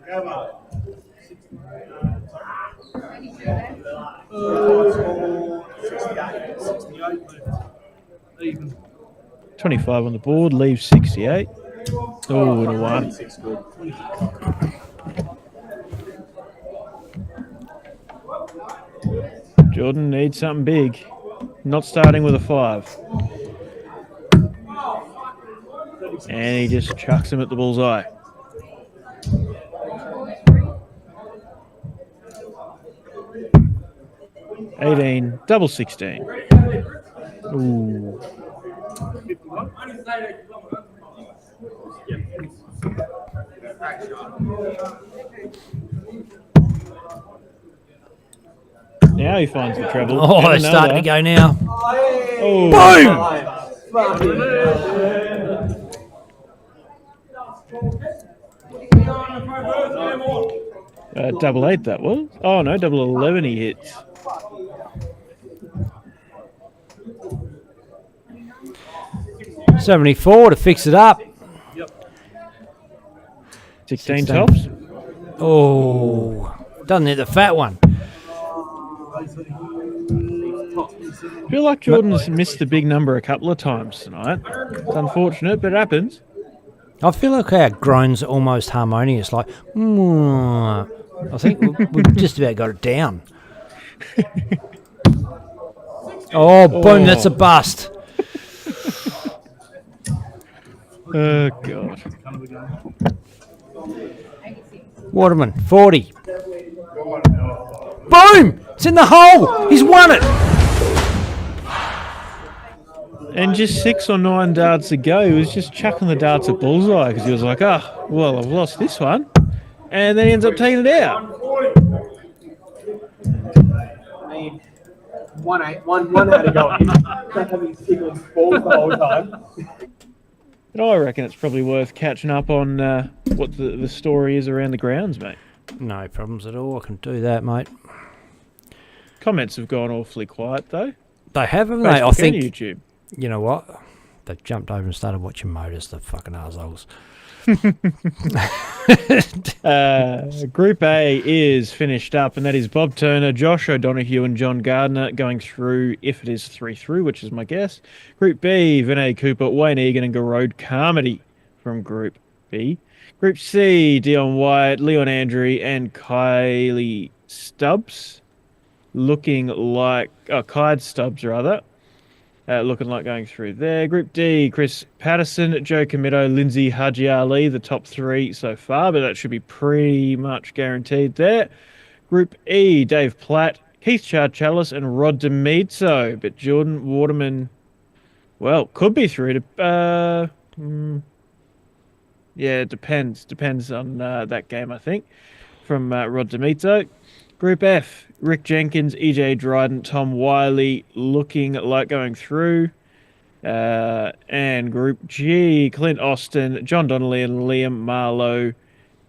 [SPEAKER 5] Come on.
[SPEAKER 2] 25 on the board, leaves 68. Oh, and a 1. Jordan needs something big. Not starting with a 5. And he just chucks him at the bullseye. 18, double 16. Ooh. Now he finds the treble.
[SPEAKER 3] Oh,
[SPEAKER 2] And
[SPEAKER 3] it's starting to go now.
[SPEAKER 2] Oh. Double 8 that was. Oh no, double 11 he hits.
[SPEAKER 3] $74 to fix it up.
[SPEAKER 2] 16 tops.
[SPEAKER 3] Oh, doesn't hit the fat one.
[SPEAKER 2] I feel like Jordan's missed the big number a couple of times tonight. It's unfortunate, but it happens.
[SPEAKER 3] I feel like our groan's almost harmonious. Like, I think we've just about got it down. Oh, boom, that's a bust.
[SPEAKER 2] Oh, God.
[SPEAKER 3] Waterman, 40. Boom! It's in the hole! He's won it!
[SPEAKER 2] And just 6 or 9 darts ago, he was just chucking the darts at bullseye because he was like, oh, well, I've lost this one. And then he ends up taking it out.
[SPEAKER 6] I mean, one had to go in. Not having signals balls the whole time.
[SPEAKER 2] But I reckon it's probably worth catching up on what the story is around the grounds, mate.
[SPEAKER 3] No problems at all. I can do that, mate.
[SPEAKER 2] Comments have gone awfully quiet, though.
[SPEAKER 3] They have, haven't
[SPEAKER 2] Facebook
[SPEAKER 3] they? I
[SPEAKER 2] and
[SPEAKER 3] think.
[SPEAKER 2] YouTube.
[SPEAKER 3] You know what? They've jumped over and started watching motors, the fucking arseholes.
[SPEAKER 2] Group A is finished up, and that is Bob Turner, Josh O'Donoghue, and John Gardner going through, if it is 3 through, which is my guess. Group B, Vinay Cooper, Wayne Egan, and Garode Carmody from Group B. Group C, Dion Wyatt, Leon Andrew, and Kylie Stubbs. Looking like... Kyde Stubbs, rather. Looking like going through there. Group D, Chris Patterson, Joe Comito, Lindsay Haji Ali, the top 3 so far, but that should be pretty much guaranteed there. Group E, Dave Platt, Keith Chalice, and Rod DeMizzo, but Jordan Waterman, well, could be through to... yeah, it depends on that game, I think, from Rod DeMizzo. Group F, Rick Jenkins, EJ Dryden, Tom Wiley looking like going through. And Group G, Clint Austin, John Donnelly, and Liam Marlowe.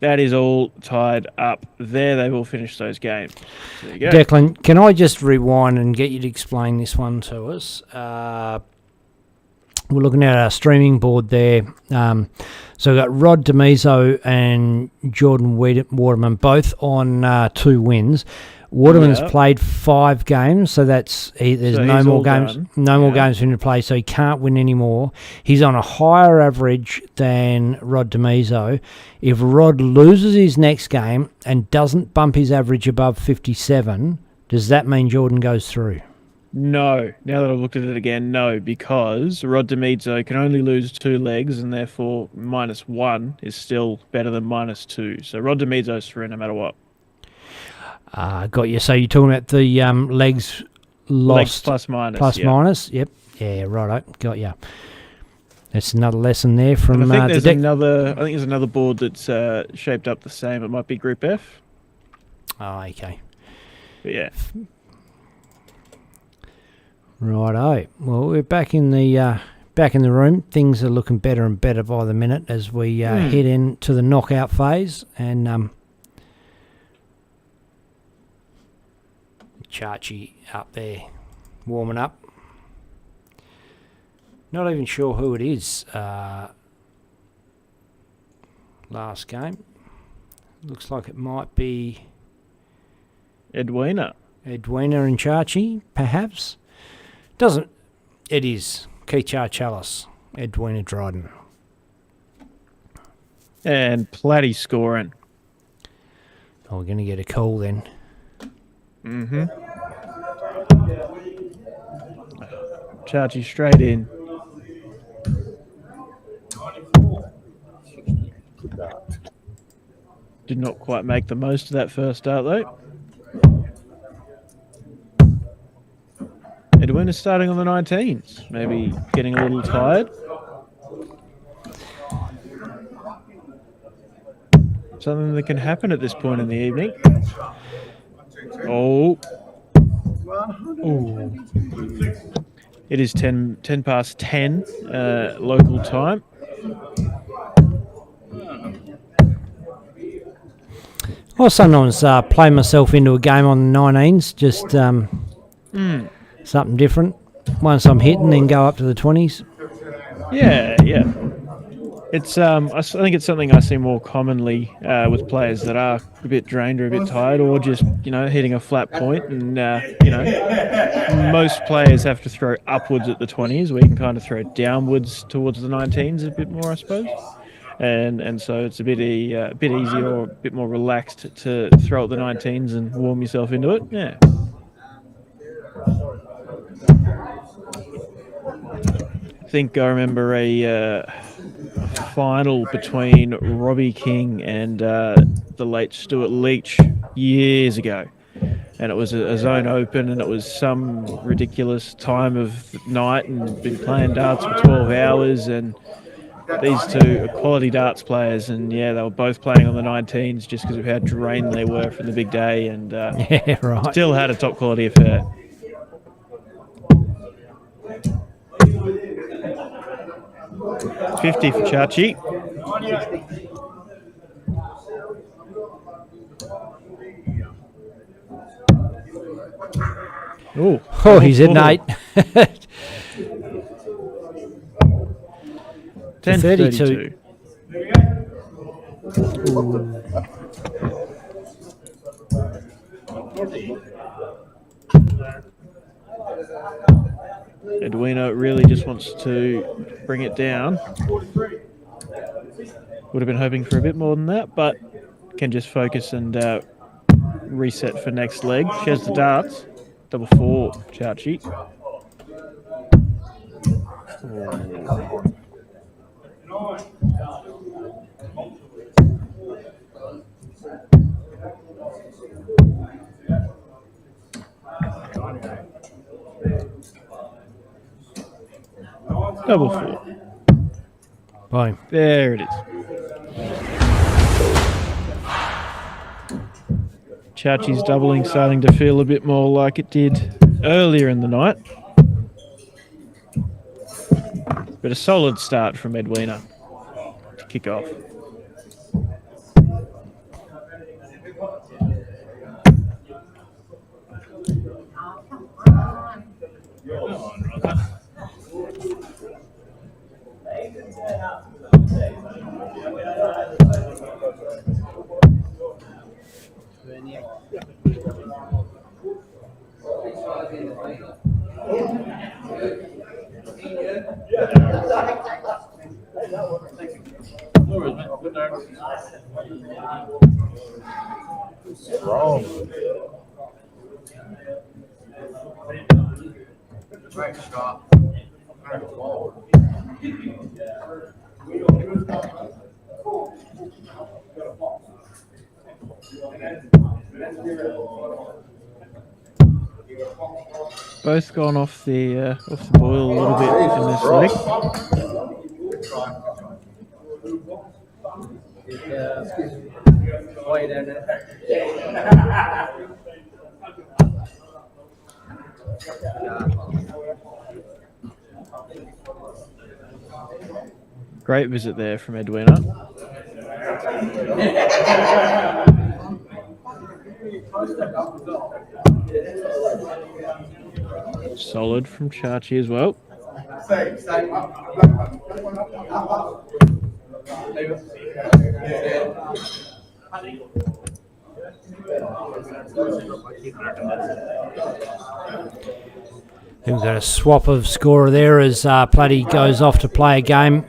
[SPEAKER 2] That is all tied up there. They've all finished those games. There you go.
[SPEAKER 3] Declan, can I just rewind and get you to explain this one to us? We're looking at our streaming board there. So we've got Rod DeMizzo and Jordan Waterman both on 2 wins. Waterman's played 5 games, so there's no more games.
[SPEAKER 2] Done.
[SPEAKER 3] More games for him to play, so he can't win anymore. He's on a higher average than Rod DeMizzo. If Rod loses his next game and doesn't bump his average above 57, does that mean Jordan goes through?
[SPEAKER 2] No. Now that I've looked at it again, no, because Rod DeMizzo can only lose 2 legs, and therefore -1 is still better than -2. So Rod DeMizzo's through no matter what.
[SPEAKER 3] Got you. So you're talking about the legs lost.
[SPEAKER 2] Legs plus minus.
[SPEAKER 3] Minus. Yep. Yeah, righto. Got you. That's another lesson there from
[SPEAKER 2] And I think
[SPEAKER 3] the
[SPEAKER 2] there's another board that's shaped up the same. It might be Group F.
[SPEAKER 3] Oh, okay.
[SPEAKER 2] But yeah.
[SPEAKER 3] Righto. Well, we're back in the room. Things are looking better and better by the minute as we head into the knockout phase, and Chachi up there warming up. Not even sure who it is. Last game. Looks like it might be
[SPEAKER 2] Edwina
[SPEAKER 3] and Chachi, perhaps. Doesn't. It is Keith Chalice, Edwina Dryden.
[SPEAKER 2] and Platty scoring.
[SPEAKER 3] Oh, we're going to get a call then.
[SPEAKER 2] Mm-hmm. Chachi straight in. Did not quite make the most of that first start though. Edwin is starting on the 19s. Maybe getting a little tired. Something that can happen at this point in the evening. Oh. Ooh. It is 10 past 10 local time.
[SPEAKER 3] I sometimes play myself into a game on the 19s, just something different. Once I'm hitting, then go up to the 20s.
[SPEAKER 2] Yeah. It's I think it's something I see more commonly with players that are a bit drained or a bit tired, or just hitting a flat point. And most players have to throw upwards at the 20s. We can kind of throw downwards towards the 19s a bit more, I suppose. And so it's a bit easier or a bit more relaxed to throw at the 19s and warm yourself into it. Yeah. I think I remember a final between Robbie King and the late Stuart Leach years ago. And it was a zone open, and it was some ridiculous time of night, and been playing darts for 12 hours, and these two are quality darts players, and yeah, they were both playing on the 19s just because of how drained they were from the big day, and
[SPEAKER 3] yeah, right.
[SPEAKER 2] Still had a top quality affair. 50 for Chachi.
[SPEAKER 3] Oh, he's at 8.
[SPEAKER 2] 10
[SPEAKER 3] 32.
[SPEAKER 2] 32. Edwina really just wants to bring it down. Would have been hoping for a bit more than that, but can just focus and reset for next leg. She has the darts. Double 4, Chachi. Double 4.
[SPEAKER 3] Boom.
[SPEAKER 2] There it is. Chachi's doubling starting to feel a bit more like it did earlier in the night. But a solid start from Edwina to kick off.
[SPEAKER 8] Wrong. Great shot.
[SPEAKER 2] Both gone off the boil a little bit in this leg. Great visit there from Edwina. Solid from Chachi as well.
[SPEAKER 3] We've got a swap of scorer there as Pluddy goes off to play a game.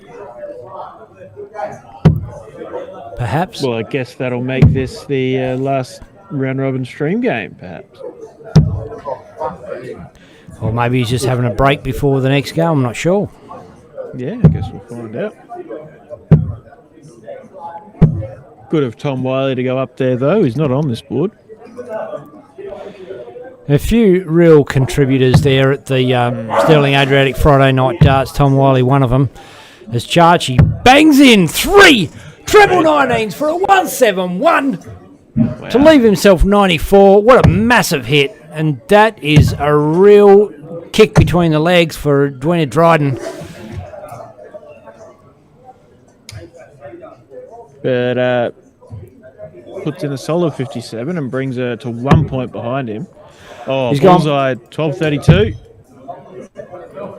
[SPEAKER 3] Perhaps.
[SPEAKER 2] Well, I guess that'll make this the last round robin stream game, perhaps.
[SPEAKER 3] Or maybe he's just having a break before the next game, I'm not sure.
[SPEAKER 2] Yeah, I guess we'll find out. Good of Tom Wiley to go up there, though. He's not on this board.
[SPEAKER 3] A few real contributors there at the Sterling Adriatic Friday night darts. Tom Wiley, one of them. As Chachi bangs in 3 treble 19s for a 171 to leave himself 94. What a massive hit. And that is a real kick between the legs for Edwina Dryden.
[SPEAKER 2] But puts in a solid 57 and brings her to 1 point behind him. Oh,
[SPEAKER 3] He's
[SPEAKER 2] bullseye, 12:32.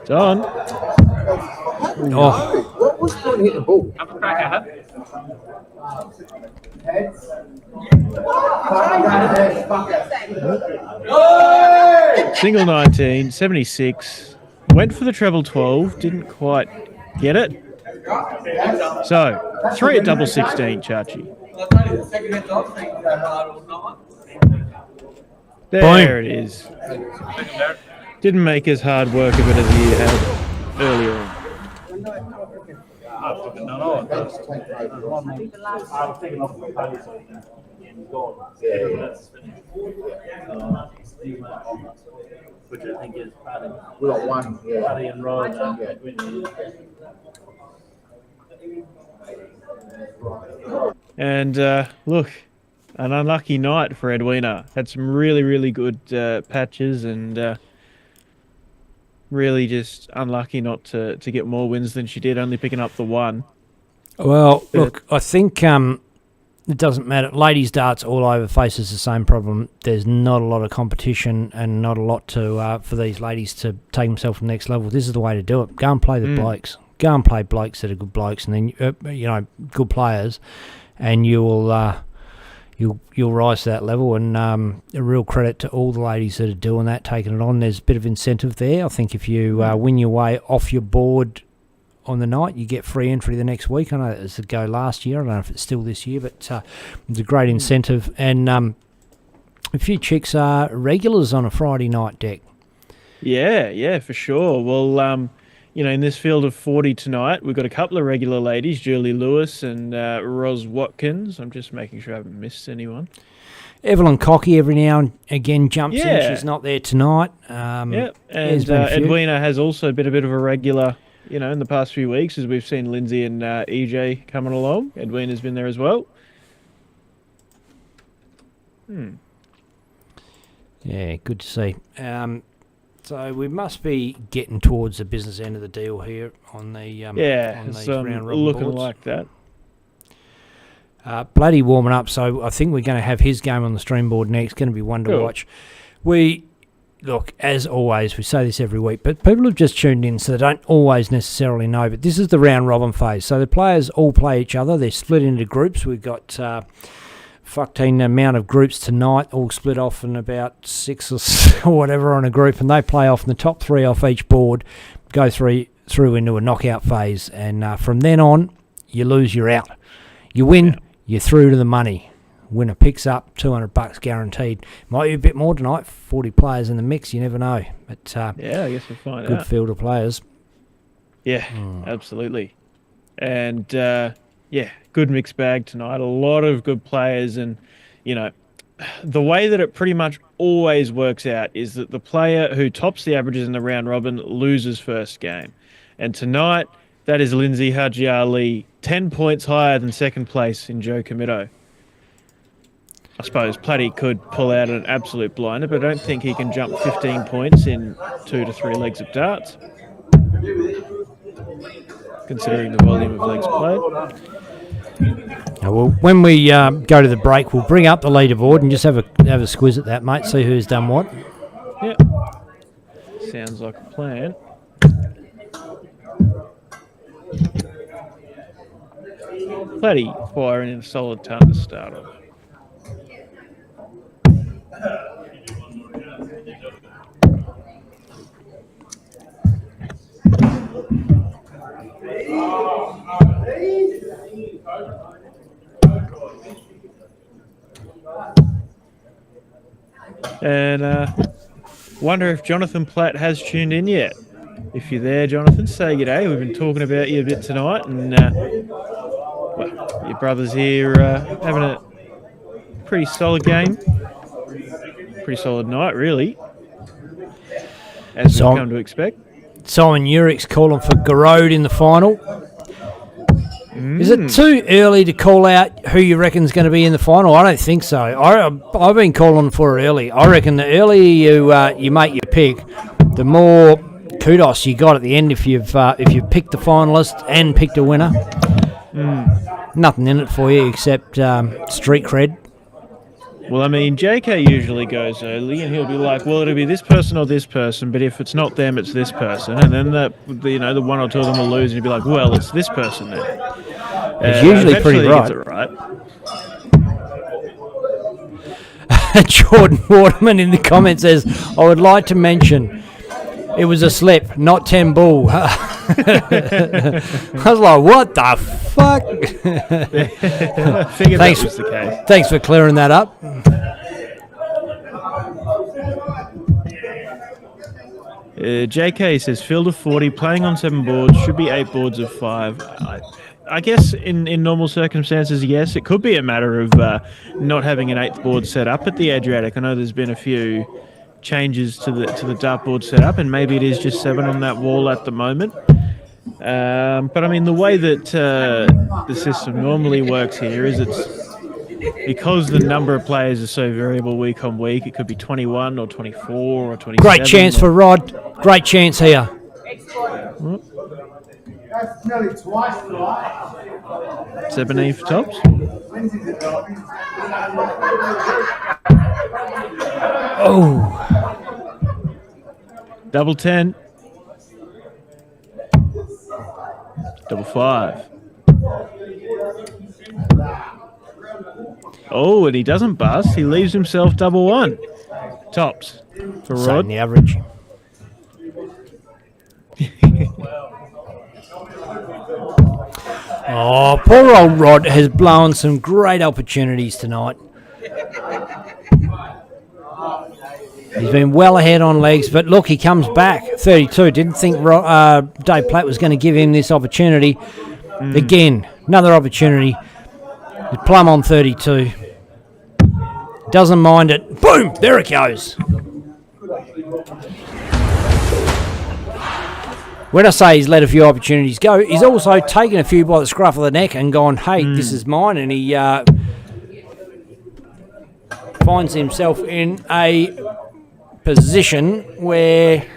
[SPEAKER 2] It's on.
[SPEAKER 3] Oh,
[SPEAKER 8] What was going to hit the ball?
[SPEAKER 2] Single 19, 76. Went for the treble 12, didn't quite get it. So, 3 at double 16, Chachi. There it is. Didn't make as hard work of it as he had earlier on.
[SPEAKER 7] Which I think is probably
[SPEAKER 8] We got one. Yeah.
[SPEAKER 7] Paddy and Rod.
[SPEAKER 2] And look, an unlucky night for Edwina. Had some really, really good patches and really just unlucky not to get more wins than she did, only picking up the one.
[SPEAKER 3] Well, look, I think it doesn't matter. Ladies darts all over faces the same problem. There's not a lot of competition and not a lot to for these ladies to take themselves to the next level. This is the way to do it. Go and play the blokes. Go and play blokes that are good blokes, and then good players, and you'll rise to that level. And a real credit to all the ladies that are doing that, taking it on. There's a bit of incentive there. I think if you win your way off your board on the night, you get free entry the next week. I know that was a go last year. I don't know if it's still this year, but it's a great incentive. And a few chicks are regulars on a Friday night deck.
[SPEAKER 2] Yeah, for sure. Well, in this field of 40 tonight, we've got a couple of regular ladies, Julie Lewis and Ros Watkins. I'm just making sure I haven't missed anyone.
[SPEAKER 3] Evelyn Cocky every now and again jumps in. She's not there tonight.
[SPEAKER 2] And Edwina has also been a bit of a regular, in the past few weeks, as we've seen Lindsay and EJ coming along. Edwina's been there as well.
[SPEAKER 3] Yeah, good to see. So we must be getting towards the business end of the deal here on the on these round robin
[SPEAKER 2] looking
[SPEAKER 3] boards.
[SPEAKER 2] like that.
[SPEAKER 3] Bloody warming up, so I think we're going to have his game on the stream board next. Going to be one to watch. Look, as always, we say this every week, but people have just tuned in, so they don't always necessarily know. But this is the round robin phase. So the players all play each other. They're split into groups. We've got 15 amount of groups tonight, all split off in about 6 or whatever on a group, and they play off, and the top 3 off each board go through into a knockout phase. And from then on, you lose, you're out. You win, you're through to the money. Winner picks up $200 guaranteed. Might be a bit more tonight. 40 players in the mix. You never know. But
[SPEAKER 2] I guess we'll find out.
[SPEAKER 3] Good field of players.
[SPEAKER 2] Yeah, absolutely. And good mixed bag tonight. A lot of good players, and the way that it pretty much always works out is that the player who tops the averages in the round robin loses first game. And tonight, that is Lindsay Haji Ali, 10 points higher than second place in Joe Comito. I suppose Platty could pull out an absolute blinder, but I don't think he can jump 15 points in 2 to 3 legs of darts, considering the volume of legs played.
[SPEAKER 3] Well, when we go to the break, we'll bring up the leaderboard and just have a squiz at that, mate. See who's done what.
[SPEAKER 2] Yeah, sounds like a plan. Platty firing in a solid ton to start off. And wonder if Jonathan Platt has tuned in yet. If you're there, Jonathan, say g'day. We've been talking about you a bit tonight, and your brother's here having a pretty solid game. Pretty solid night, really, as we've come to expect.
[SPEAKER 3] Simon Urick's calling for Garode in the final. Is it too early to call out who you reckon's going to be in the final? I don't think so. I've been calling for it early. I reckon the earlier you make your pick, the more kudos you got at the end if you've picked the finalist and picked a winner. Nothing in it for you except street cred.
[SPEAKER 2] Well, I mean, JK usually goes early, and he'll be like, "Well, it'll be this person or this person, but if it's not them, it's this person." And then the one or two of them will lose, and he'll be like, "Well, it's this person then."
[SPEAKER 3] It's usually pretty right.
[SPEAKER 2] He gets it right.
[SPEAKER 3] Jordan Waterman in the comments says, "I would like to mention it was a slip, not 10 bull." I was like, "What the fuck?"
[SPEAKER 2] Figured that was the case.
[SPEAKER 3] Thanks for clearing that up.
[SPEAKER 2] JK says, field of 40, playing on 7 boards, should be 8 boards of 5. I guess in normal circumstances, yes, it could be a matter of not having an 8th board set up at the Adriatic. I know there's been a few changes to the dartboard setup, and maybe it is just 7 on that wall at the moment. But I mean, the way that the system normally works here is it's because the number of players is so variable week on week. It could be 21 or 24 or 27.
[SPEAKER 3] Great chance for Rod. Great chance here.
[SPEAKER 6] That's nearly twice tonight.
[SPEAKER 2] 17 for tops.
[SPEAKER 3] Oh,
[SPEAKER 2] Double 10. Double 5. Oh, and he doesn't bust. He leaves himself double 1. Tops for
[SPEAKER 3] same
[SPEAKER 2] Rod.
[SPEAKER 3] the average. Oh, poor old Rod has blown some great opportunities tonight. He's been well ahead on legs, but look, he comes back. 32. Didn't think Dave Platt was going to give him this opportunity. Again, another opportunity. He's plumb on 32. Doesn't mind it. Boom! There it goes. When I say he's let a few opportunities go, he's also taken a few by the scruff of the neck and gone, hey, this is mine. And he finds himself in a position where,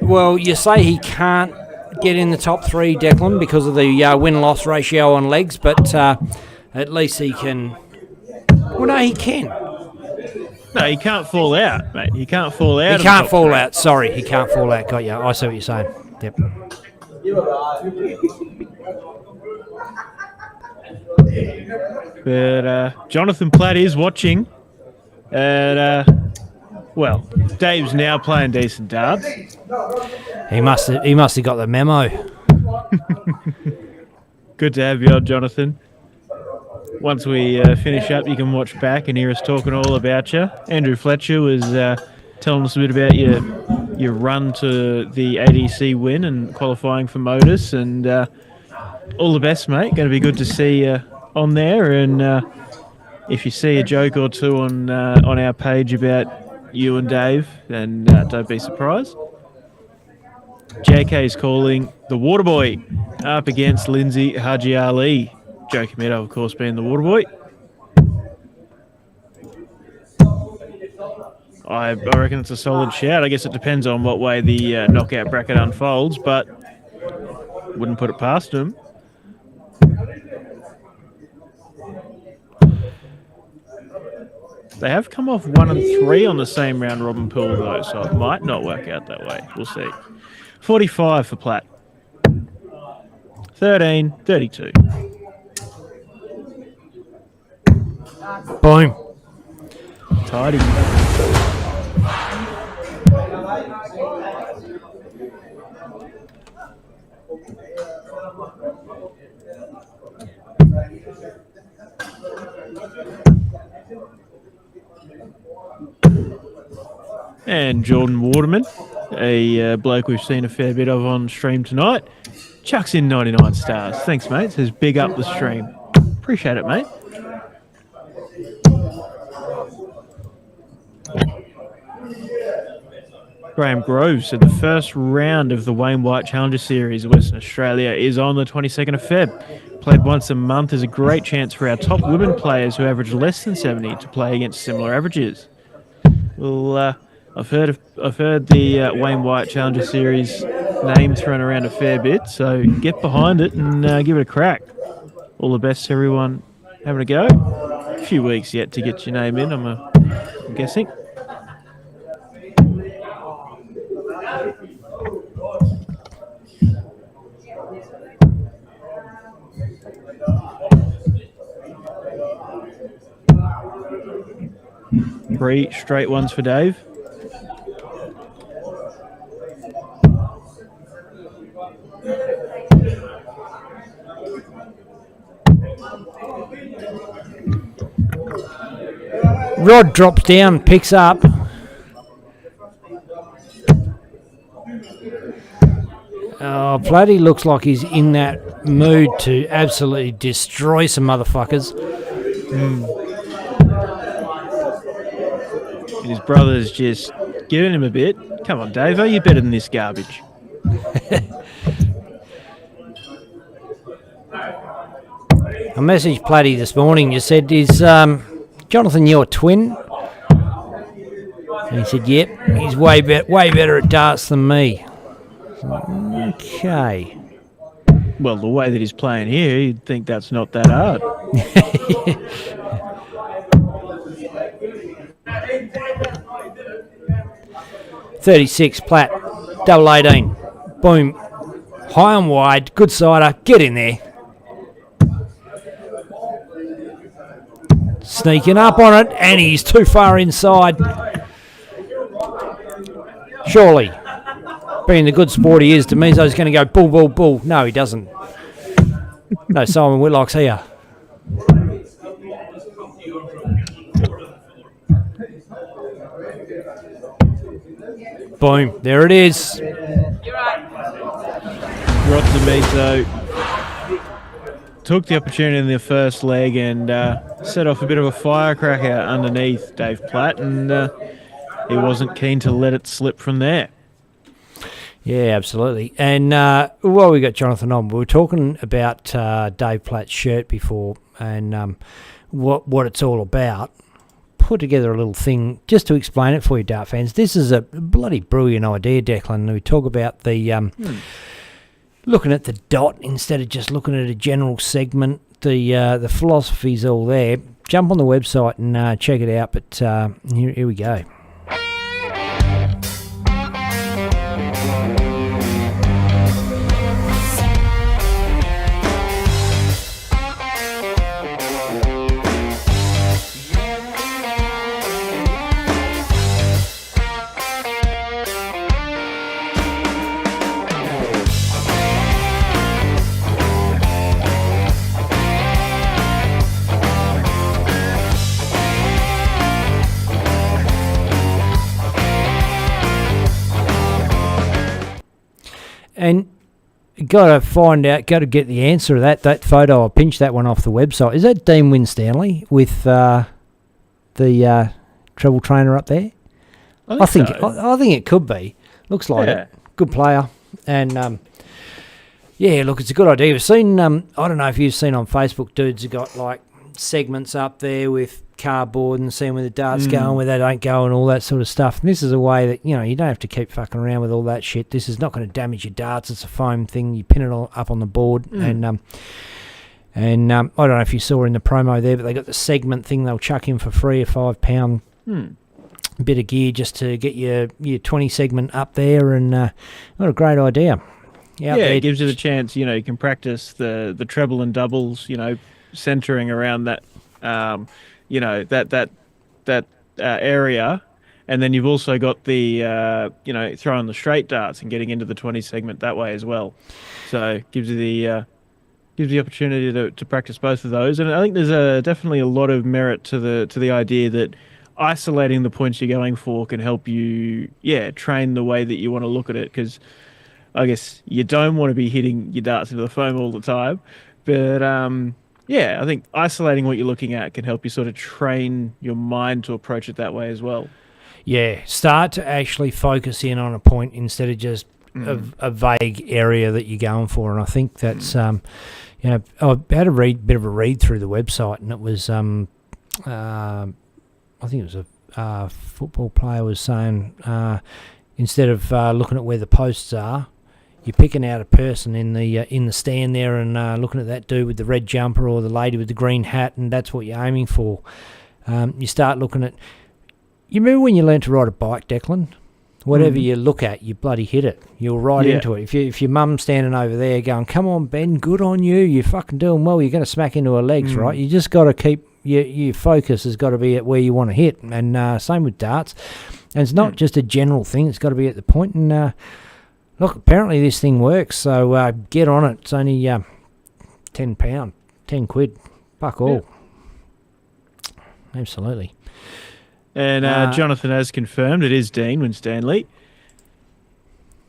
[SPEAKER 3] well, you say he can't get in the top 3, Declan, because of the win-loss ratio on legs, but at least he can. Well, no, he can.
[SPEAKER 2] No, he can't fall out, mate. He can't fall out.
[SPEAKER 3] He can't fall out. Sorry, he can't fall out. Got you. I see what you're saying. Yep.
[SPEAKER 2] But Jonathan Platt is watching. And, well, Dave's now playing decent darts.
[SPEAKER 3] He must have got the memo.
[SPEAKER 2] Good to have you on, Jonathan. Once we finish up, you can watch back and hear us talking all about you. Andrew Fletcher was telling us a bit about your run to the ADC win and qualifying for Modus. And all the best, mate. Going to be good to see you on there. And if you see a joke or two on our page about you and Dave, then don't be surprised. JK's calling the Waterboy up against Lindsay Haji Ali. Joe Cometto, of course, being the Waterboy. I reckon it's a solid shout. I guess it depends on what way the knockout bracket unfolds, but wouldn't put it past him. They have come off 1 and 3 on the same round robin pool, though, so it might not work out that way. We'll see. 45 for Platt. 13, 32.
[SPEAKER 3] Boom.
[SPEAKER 2] Tidy. And Jordan Waterman, a bloke we've seen a fair bit of on stream tonight, chucks in 99 stars. Thanks, mate. Says big up the stream. Appreciate it, mate. Graham Groves said the first round of the Wayne White Challenger Series in Western Australia is on the 22nd of Feb. Played once a month is a great chance for our top women players who average less than 70 to play against similar averages. Well, I've heard the Wayne White Challenger Series name thrown around a fair bit, so get behind it and give it a crack. All the best to everyone having a go. A few weeks yet to get your name in, I'm guessing. Three straight ones for Dave.
[SPEAKER 3] Rod drops down, picks up. Oh, Platty looks like he's in that mood to absolutely destroy some motherfuckers.
[SPEAKER 2] And his brother's just giving him a bit. Come on, Dave, are you better than this garbage?
[SPEAKER 3] I messaged Platty this morning. You said, is Jonathan your twin? And he said, yep, he's way better at darts than me. Okay.
[SPEAKER 2] Well, the way that he's playing here, you'd think that's not that hard.
[SPEAKER 3] 36 Platt, double 18. Boom. High and wide, good sider, get in there. Sneaking up on it, and he's too far inside. Surely, being the good sport he is, Demizo's going to go bull, bull, bull. No, he doesn't. No, Simon Whitlock's here. Boom, there it is.
[SPEAKER 2] Rod Demizo took the opportunity in the first leg and set off a bit of a firecracker underneath Dave Platt, and he wasn't keen to let it slip from there.
[SPEAKER 3] Yeah, absolutely. And while we got Jonathan on, we were talking about Dave Platt's shirt before and what it's all about. Put together a little thing just to explain it for you, dart fans. This is a bloody brilliant idea, Declan. We talk about the looking at the dot instead of just looking at a general segment. The philosophy's all there. Jump on the website and check it out. But here we go. And got to get the answer to that photo. I pinched that one off the website. Is that Dean Winstanley with the treble trainer up there? I think it could be. Looks like it. Good player. And yeah, look, it's a good idea. We've seen. I don't know if you've seen on Facebook, dudes have got like segments up there with cardboard and seeing where the darts go and where they don't go and all that sort of stuff. And this is a way that, you know, you don't have to keep fucking around with all that shit. This is not going to damage your darts. It's a foam thing. You pin it all up on the board. And I don't know if you saw in the promo there, but they got the segment thing they'll chuck in for free, a £5 bit of gear just to get your 20 segment up there. And what a great idea.
[SPEAKER 2] Yeah, it gives you the chance, you know, you can practice the treble and doubles, you know, centering around that, you know, that area, and then you've also got the, you know, throwing the straight darts and getting into the 20 segment that way as well. So it gives you the opportunity to practice both of those, and I think there's definitely a lot of merit to the idea that isolating the points you're going for can help you, train the way that you want to look at it, because I guess you don't want to be hitting your darts into the foam all the time, but I think isolating what you're looking at can help you sort of train your mind to approach it that way as well. Yeah,
[SPEAKER 3] start to actually focus in on a point instead of just a vague area that you're going for. And I think that's, you know, I had a bit of a read through the website, and it was, I think it was a football player was saying, instead of looking at where the posts are, you're picking out a person in the stand there and looking at that dude with the red jumper or the lady with the green hat, and that's what you're aiming for. You start looking at... You remember when you learned to ride a bike, Declan? Whatever you look at, you bloody hit it. You'll ride into it. If your mum's standing over there going, come on, Ben, good on you, you're fucking doing well, you're going to smack into her legs, right? You just got to keep... Your focus has got to be at where you want to hit. And same with darts. And it's not just a general thing. It's got to be at the point. And... look, apparently this thing works, so get on it. It's only £10, 10 quid. Fuck all. Yeah. Absolutely.
[SPEAKER 2] And Jonathan has confirmed it is Dean Winstanley.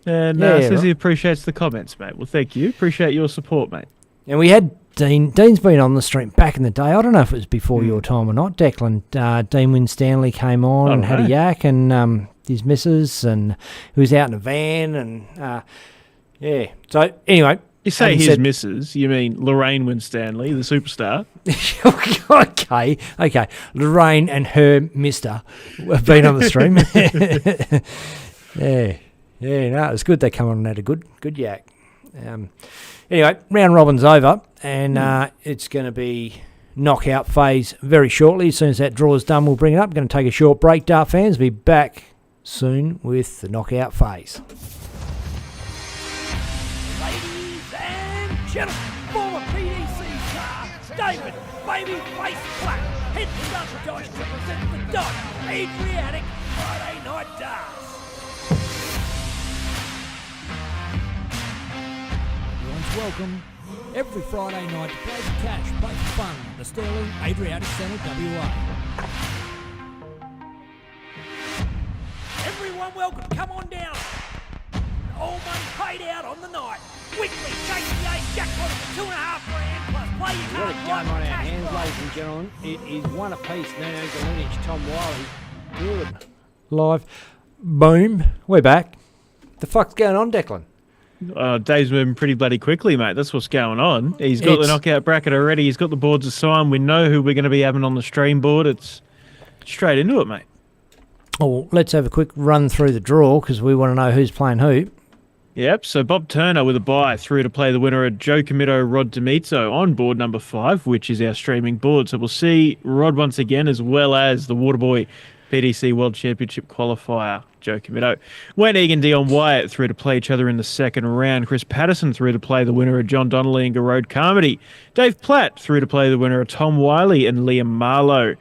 [SPEAKER 2] And says he appreciates the comments, mate. Well, thank you. Appreciate your support, mate.
[SPEAKER 3] And we had Dean. Dean's been on the stream back in the day. I don't know if it was before your time or not, Declan. Dean Winstanley came on and had a yak, and... his missus, and he was out in a van, and So anyway,
[SPEAKER 2] You say
[SPEAKER 3] And he
[SPEAKER 2] his
[SPEAKER 3] said-
[SPEAKER 2] missus, you mean Lorraine Winstanley, the superstar.
[SPEAKER 3] okay. Lorraine and her mister have been on the stream. No, it was good they come on and had a good yak. Anyway, round robin's over, and it's going to be knockout phase very shortly. As soon as that draw is done, we'll bring it up. We're going to take a short break, Dart fans. Be back soon with the knockout phase.
[SPEAKER 1] Ladies and gentlemen, former PDC star David Babyface Platt heads up to Dosh to present the Dosh Adriatic Friday Night Darts.
[SPEAKER 9] Everyone's welcome every Friday night to play for cash, play for fun. The Sterling Adriatic Centre, WA.
[SPEAKER 1] Everyone welcome, come on down. All money paid out on the night. Weekly KTA jackpot of $2.5 grand plus play your
[SPEAKER 3] What a
[SPEAKER 1] card
[SPEAKER 3] game on our
[SPEAKER 1] right cash
[SPEAKER 3] hands,
[SPEAKER 1] prize.
[SPEAKER 3] ladies and gentlemen. It is one apiece. Nino Galinich, Tom Wiley. Good. Live. Boom. We're back. The fuck's going on, Declan?
[SPEAKER 2] Dave's moving pretty bloody quickly, mate. That's what's going on. He's got the
[SPEAKER 3] It's-
[SPEAKER 2] knockout bracket already. He's got the boards assigned. We know who we're going to be having on the stream board. It's straight into it, mate.
[SPEAKER 3] Oh, well, let's have a quick run through the draw because we want to know who's playing who.
[SPEAKER 2] Yep, so Bob Turner with a bye through to play the winner of Joe Comito, Rod Demito on board number 5, which is our streaming board. So we'll see Rod once again, as well as the Waterboy PDC World Championship qualifier, Joe Comito. Wayne Egan, Dion Wyatt through to play each other in the second round. Chris Patterson through to play the winner of John Donnelly and Garode Carmody. Dave Platt through to play the winner of Tom Wiley and Liam Marlowe.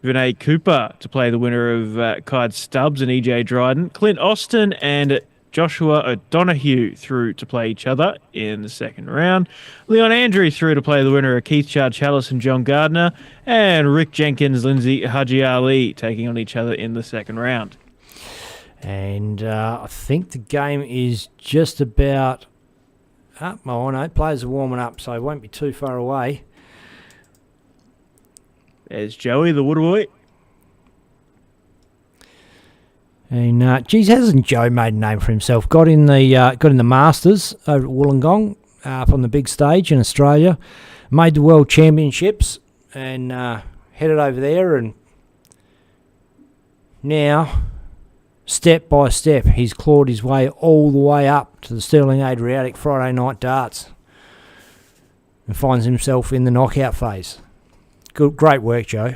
[SPEAKER 2] Vinay Cooper to play the winner of Clyde Stubbs and EJ Dryden. Clint Austin and Joshua O'Donoghue through to play each other in the second round. Leon Andrew through to play the winner of Keith Chad-Chalice and John Gardner. And Rick Jenkins, Lindsay Haji Ali taking on each other in the second round.
[SPEAKER 3] And I think the game is just about up. Oh, no, players are warming up, so it won't be too far away.
[SPEAKER 2] There's Joey, the Waterboy.
[SPEAKER 3] And geez, hasn't Joe made a name for himself? Got in the Masters over at Wollongong, up on the big stage in Australia. Made the World Championships and headed over there. And now, step by step, he's clawed his way all the way up to the Sterling Adriatic Friday Night Darts and finds himself in the knockout phase. Good, great work, Joe.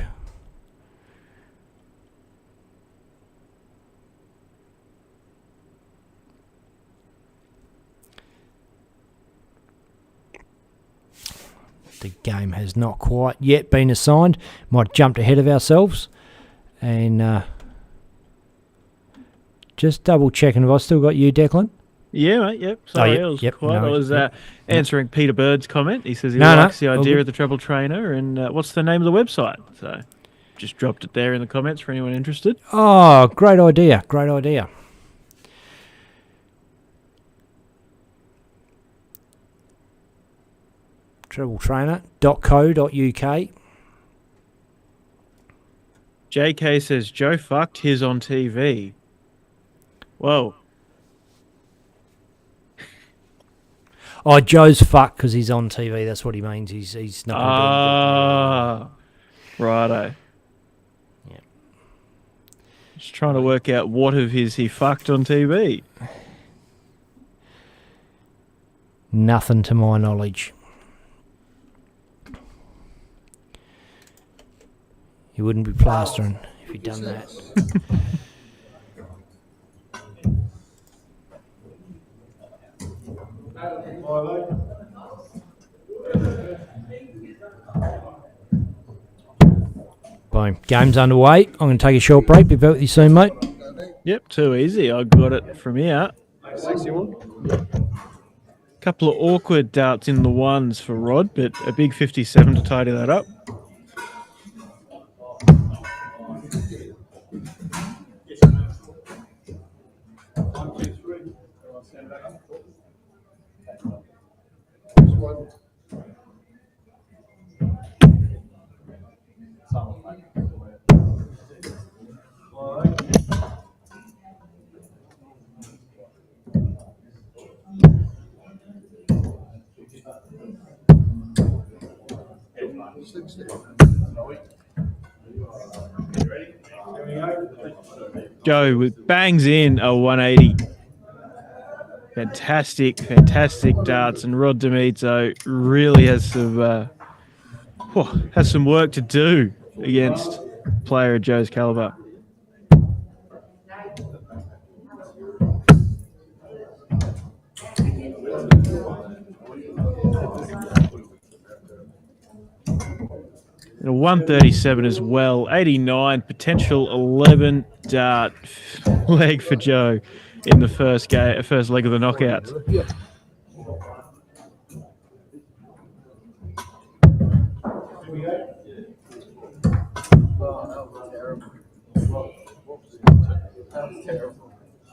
[SPEAKER 3] The game has not quite yet been assigned. Might have jumped ahead of ourselves. And just double checking if I still got you, Declan.
[SPEAKER 2] Yeah, mate, yep. Sorry,
[SPEAKER 3] yep,
[SPEAKER 2] I was
[SPEAKER 3] yep,
[SPEAKER 2] quiet.
[SPEAKER 3] no,
[SPEAKER 2] I was
[SPEAKER 3] yep.
[SPEAKER 2] answering Peter Bird's comment. He says he
[SPEAKER 3] No,
[SPEAKER 2] likes the
[SPEAKER 3] all
[SPEAKER 2] idea
[SPEAKER 3] good.
[SPEAKER 2] of the treble trainer and what's the name of the website. So just dropped it there in the comments for anyone interested.
[SPEAKER 3] Oh, great idea. Great idea. Trebletrainer.co.uk.
[SPEAKER 2] JK says Joe fucked his on TV. Whoa.
[SPEAKER 3] Oh, Joe's fucked because he's on TV. That's what he means. He's not going to
[SPEAKER 2] Ah, righto.
[SPEAKER 3] Yeah.
[SPEAKER 2] Just trying to work out what of his he fucked on TV.
[SPEAKER 3] Nothing to my knowledge. He wouldn't be plastering if he'd done that. Boom. Game's underway. I'm going to take a short break. Be back with you soon, mate.
[SPEAKER 2] Yep, too easy. I got it from here. Couple of awkward darts in the ones for Rod, but a big 57 to tidy that up. Joe with bangs in a 180. Fantastic darts, and Rod D'Amizo really has some work to do against a player of Joe's caliber. And a 137 as well, 89, potential 11 dart leg for Joe in the first leg of the knockouts.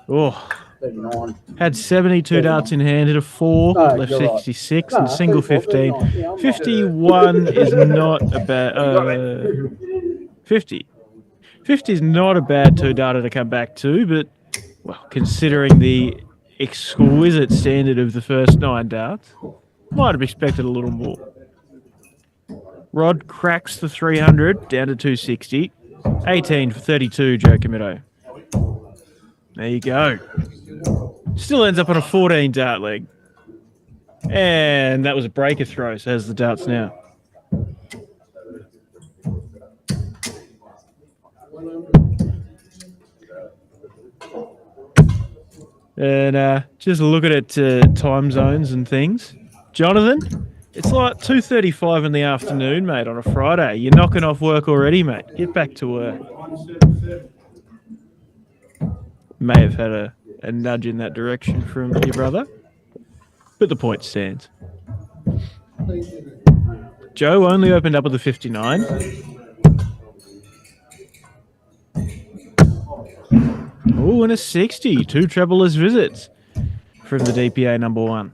[SPEAKER 2] Oh, had 72 darts in hand, hit a 4, left 66, and single 15. 51 is not a bad... 50. 50 is not a bad 2-darter to come back to, but, well, considering the exquisite standard of the first 9 darts, might have expected a little more. Rod cracks the 300 down to 260. 18 for 32, Joe Comito. There you go. Still ends up on a 14 dart leg. And that was a breaker throw, so has the darts now. And just looking at time zones and things. Jonathan, it's like 2:35 in the afternoon, mate, on a Friday. You're knocking off work already, mate. Get back to work. May have had a nudge in that direction from your brother, but the point stands. Joe only opened up with a 59. Oh, and a 60. 2 trebleless visits from the DPA number 1.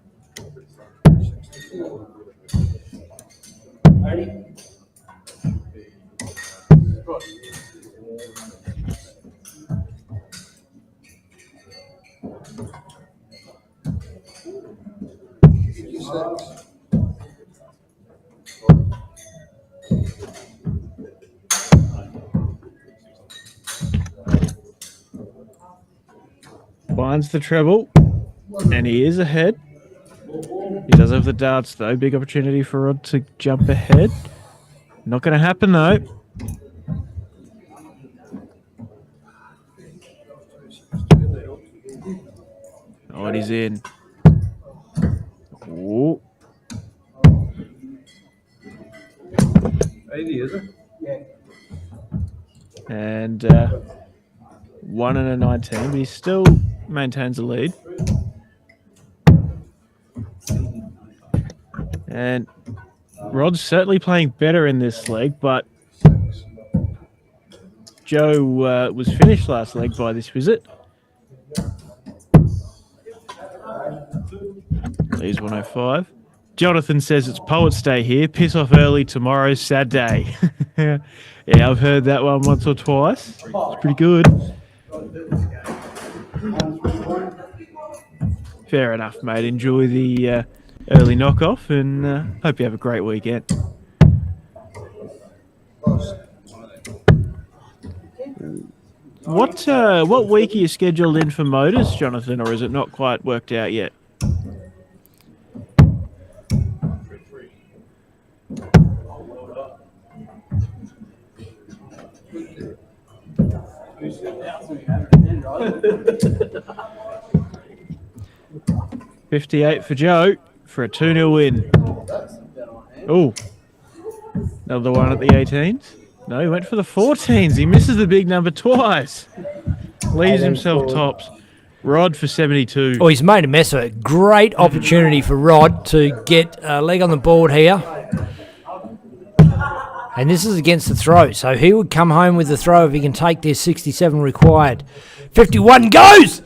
[SPEAKER 2] Finds the treble, and he is ahead. He does have the darts, though. Big opportunity for Rod to jump ahead. Not going to happen, though. Oh, and he's in. Oh.
[SPEAKER 7] 80, is it?
[SPEAKER 2] And 1 and a 19, but he still maintains the lead. And Rod's certainly playing better in this leg, but Joe was finished last leg by this visit. Leaves 105. Jonathan says it's Poets Day here. Piss off early, tomorrow's sad day. Yeah, I've heard that one once or twice. It's pretty good. Fair enough, mate. Enjoy the early knockoff, and hope you have a great weekend. What week are you scheduled in for motors, Jonathan, or is it not quite worked out yet? $58 for Joe for a 2-0 win. Oh, another one at the 18s. No, he went for the 14s. He misses the big number twice. Leaves himself tops. Rod for 72.
[SPEAKER 3] Oh, he's made a mess of it. Great opportunity for Rod to get a leg on the board here. And this is against the throw. So he would come home with the throw if he can take this 67 required. 51 goes!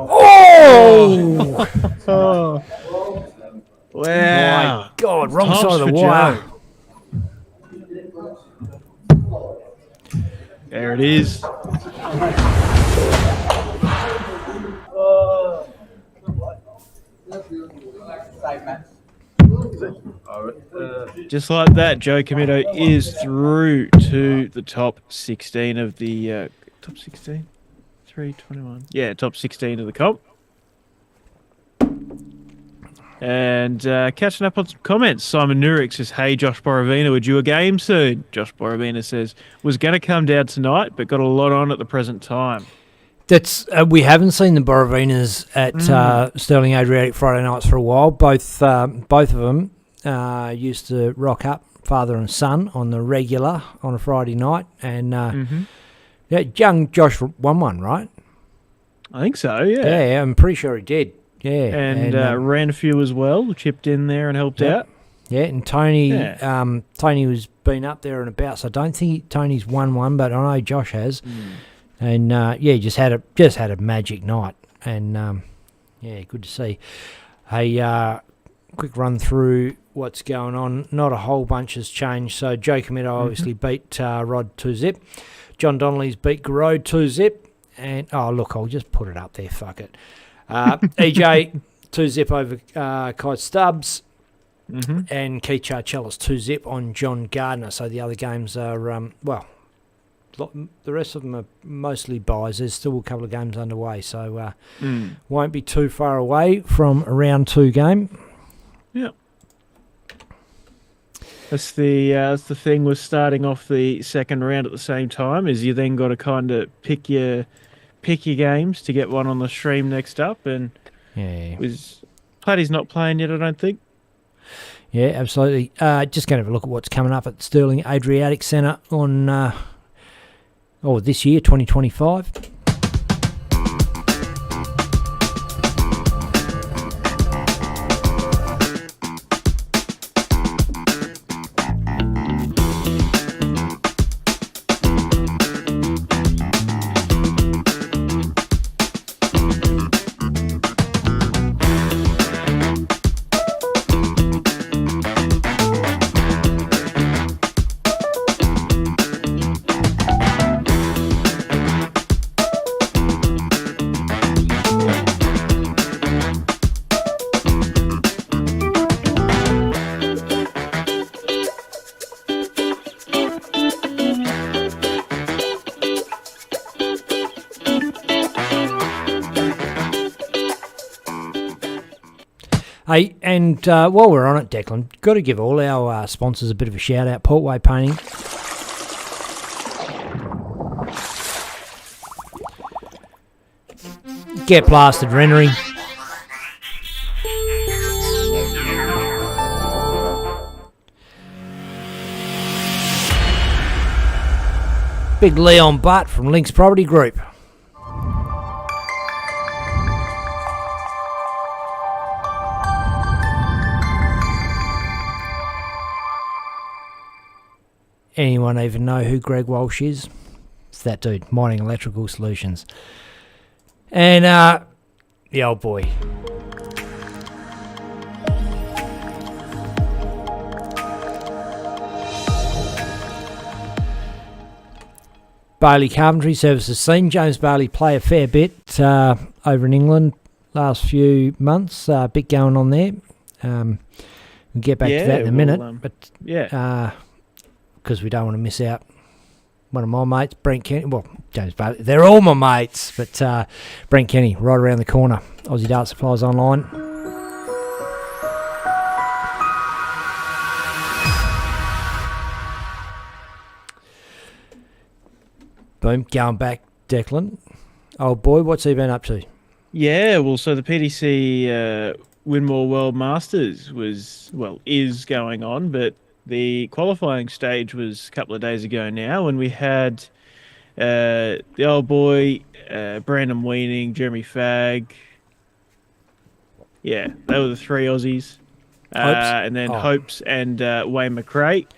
[SPEAKER 3] Oh!
[SPEAKER 2] Oh. Wow.
[SPEAKER 3] My God, wrong
[SPEAKER 2] Tops
[SPEAKER 3] side of the
[SPEAKER 2] for
[SPEAKER 3] wire.
[SPEAKER 2] Joe. There it is. Just like that, Joe Comito is through to the top 16 of the top 16, 321. Yeah, top 16 of the comp. And catching up on some comments, Simon Nurek says, "Hey, Josh Borovina, would you a game soon?" Josh Borovina says, "Was going to come down tonight, but got a lot on at the present time."
[SPEAKER 3] That's we haven't seen the Borovinas at Sterling Adriatic Friday nights for a while. Both of them used to rock up, father and son, on the regular on a Friday night, and yeah, young Josh won one, right?
[SPEAKER 2] I think so. Yeah.
[SPEAKER 3] Yeah, I'm pretty sure he did. Yeah,
[SPEAKER 2] and ran a few as well, chipped in there and helped out.
[SPEAKER 3] Yeah, and Tony, Tony was been up there and about, so I don't think Tony's won one, but I know Josh has. And yeah, just had a magic night, and yeah, good to see. A quick run through what's going on. Not a whole bunch has changed. So Joe Comito obviously beat Rod 2-zip. John Donnelly's beat Garode 2-zip, and oh look, I'll just put it up there. Fuck it. EJ 2-zip over Kai Stubbs, and Keith Charcellis 2-zip on John Gardner. So the other games are well, the rest of them are mostly buys. There's still a couple of games underway, so won't be too far away from a round 2 game.
[SPEAKER 2] Yeah. That's the thing with starting off the second round at the same time, is you then got to kind of pick your games to get one on the stream next up, and Platty's not playing yet, I don't think.
[SPEAKER 3] Yeah, absolutely. Just going to have a look at what's coming up at Sterling Adriatic Centre on this year, 2025. Hey, and while we're on it, Declan, got to give all our sponsors a bit of a shout out. Portway Painting. Get Blasted Rendering. Big Leon Butt from Lynx Property Group. Anyone even know who Greg Walsh is? It's that dude, Mining Electrical Solutions. And the old boy. Bailey Carpentry Services. Seen James Bailey play a fair bit over in England last few months. Bit going on there. We'll get back to that in a minute. But because we don't want to miss out. One of my mates, Brent Kenny. Well, James Bailey. They're all my mates, but Brent Kenny, right around the corner. Aussie Dart Supplies Online. Boom, going back, Declan. Old boy, what's he been up to?
[SPEAKER 2] Yeah, well, so the PDC Winmore World Masters is going on, but the qualifying stage was a couple of days ago now, and we had the old boy, Brandon Weaning, Jeremy Fagg. Yeah, they were the three Aussies. And then Hopes and Wayne McRae.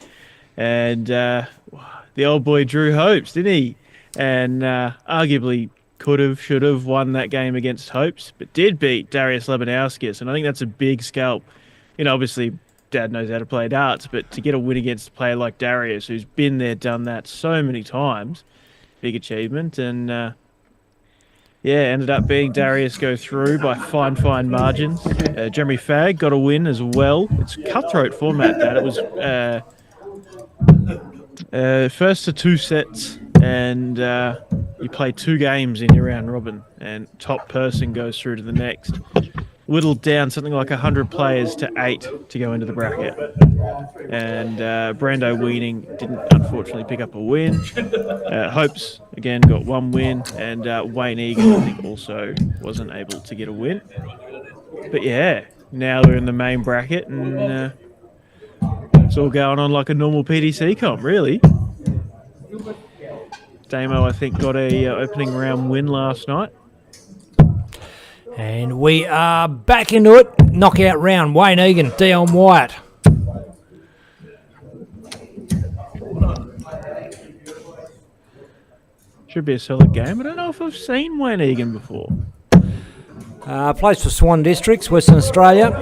[SPEAKER 2] And the old boy drew Hopes, didn't he? And arguably should have won that game against Hopes, but did beat Darius Lebanowskis. And I think that's a big scalp. You know, obviously, Dad knows how to play darts, but to get a win against a player like Darius, who's been there, done that so many times, big achievement. And ended up being Darius go through by fine margins. Jeremy Fagg got a win as well. It's cutthroat format, that. It was first to 2 sets, and you play 2 games in your round robin, and top person goes through to the next. Whittled down something like 100 players to 8 to go into the bracket. And Brando Weaning didn't unfortunately pick up a win. Hopes, again, got 1 win. And Wayne Egan, I think, also wasn't able to get a win. But yeah, now we're in the main bracket, and it's all going on like a normal PDC comp, really. Damo, I think, got a opening round win last night.
[SPEAKER 3] And we are back into it. Knockout round. Wayne Egan, Dion Wyatt.
[SPEAKER 2] Should be a solid game. I don't know if I've seen Wayne Egan before.
[SPEAKER 3] Plays for Swan Districts, Western Australia.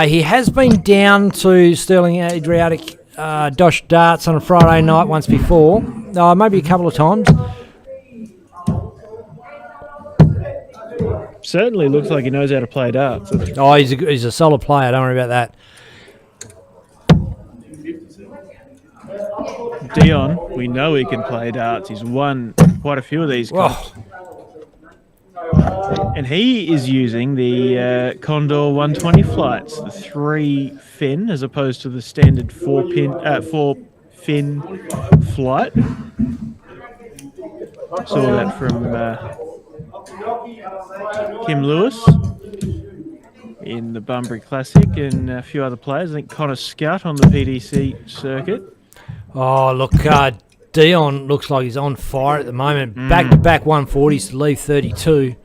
[SPEAKER 3] He has been down to Sterling Adriatic Dosh darts on a Friday night once before. Maybe a couple of times.
[SPEAKER 2] Certainly looks like he knows how to play darts.
[SPEAKER 3] Oh, he's a solid player. Don't worry about that.
[SPEAKER 2] Dion, we know he can play darts. He's won quite a few of these comps. And he is using the Condor 120 flights, the 3 fin as opposed to the standard 4 fin flight. Saw that from Kim Lewis in the Bunbury Classic, and a few other players. I think Connor Scott on the PDC circuit.
[SPEAKER 3] Oh, look, Dion looks like he's on fire at the moment. Back-to-back 140s to leave 32.